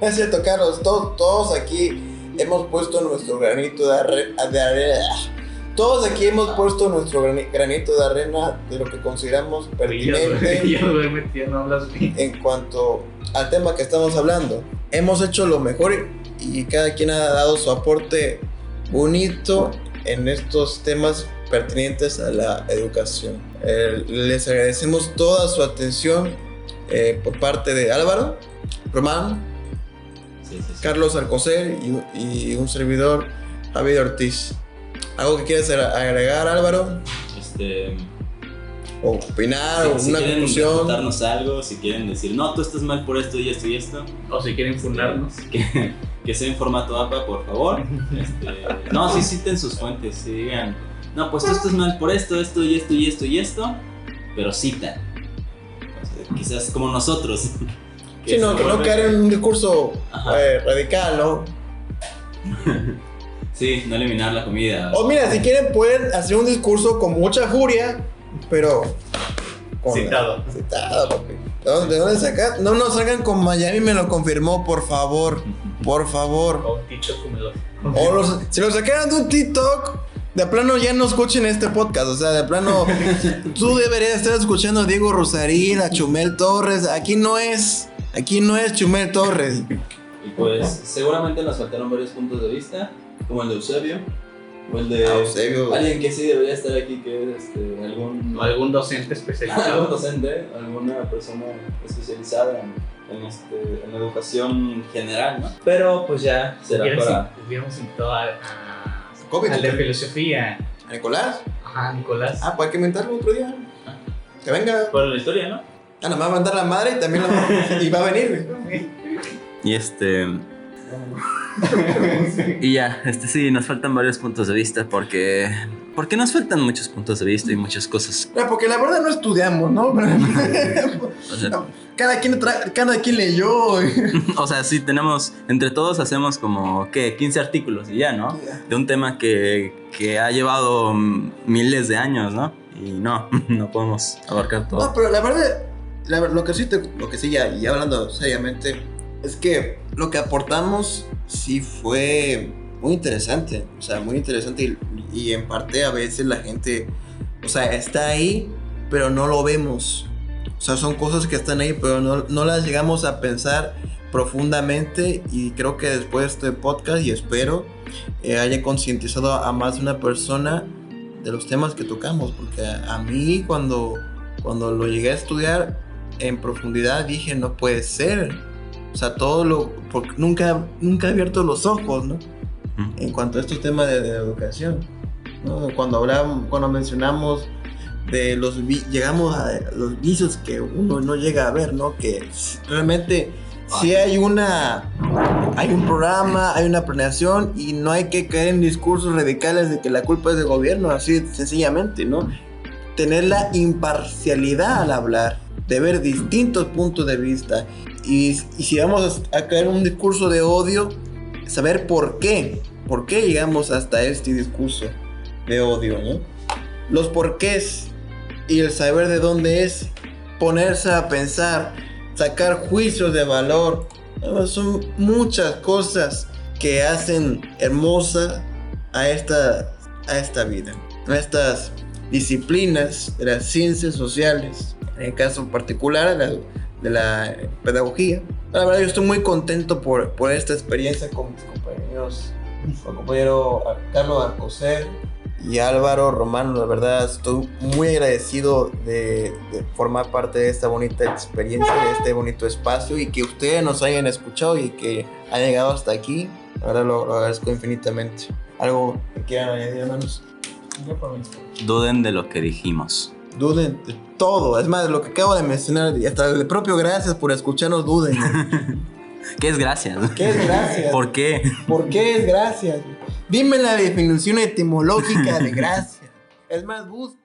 No es cierto, Carlos. Todos aquí hemos puesto nuestro granito de arena. Todos aquí hemos puesto nuestro granito de arena de lo que consideramos pertinente en cuanto al tema que estamos hablando. Hemos hecho lo mejor y cada quien ha dado su aporte bonito en estos temas pertinentes a la educación. Les agradecemos toda su atención por parte de Álvaro, Román,
Sí.
Carlos Alcocer y un servidor, Javier Ortiz. ¿Algo que quieras agregar, Álvaro? O opinar, o
si
una
quieren
conclusión.
contarnos algo, si quieren decir, no, tú estás mal por esto y esto y esto.
O si quieren fundarnos.
Que sea en formato APA, por favor. No, sí citen sus fuentes, sí digan, no, pues tú estás mal por esto, esto y esto y esto y esto, pero citan. O sea, quizás como nosotros.
Sí, no caer en un discurso radical, ¿no?
Sí, no eliminar la comida.
O mira, si quieren pueden hacer un discurso con mucha furia, pero...
Citado,
papi. ¿De dónde sacan? No nos salgan con Miami, me lo confirmó, por favor. Por favor.
O un TikTok comedor.
O si lo sacaran de un TikTok, de plano ya no escuchen este podcast. O sea, de plano, tú deberías estar escuchando a Diego Rosarín, a Chumel Torres. Aquí no es Chumel Torres.
Y pues seguramente nos faltaron varios puntos de vista, como el de Eusebio, o el de
Eusebio.
Alguien que sí debería estar aquí, que es
Algún docente especializado.
algún docente, alguna persona especializada en la educación general, ¿no? Pero pues ya será para...
Hubiéramos invitado al
COVID,
de filosofía.
¿A Nicolás?
Ajá, Nicolás.
Ah, pues hay que inventarlo otro día. Que venga.
Para la historia, ¿no?
Nada más va a mandar la madre y también y va a venir.
Y y ya, sí, nos faltan varios puntos de vista porque nos faltan muchos puntos de vista y muchas cosas.
Porque la verdad no estudiamos, ¿no?
O sea,
Cada quien leyó.
o sea, sí tenemos, entre todos hacemos como, ¿qué? 15 artículos y ya, ¿no? De un tema que ha llevado miles de años, ¿no? Y no podemos abarcar todo.
No, pero la verdad, lo que sí ya hablando seriamente, es que lo que aportamos sí fue muy interesante. O sea, muy interesante y en parte a veces la gente, o sea, está ahí, pero no lo vemos. O sea, son cosas que están ahí, pero no las llegamos a pensar profundamente y creo que después de este podcast, y espero, haya concientizado a más de una persona de los temas que tocamos, porque a mí cuando lo llegué a estudiar en profundidad dije, no puede ser. O sea, porque nunca he abierto los ojos, ¿no? En cuanto a estos temas de educación, ¿no? Cuando mencionamos de llegamos a los vicios que uno no llega a ver, ¿no? Que realmente sí hay un programa, hay una planeación y no hay que caer en discursos radicales de que la culpa es del gobierno, así sencillamente, ¿no? Tener la imparcialidad al hablar, de ver distintos puntos de vista y si vamos a caer en un discurso de odio, saber por qué llegamos hasta este discurso de odio, ¿no? Los porqués y el saber de dónde es, ponerse a pensar, sacar juicios de valor, son muchas cosas que hacen hermosa a esta vida, a estas disciplinas de las ciencias sociales, en el caso particular de la pedagogía. La verdad yo estoy muy contento por esta experiencia con mis compañeros, con el compañero Carlos Alcocer y Álvaro Romano. La verdad estoy muy agradecido de formar parte de esta bonita experiencia, de este bonito espacio y que ustedes nos hayan escuchado y que hayan llegado hasta aquí. La verdad lo agradezco infinitamente. ¿Algo que quieran añadir, hermanos?
Duden de lo que dijimos.
Duden de todo, es más, lo que acabo de mencionar y hasta el propio gracias por escucharnos, duden.
¿Qué es gracias?
¿Qué es gracias?
¿Por qué?
¿Por qué es gracias? Dime la definición etimológica de gracias. Es más, busca.